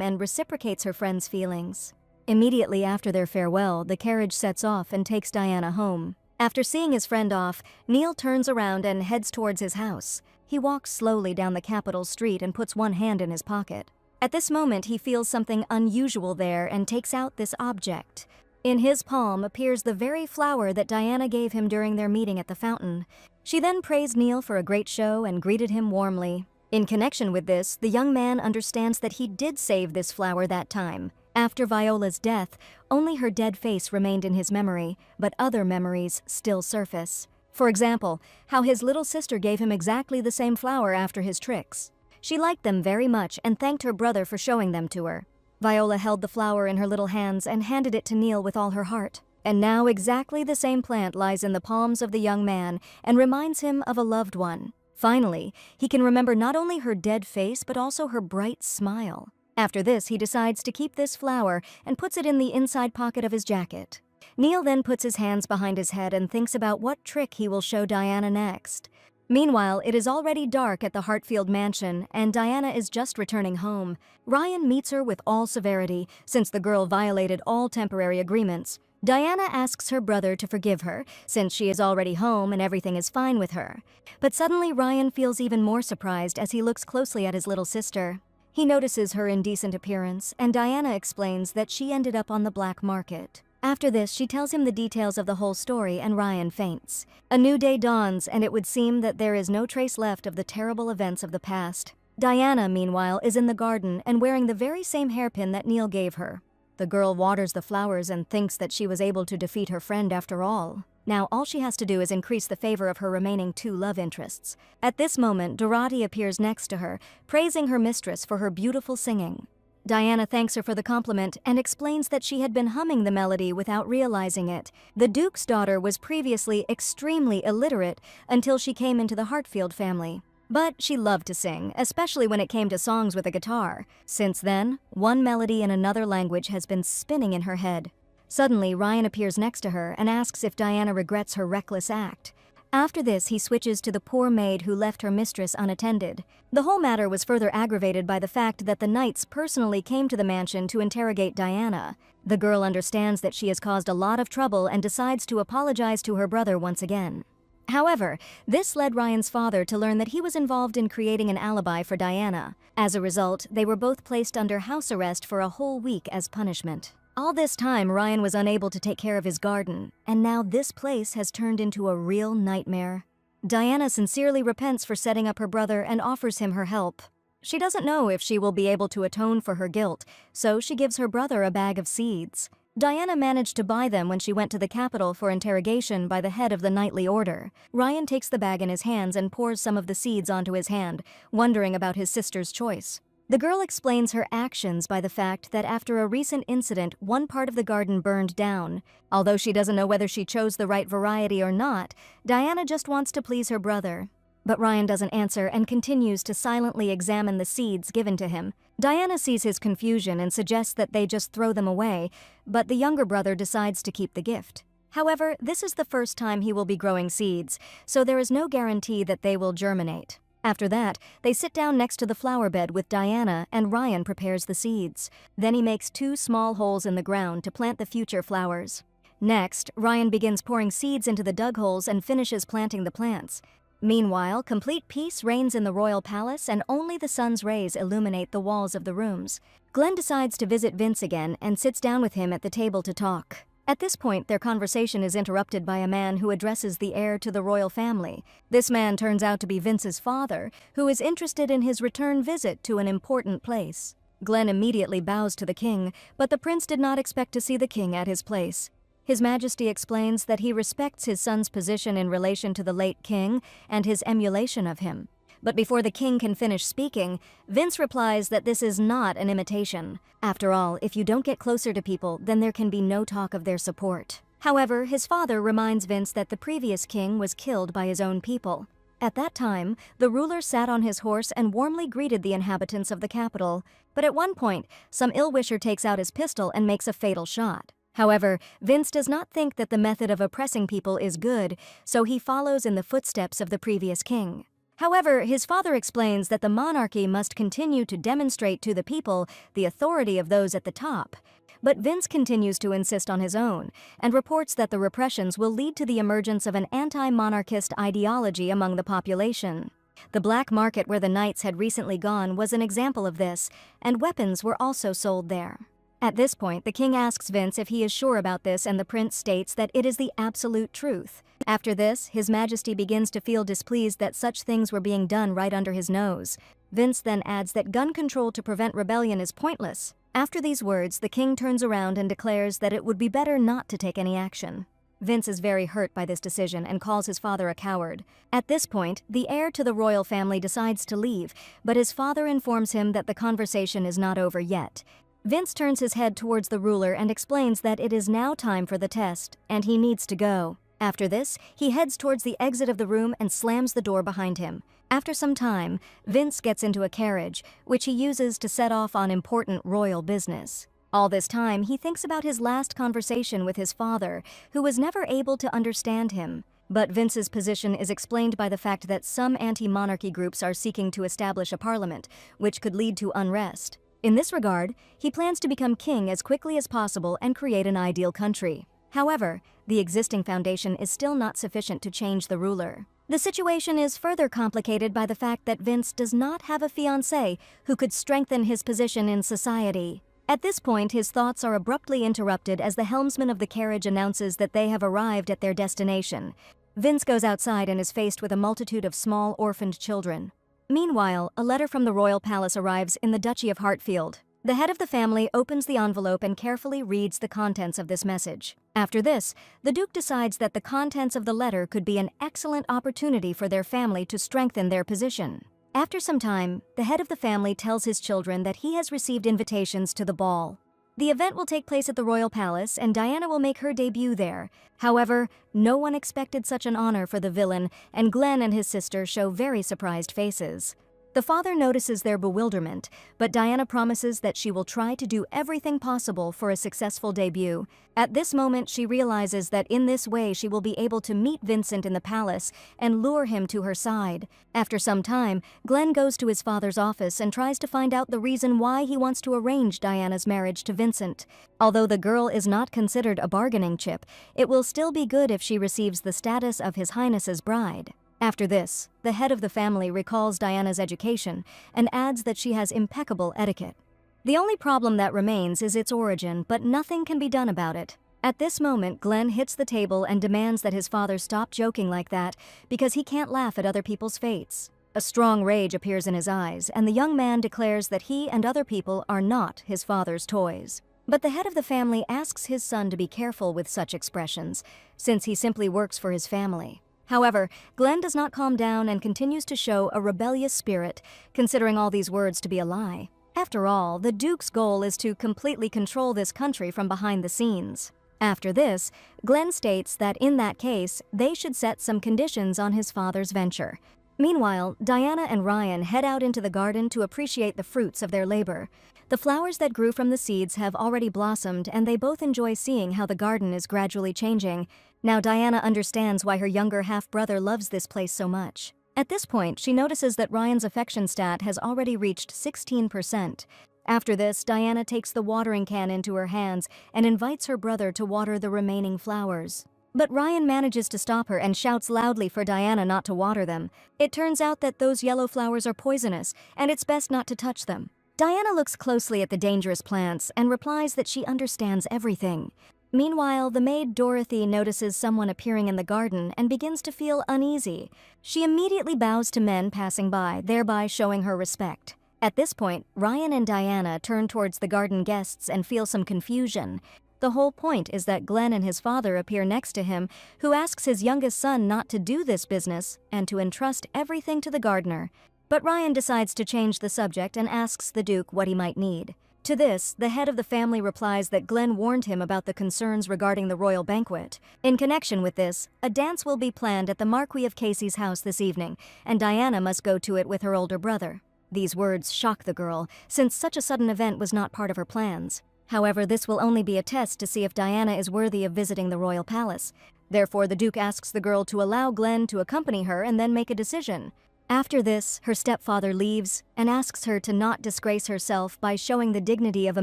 and reciprocates her friend's feelings. Immediately after their farewell, the carriage sets off and takes Diana home. After seeing his friend off, Neil turns around and heads towards his house. He walks slowly down the capital street and puts one hand in his pocket. At this moment, he feels something unusual there and takes out this object. In his palm appears the very flower that Diana gave him during their meeting at the fountain. She then praised Neil for a great show and greeted him warmly. In connection with this, the young man understands that he did save this flower that time. After Viola's death, only her dead face remained in his memory, but other memories still surface. For example, how his little sister gave him exactly the same flower after his tricks. She liked them very much and thanked her brother for showing them to her. Viola held the flower in her little hands and handed it to Neil with all her heart. And now exactly the same plant lies in the palms of the young man and reminds him of a loved one. Finally, he can remember not only her dead face but also her bright smile. After this, he decides to keep this flower and puts it in the inside pocket of his jacket. Neil then puts his hands behind his head and thinks about what trick he will show Diana next. Meanwhile, it is already dark at the Hartfield mansion, and Diana is just returning home. Ryan meets her with all severity, since the girl violated all temporary agreements. Diana asks her brother to forgive her, since she is already home and everything is fine with her. But suddenly Ryan feels even more surprised as he looks closely at his little sister. He notices her indecent appearance, and Diana explains that she ended up on the black market. After this, she tells him the details of the whole story, and Ryan faints. A new day dawns, and it would seem that there is no trace left of the terrible events of the past. Diana, meanwhile, is in the garden and wearing the very same hairpin that Neil gave her. The girl waters the flowers and thinks that she was able to defeat her friend after all. Now all she has to do is increase the favor of her remaining two love interests. At this moment, Dorothy appears next to her, praising her mistress for her beautiful singing. Diana thanks her for the compliment and explains that she had been humming the melody without realizing it. The Duke's daughter was previously extremely illiterate until she came into the Hartfield family. But she loved to sing, especially when it came to songs with a guitar. Since then, one melody in another language has been spinning in her head. Suddenly, Ryan appears next to her and asks if Diana regrets her reckless act. After this, he switches to the poor maid who left her mistress unattended. The whole matter was further aggravated by the fact that the knights personally came to the mansion to interrogate Diana. The girl understands that she has caused a lot of trouble and decides to apologize to her brother once again. However, this led Ryan's father to learn that he was involved in creating an alibi for Diana. As a result, they were both placed under house arrest for a whole week as punishment. All this time, Ryan was unable to take care of his garden, and now this place has turned into a real nightmare. Diana sincerely repents for setting up her brother and offers him her help. She doesn't know if she will be able to atone for her guilt, so she gives her brother a bag of seeds. Diana managed to buy them when she went to the capital for interrogation by the head of the knightly order. Ryan takes the bag in his hands and pours some of the seeds onto his hand, wondering about his sister's choice. The girl explains her actions by the fact that after a recent incident, one part of the garden burned down. Although she doesn't know whether she chose the right variety or not, Diana just wants to please her brother. But Ryan doesn't answer and continues to silently examine the seeds given to him. Diana sees his confusion and suggests that they just throw them away, but the younger brother decides to keep the gift. However, this is the first time he will be growing seeds, so there is no guarantee that they will germinate. After that, they sit down next to the flower bed with Diana and Ryan prepares the seeds. Then he makes 2 small holes in the ground to plant the future flowers. Next, Ryan begins pouring seeds into the dug holes and finishes planting the plants. Meanwhile, complete peace reigns in the royal palace and only the sun's rays illuminate the walls of the rooms. Glenn decides to visit Vince again and sits down with him at the table to talk. At this point, their conversation is interrupted by a man who addresses the heir to the royal family. This man turns out to be Vince's father, who is interested in his return visit to an important place. Glenn immediately bows to the king, but the prince did not expect to see the king at his place. His Majesty explains that he respects his son's position in relation to the late king and his emulation of him. But before the king can finish speaking, Vince replies that this is not an imitation. After all, if you don't get closer to people, then there can be no talk of their support. However, his father reminds Vince that the previous king was killed by his own people. At that time, the ruler sat on his horse and warmly greeted the inhabitants of the capital. But at one point, some ill-wisher takes out his pistol and makes a fatal shot. However, Vince does not think that the method of oppressing people is good, so he follows in the footsteps of the previous king. However, his father explains that the monarchy must continue to demonstrate to the people the authority of those at the top. But Vince continues to insist on his own, and reports that the repressions will lead to the emergence of an anti-monarchist ideology among the population. The black market where the knights had recently gone was an example of this, and weapons were also sold there. At this point, the king asks Vince if he is sure about this, and the prince states that it is the absolute truth. After this, His Majesty begins to feel displeased that such things were being done right under his nose. Vince then adds that gun control to prevent rebellion is pointless. After these words, the king turns around and declares that it would be better not to take any action. Vince is very hurt by this decision and calls his father a coward. At this point, the heir to the royal family decides to leave, but his father informs him that the conversation is not over yet. Vince turns his head towards the ruler and explains that it is now time for the test, and he needs to go. After this, he heads towards the exit of the room and slams the door behind him. After some time, Vince gets into a carriage, which he uses to set off on important royal business. All this time, he thinks about his last conversation with his father, who was never able to understand him. But Vince's position is explained by the fact that some anti-monarchy groups are seeking to establish a parliament, which could lead to unrest. In this regard, he plans to become king as quickly as possible and create an ideal country. However, the existing foundation is still not sufficient to change the ruler. The situation is further complicated by the fact that Vince does not have a fiancée who could strengthen his position in society. At this point, his thoughts are abruptly interrupted as the helmsman of the carriage announces that they have arrived at their destination. Vince goes outside and is faced with a multitude of small orphaned children. Meanwhile, a letter from the royal palace arrives in the Duchy of Hartfield. The head of the family opens the envelope and carefully reads the contents of this message. After this, the Duke decides that the contents of the letter could be an excellent opportunity for their family to strengthen their position. After some time, the head of the family tells his children that he has received invitations to the ball. The event will take place at the royal palace, and Diana will make her debut there. However, no one expected such an honor for the villain, and Glenn and his sister show very surprised faces. The father notices their bewilderment, but Diana promises that she will try to do everything possible for a successful debut. At this moment, she realizes that in this way she will be able to meet Vincent in the palace and lure him to her side. After some time, Glenn goes to his father's office and tries to find out the reason why he wants to arrange Diana's marriage to Vincent. Although the girl is not considered a bargaining chip, it will still be good if she receives the status of His Highness's bride. After this, the head of the family recalls Diana's education and adds that she has impeccable etiquette. The only problem that remains is its origin, but nothing can be done about it. At this moment, Glenn hits the table and demands that his father stop joking like that because he can't laugh at other people's fates. A strong rage appears in his eyes, and the young man declares that he and other people are not his father's toys. But the head of the family asks his son to be careful with such expressions, since he simply works for his family. However, Glenn does not calm down and continues to show a rebellious spirit, considering all these words to be a lie. After all, the Duke's goal is to completely control this country from behind the scenes. After this, Glenn states that in that case, they should set some conditions on his father's venture. Meanwhile, Diana and Ryan head out into the garden to appreciate the fruits of their labor. The flowers that grew from the seeds have already blossomed, and they both enjoy seeing how the garden is gradually changing. Now Diana understands why her younger half-brother loves this place so much. At this point, she notices that Ryan's affection stat has already reached 16%. After this, Diana takes the watering can into her hands and invites her brother to water the remaining flowers. But Ryan manages to stop her and shouts loudly for Diana not to water them. It turns out that those yellow flowers are poisonous, and it's best not to touch them. Diana looks closely at the dangerous plants and replies that she understands everything. Meanwhile, the maid Dorothy notices someone appearing in the garden and begins to feel uneasy. She immediately bows to men passing by, thereby showing her respect. At this point, Ryan and Diana turn towards the garden guests and feel some confusion. The whole point is that Glenn and his father appear next to him, who asks his youngest son not to do this business and to entrust everything to the gardener. But Ryan decides to change the subject and asks the Duke what he might need. To this, the head of the family replies that Glenn warned him about the concerns regarding the royal banquet. In connection with this, a dance will be planned at the Marquis of Casey's house this evening, and Diana must go to it with her older brother. These words shock the girl, since such a sudden event was not part of her plans. However, this will only be a test to see if Diana is worthy of visiting the royal palace. Therefore, the Duke asks the girl to allow Glenn to accompany her and then make a decision. After this, her stepfather leaves and asks her to not disgrace herself by showing the dignity of a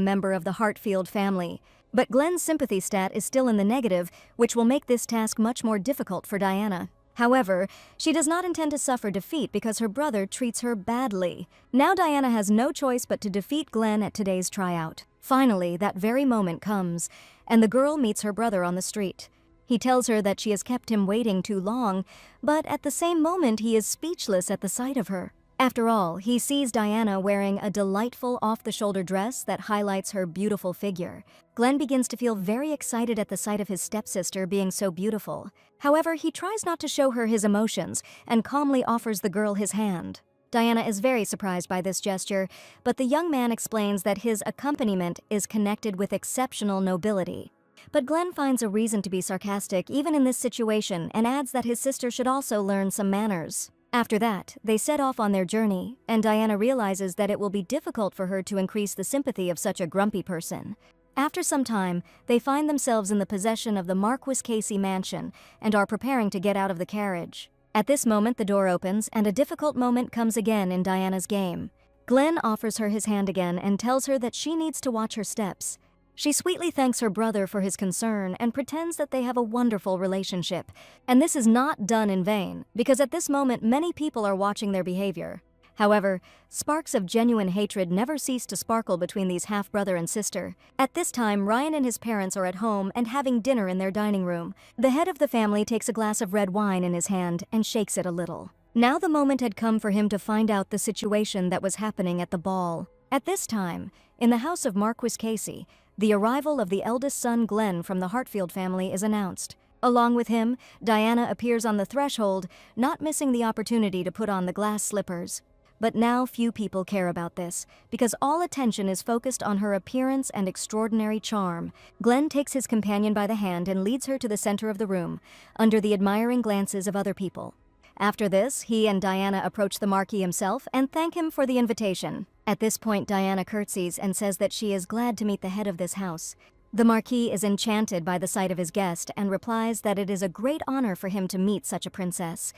member of the Hartfield family. But Glenn's sympathy stat is still in the negative, which will make this task much more difficult for Diana. However, she does not intend to suffer defeat because her brother treats her badly. Now Diana has no choice but to defeat Glenn at today's tryout. Finally, that very moment comes, and the girl meets her brother on the street. He tells her that she has kept him waiting too long, but at the same moment he is speechless at the sight of her. After all, he sees Diana wearing a delightful off-the-shoulder dress that highlights her beautiful figure. Glenn begins to feel very excited at the sight of his stepsister being so beautiful. However, he tries not to show her his emotions and calmly offers the girl his hand. Diana is very surprised by this gesture, but the young man explains that his accompaniment is connected with exceptional nobility. But Glenn finds a reason to be sarcastic even in this situation and adds that his sister should also learn some manners. After that, they set off on their journey, and Diana realizes that it will be difficult for her to increase the sympathy of such a grumpy person. After some time, they find themselves in the possession of the Marquis Casey mansion and are preparing to get out of the carriage. At this moment, the door opens, and a difficult moment comes again in Diana's game. Glenn offers her his hand again and tells her that she needs to watch her steps. She sweetly thanks her brother for his concern and pretends that they have a wonderful relationship. And this is not done in vain, because at this moment many people are watching their behavior. However, sparks of genuine hatred never cease to sparkle between these half-brother and sister. At this time, Ryan and his parents are at home and having dinner in their dining room. The head of the family takes a glass of red wine in his hand and shakes it a little. Now the moment had come for him to find out the situation that was happening at the ball. At this time, in the house of Marquis Casey, the arrival of the eldest son Glenn from the Hartfield family is announced. Along with him, Diana appears on the threshold, not missing the opportunity to put on the glass slippers. But now few people care about this, because all attention is focused on her appearance and extraordinary charm. Glenn takes his companion by the hand and leads her to the center of the room, under the admiring glances of other people. After this, he and Diana approach the Marquis himself and thank him for the invitation. At this point, Diana curtsies and says that she is glad to meet the head of this house. The Marquis is enchanted by the sight of his guest and replies that it is a great honor for him to meet such a princess.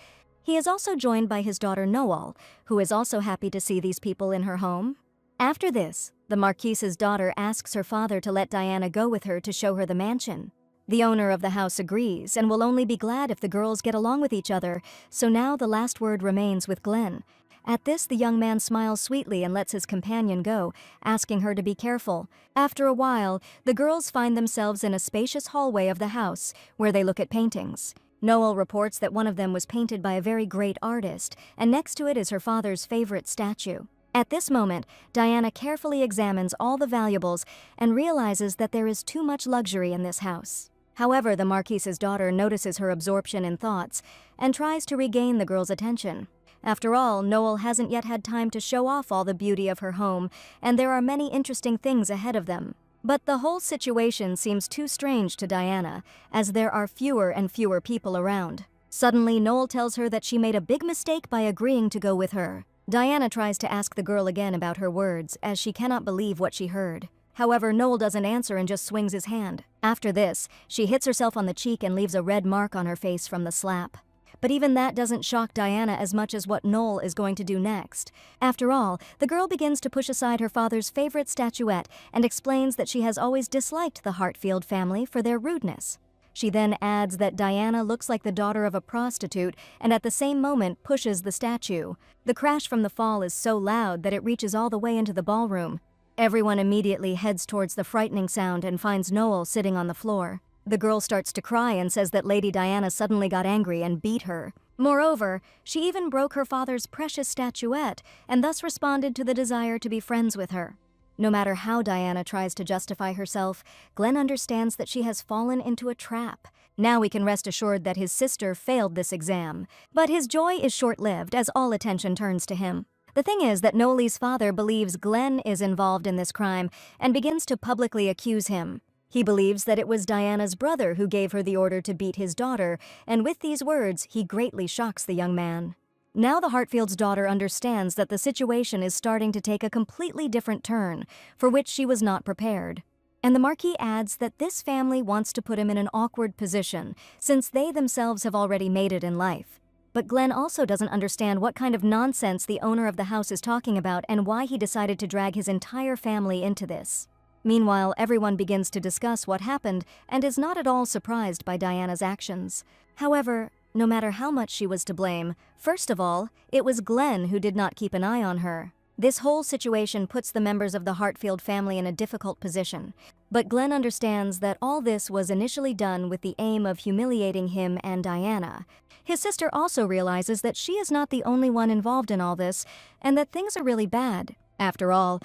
He is also joined by his daughter Noel, who is also happy to see these people in her home. After this, the Marquise's daughter asks her father to let Diana go with her to show her the mansion. The owner of the house agrees and will only be glad if the girls get along with each other, so now the last word remains with Glenn. At this, the young man smiles sweetly and lets his companion go, asking her to be careful. After a while, the girls find themselves in a spacious hallway of the house, where they look at paintings. Noel reports that one of them was painted by a very great artist, and next to it is her father's favorite statue. At this moment, Diana carefully examines all the valuables and realizes that there is too much luxury in this house. However, the Marquise's daughter notices her absorption in thoughts and tries to regain the girl's attention. After all, Noel hasn't yet had time to show off all the beauty of her home, and there are many interesting things ahead of them. But the whole situation seems too strange to Diana, as there are fewer and fewer people around. Suddenly, Noel tells her that she made a big mistake by agreeing to go with her. Diana tries to ask the girl again about her words, as she cannot believe what she heard. However, Noel doesn't answer and just swings his hand. After this, she hits herself on the cheek and leaves a red mark on her face from the slap. But even that doesn't shock Diana as much as what Noel is going to do next. After all, the girl begins to push aside her father's favorite statuette and explains that she has always disliked the Hartfield family for their rudeness. She then adds that Diana looks like the daughter of a prostitute and at the same moment pushes the statue. The crash from the fall is so loud that it reaches all the way into the ballroom. Everyone immediately heads towards the frightening sound and finds Noel sitting on the floor. The girl starts to cry and says that Lady Diana suddenly got angry and beat her. Moreover, she even broke her father's precious statuette and thus responded to the desire to be friends with her. No matter how Diana tries to justify herself, Glenn understands that she has fallen into a trap. Now we can rest assured that his sister failed this exam. But his joy is short-lived as all attention turns to him. The thing is that Noli's father believes Glenn is involved in this crime and begins to publicly accuse him. He believes that it was Diana's brother who gave her the order to beat his daughter, and with these words, he greatly shocks the young man. Now the Hartfield's daughter understands that the situation is starting to take a completely different turn, for which she was not prepared. And the Marquis adds that this family wants to put him in an awkward position, since they themselves have already made it in life. But Glenn also doesn't understand what kind of nonsense the owner of the house is talking about and why he decided to drag his entire family into this. Meanwhile, everyone begins to discuss what happened and is not at all surprised by Diana's actions. However, no matter how much she was to blame, first of all, it was Glenn who did not keep an eye on her. This whole situation puts the members of the Hartfield family in a difficult position, but Glenn understands that all this was initially done with the aim of humiliating him and Diana. His sister also realizes that she is not the only one involved in all this, and that things are really bad. After all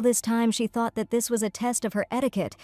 this time she thought that this was a test of her etiquette,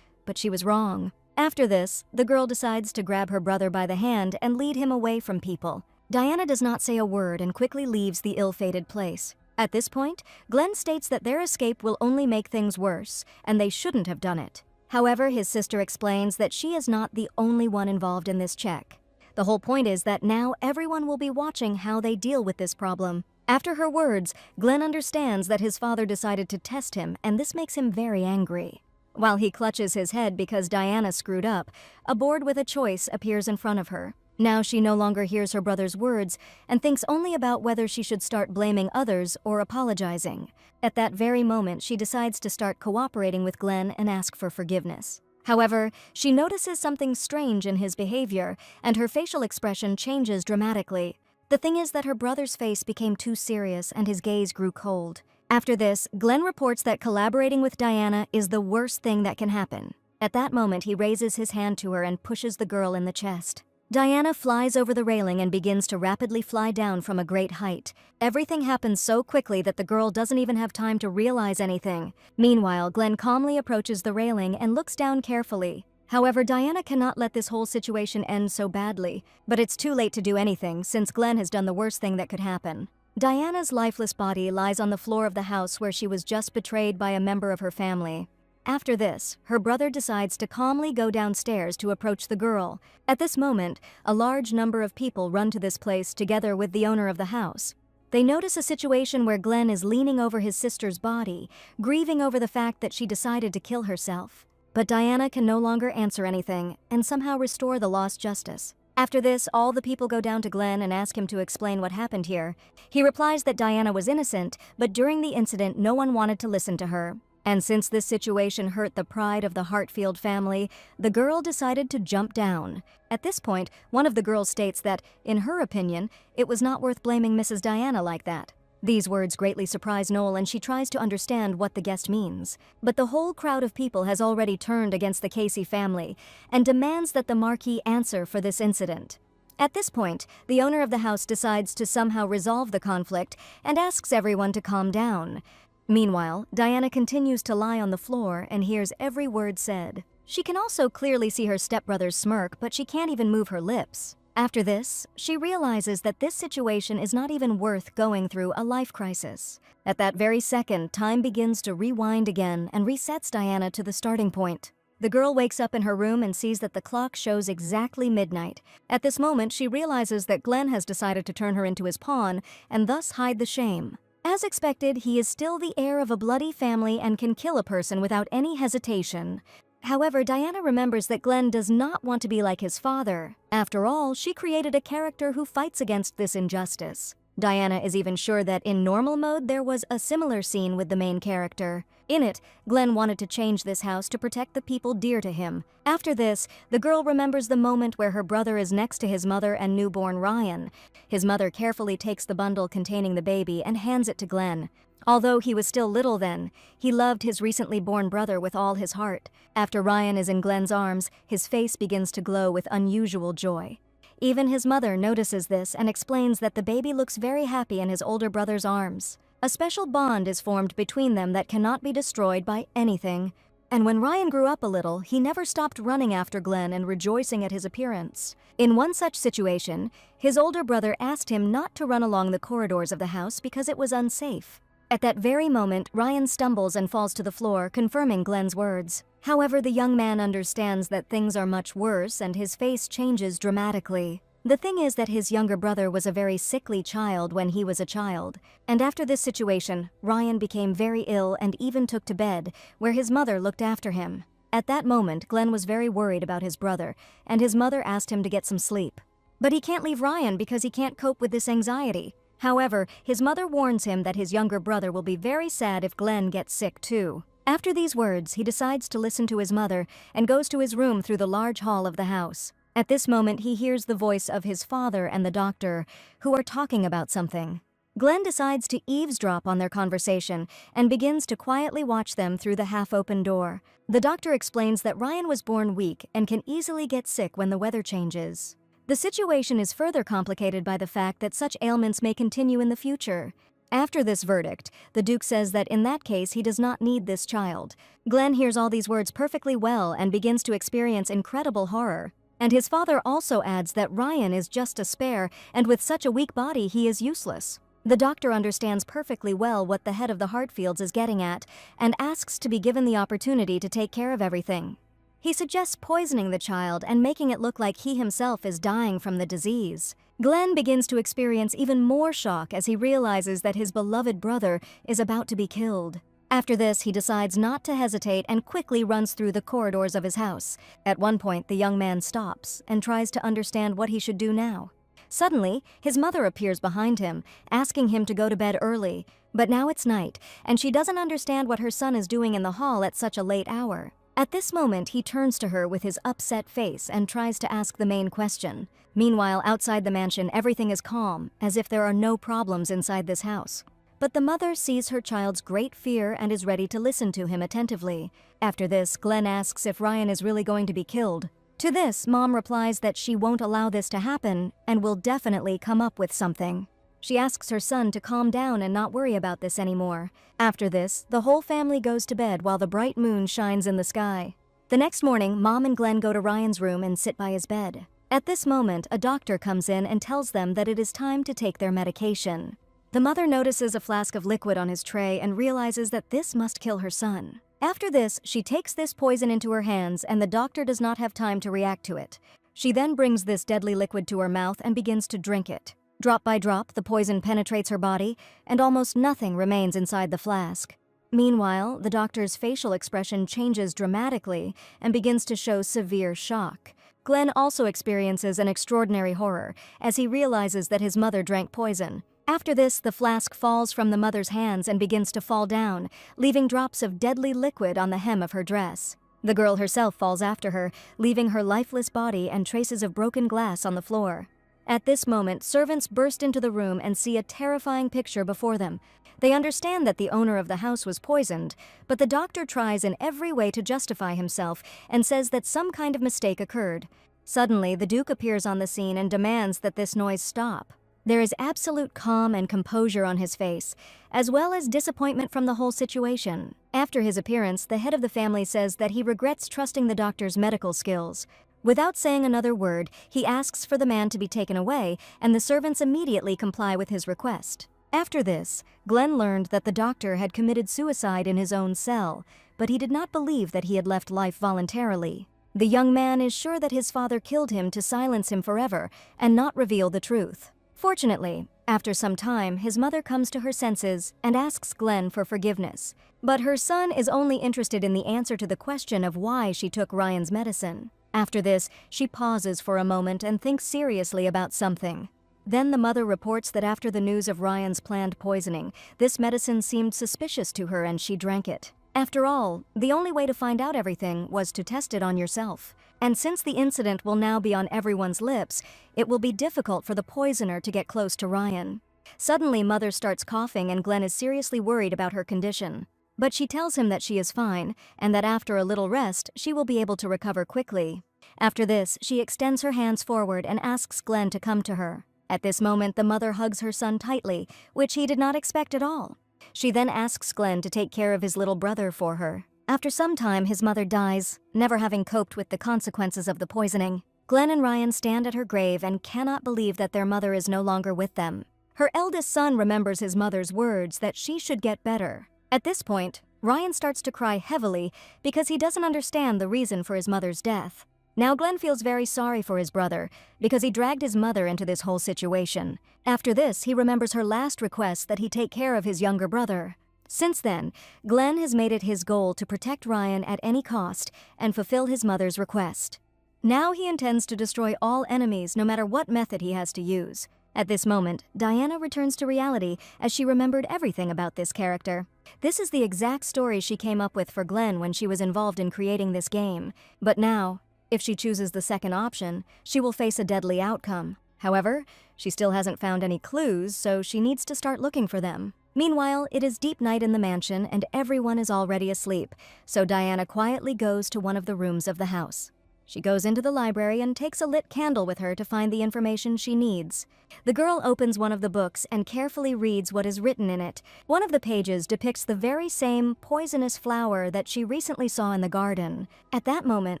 but she was wrong. After this, the girl decides to grab her brother by the hand and lead him away from people. Diana does not say a word and quickly leaves the ill-fated place. At this point, Glenn states that their escape will only make things worse, and they shouldn't have done it. However, his sister explains that she is not the only one involved in this check. The whole point is that now everyone will be watching how they deal with this problem. After her words, Glenn understands that his father decided to test him, and this makes him very angry. While he clutches his head because Diana screwed up, a board with a choice appears in front of her. Now she no longer hears her brother's words and thinks only about whether she should start blaming others or apologizing. At that very moment, she decides to start cooperating with Glenn and ask for forgiveness. However, she notices something strange in his behavior, and her facial expression changes dramatically. The thing is that her brother's face became too serious and his gaze grew cold. After this, Glenn reports that collaborating with Diana is the worst thing that can happen. At that moment, he raises his hand to her and pushes the girl in the chest. Diana flies over the railing and begins to rapidly fly down from a great height. Everything happens so quickly that the girl doesn't even have time to realize anything. Meanwhile, Glenn calmly approaches the railing and looks down carefully. However, Diana cannot let this whole situation end so badly, but it's too late to do anything since Glenn has done the worst thing that could happen. Diana's lifeless body lies on the floor of the house where she was just betrayed by a member of her family. After this, her brother decides to calmly go downstairs to approach the girl. At this moment, a large number of people run to this place together with the owner of the house. They notice a situation where Glenn is leaning over his sister's body, grieving over the fact that she decided to kill herself. But Diana can no longer answer anything and somehow restore the lost justice. After this, all the people go down to Glenn and ask him to explain what happened here. He replies that Diana was innocent, but during the incident no one wanted to listen to her. And since this situation hurt the pride of the Hartfield family, the girl decided to jump down. At this point, one of the girls states that, in her opinion, it was not worth blaming Mrs. Diana like that. These words greatly surprise Noel and she tries to understand what the guest means. But the whole crowd of people has already turned against the Casey family and demands that the Marquis answer for this incident. At this point, the owner of the house decides to somehow resolve the conflict and asks everyone to calm down. Meanwhile, Diana continues to lie on the floor and hears every word said. She can also clearly see her stepbrother's smirk, but she can't even move her lips. After this, she realizes that this situation is not even worth going through a life crisis. At that very second, time begins to rewind again and resets Diana to the starting point. The girl wakes up in her room and sees that the clock shows exactly midnight. At this moment, she realizes that Glenn has decided to turn her into his pawn and thus hide the shame. As expected, he is still the heir of a bloody family and can kill a person without any hesitation. However, Diana remembers that Glenn does not want to be like his father. After all, she created a character who fights against this injustice. Diana is even sure that in normal mode there was a similar scene with the main character. In it, Glenn wanted to change this house to protect the people dear to him. After this, the girl remembers the moment where her brother is next to his mother and newborn Ryan. His mother carefully takes the bundle containing the baby and hands it to Glenn. Although he was still little then, he loved his recently born brother with all his heart. After Ryan is in Glenn's arms, his face begins to glow with unusual joy. Even his mother notices this and explains that the baby looks very happy in his older brother's arms. A special bond is formed between them that cannot be destroyed by anything. And when Ryan grew up a little, he never stopped running after Glenn and rejoicing at his appearance. In one such situation, his older brother asked him not to run along the corridors of the house because it was unsafe. At that very moment, Ryan stumbles and falls to the floor, confirming Glenn's words. However, the young man understands that things are much worse and his face changes dramatically. The thing is that his younger brother was a very sickly child when he was a child. And after this situation, Ryan became very ill and even took to bed, where his mother looked after him. At that moment, Glenn was very worried about his brother, and his mother asked him to get some sleep. But he can't leave Ryan because he can't cope with this anxiety. However, his mother warns him that his younger brother will be very sad if Glenn gets sick too. After these words, he decides to listen to his mother and goes to his room through the large hall of the house. At this moment, he hears the voice of his father and the doctor, who are talking about something. Glenn decides to eavesdrop on their conversation and begins to quietly watch them through the half-open door. The doctor explains that Ryan was born weak and can easily get sick when the weather changes. The situation is further complicated by the fact that such ailments may continue in the future. After this verdict, the Duke says that in that case he does not need this child. Glenn hears all these words perfectly well and begins to experience incredible horror. And his father also adds that Ryan is just a spare, and with such a weak body he is useless. The doctor understands perfectly well what the head of the Hartfields is getting at, and asks to be given the opportunity to take care of everything. He suggests poisoning the child and making it look like he himself is dying from the disease. Glenn begins to experience even more shock as he realizes that his beloved brother is about to be killed. After this, he decides not to hesitate and quickly runs through the corridors of his house. At one point, the young man stops and tries to understand what he should do now. Suddenly, his mother appears behind him, asking him to go to bed early. But now it's night, and she doesn't understand what her son is doing in the hall at such a late hour. At this moment, he turns to her with his upset face and tries to ask the main question. Meanwhile, outside the mansion, everything is calm, as if there are no problems inside this house. But the mother sees her child's great fear and is ready to listen to him attentively. After this, Glenn asks if Ryan is really going to be killed. To this, Mom replies that she won't allow this to happen and will definitely come up with something. She asks her son to calm down and not worry about this anymore. After this, the whole family goes to bed while the bright moon shines in the sky. The next morning, Mom and Glenn go to Ryan's room and sit by his bed. At this moment, a doctor comes in and tells them that it is time to take their medication. The mother notices a flask of liquid on his tray and realizes that this must kill her son. After this, she takes this poison into her hands and the doctor does not have time to react to it. She then brings this deadly liquid to her mouth and begins to drink it. Drop by drop, the poison penetrates her body and almost nothing remains inside the flask. Meanwhile, the doctor's facial expression changes dramatically and begins to show severe shock. Glenn also experiences an extraordinary horror as he realizes that his mother drank poison. After this, the flask falls from the mother's hands and begins to fall down, leaving drops of deadly liquid on the hem of her dress. The girl herself falls after her, leaving her lifeless body and traces of broken glass on the floor. At this moment, servants burst into the room and see a terrifying picture before them. They understand that the owner of the house was poisoned, but the doctor tries in every way to justify himself and says that some kind of mistake occurred. Suddenly, the Duke appears on the scene and demands that this noise stop. There is absolute calm and composure on his face, as well as disappointment from the whole situation. After his appearance, the head of the family says that he regrets trusting the doctor's medical skills. Without saying another word, he asks for the man to be taken away, and the servants immediately comply with his request. After this, Glenn learned that the doctor had committed suicide in his own cell, but he did not believe that he had left life voluntarily. The young man is sure that his father killed him to silence him forever and not reveal the truth. Fortunately, after some time, his mother comes to her senses and asks Glenn for forgiveness. But her son is only interested in the answer to the question of why she took Ryan's medicine. After this, she pauses for a moment and thinks seriously about something. Then the mother reports that after the news of Ryan's planned poisoning, this medicine seemed suspicious to her and she drank it. After all, the only way to find out everything was to test it on yourself. And since the incident will now be on everyone's lips, it will be difficult for the poisoner to get close to Ryan. Suddenly, Mother starts coughing and Glenn is seriously worried about her condition. But she tells him that she is fine, and that after a little rest, she will be able to recover quickly. After this, she extends her hands forward and asks Glenn to come to her. At this moment, the mother hugs her son tightly, which he did not expect at all. She then asks Glenn to take care of his little brother for her. After some time, his mother dies, never having coped with the consequences of the poisoning. Glenn and Ryan stand at her grave and cannot believe that their mother is no longer with them. Her eldest son remembers his mother's words that she should get better. At this point, Ryan starts to cry heavily because he doesn't understand the reason for his mother's death. Now Glenn feels very sorry for his brother because he dragged his mother into this whole situation. After this, he remembers her last request that he take care of his younger brother. Since then, Glenn has made it his goal to protect Ryan at any cost and fulfill his mother's request. Now he intends to destroy all enemies no matter what method he has to use. At this moment, Diana returns to reality as she remembered everything about this character. This is the exact story she came up with for Glenn when she was involved in creating this game. But now, if she chooses the second option, she will face a deadly outcome. However, she still hasn't found any clues, so she needs to start looking for them. Meanwhile, it is deep night in the mansion and everyone is already asleep, so Diana quietly goes to one of the rooms of the house. She goes into the library and takes a lit candle with her to find the information she needs. The girl opens one of the books and carefully reads what is written in it. One of the pages depicts the very same poisonous flower that she recently saw in the garden. At that moment,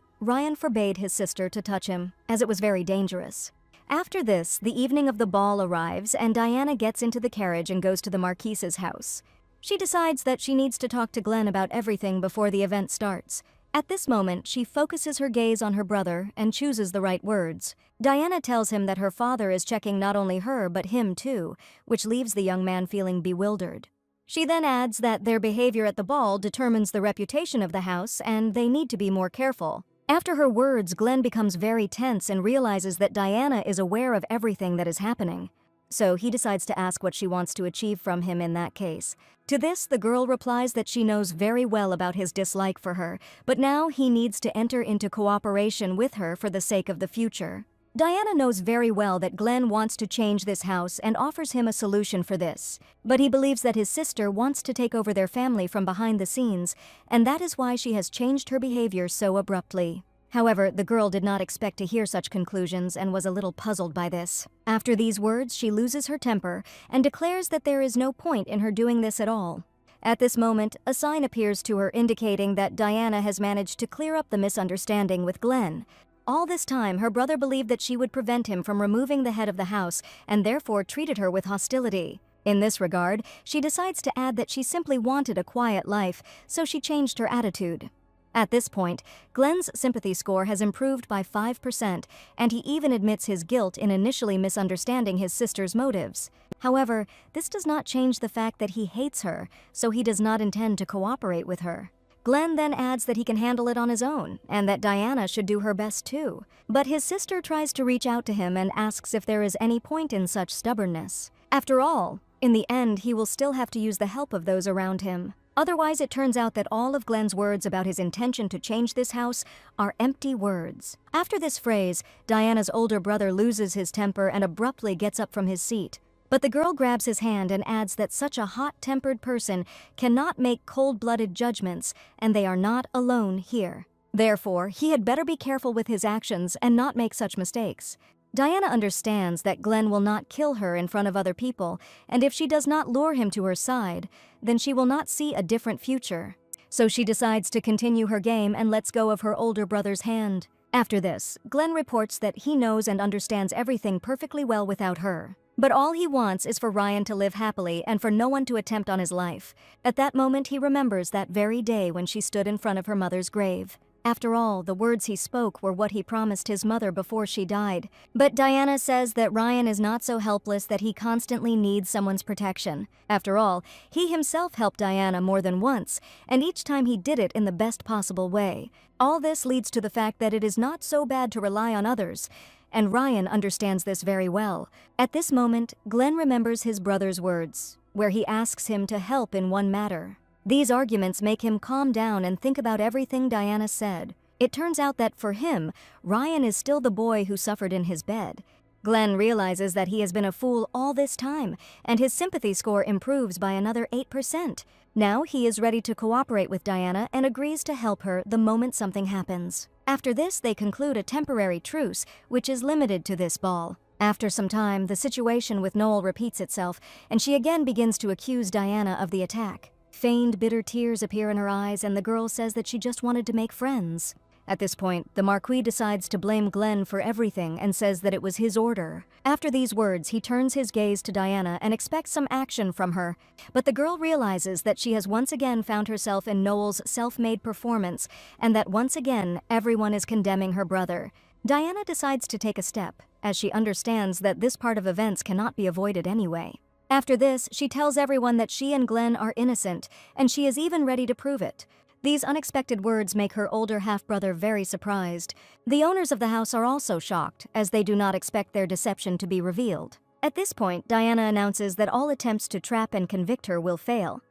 Ryan forbade his sister to touch him, as it was very dangerous. After this, the evening of the ball arrives and Diana gets into the carriage and goes to the Marquise's house. She decides that she needs to talk to Glenn about everything before the event starts. At this moment, she focuses her gaze on her brother and chooses the right words. Diana tells him that her father is checking not only her but him too, which leaves the young man feeling bewildered. She then adds that their behavior at the ball determines the reputation of the house and they need to be more careful. After her words, Glenn becomes very tense and realizes that Diana is aware of everything that is happening. So he decides to ask what she wants to achieve from him in that case. To this, the girl replies that she knows very well about his dislike for her, but now he needs to enter into cooperation with her for the sake of the future. Diana knows very well that Glenn wants to change this house and offers him a solution for this. But he believes that his sister wants to take over their family from behind the scenes, and that is why she has changed her behavior so abruptly. However, the girl did not expect to hear such conclusions and was a little puzzled by this. After these words, she loses her temper and declares that there is no point in her doing this at all. At this moment, a sign appears to her indicating that Diana has managed to clear up the misunderstanding with Glenn. All this time, her brother believed that she would prevent him from removing the head of the house and therefore treated her with hostility. In this regard, she decides to add that she simply wanted a quiet life, so she changed her attitude. At this point, Glenn's sympathy score has improved by 5%, and he even admits his guilt in initially misunderstanding his sister's motives. However, this does not change the fact that he hates her, so he does not intend to cooperate with her. Glenn then adds that he can handle it on his own, and that Diana should do her best too. But his sister tries to reach out to him and asks if there is any point in such stubbornness. After all, in the end, he will still have to use the help of those around him. Otherwise, it turns out that all of Glenn's words about his intention to change this house are empty words. After this phrase, Diana's older brother loses his temper and abruptly gets up from his seat. But the girl grabs his hand and adds that such a hot-tempered person cannot make cold-blooded judgments, and they are not alone here. Therefore, he had better be careful with his actions and not make such mistakes. Diana understands that Glenn will not kill her in front of other people, and if she does not lure him to her side, then she will not see a different future. So she decides to continue her game and lets go of her older brother's hand. After this, Glenn reports that he knows and understands everything perfectly well without her. But all he wants is for Ryan to live happily and for no one to attempt on his life. At that moment, he remembers that very day when she stood in front of her mother's grave. After all, the words he spoke were what he promised his mother before she died. But Diana says that Ryan is not so helpless that he constantly needs someone's protection. After all, he himself helped Diana more than once, and each time he did it in the best possible way. All this leads to the fact that it is not so bad to rely on others, and Ryan understands this very well. At this moment, Glenn remembers his brother's words, where he asks him to help in one matter. These arguments make him calm down and think about everything Diana said. It turns out that for him, Ryan is still the boy who suffered in his bed. Glenn realizes that he has been a fool all this time, and his sympathy score improves by another 8%. Now he is ready to cooperate with Diana and agrees to help her the moment something happens. After this, they conclude a temporary truce, which is limited to this ball. After some time, the situation with Noel repeats itself, and she again begins to accuse Diana of the attack. Feigned bitter tears appear in her eyes, and the girl says that she just wanted to make friends. At this point, the Marquis decides to blame Glenn for everything and says that it was his order. After these words, he turns his gaze to Diana and expects some action from her. But the girl realizes that she has once again found herself in Noel's self-made performance, and that once again, everyone is condemning her brother. Diana decides to take a step, as she understands that this part of events cannot be avoided anyway. After this, she tells everyone that she and Glenn are innocent, and she is even ready to prove it. These unexpected words make her older half-brother very surprised. The owners of the house are also shocked, as they do not expect their deception to be revealed. At this point, Diana announces that all attempts to trap and convict her will fail.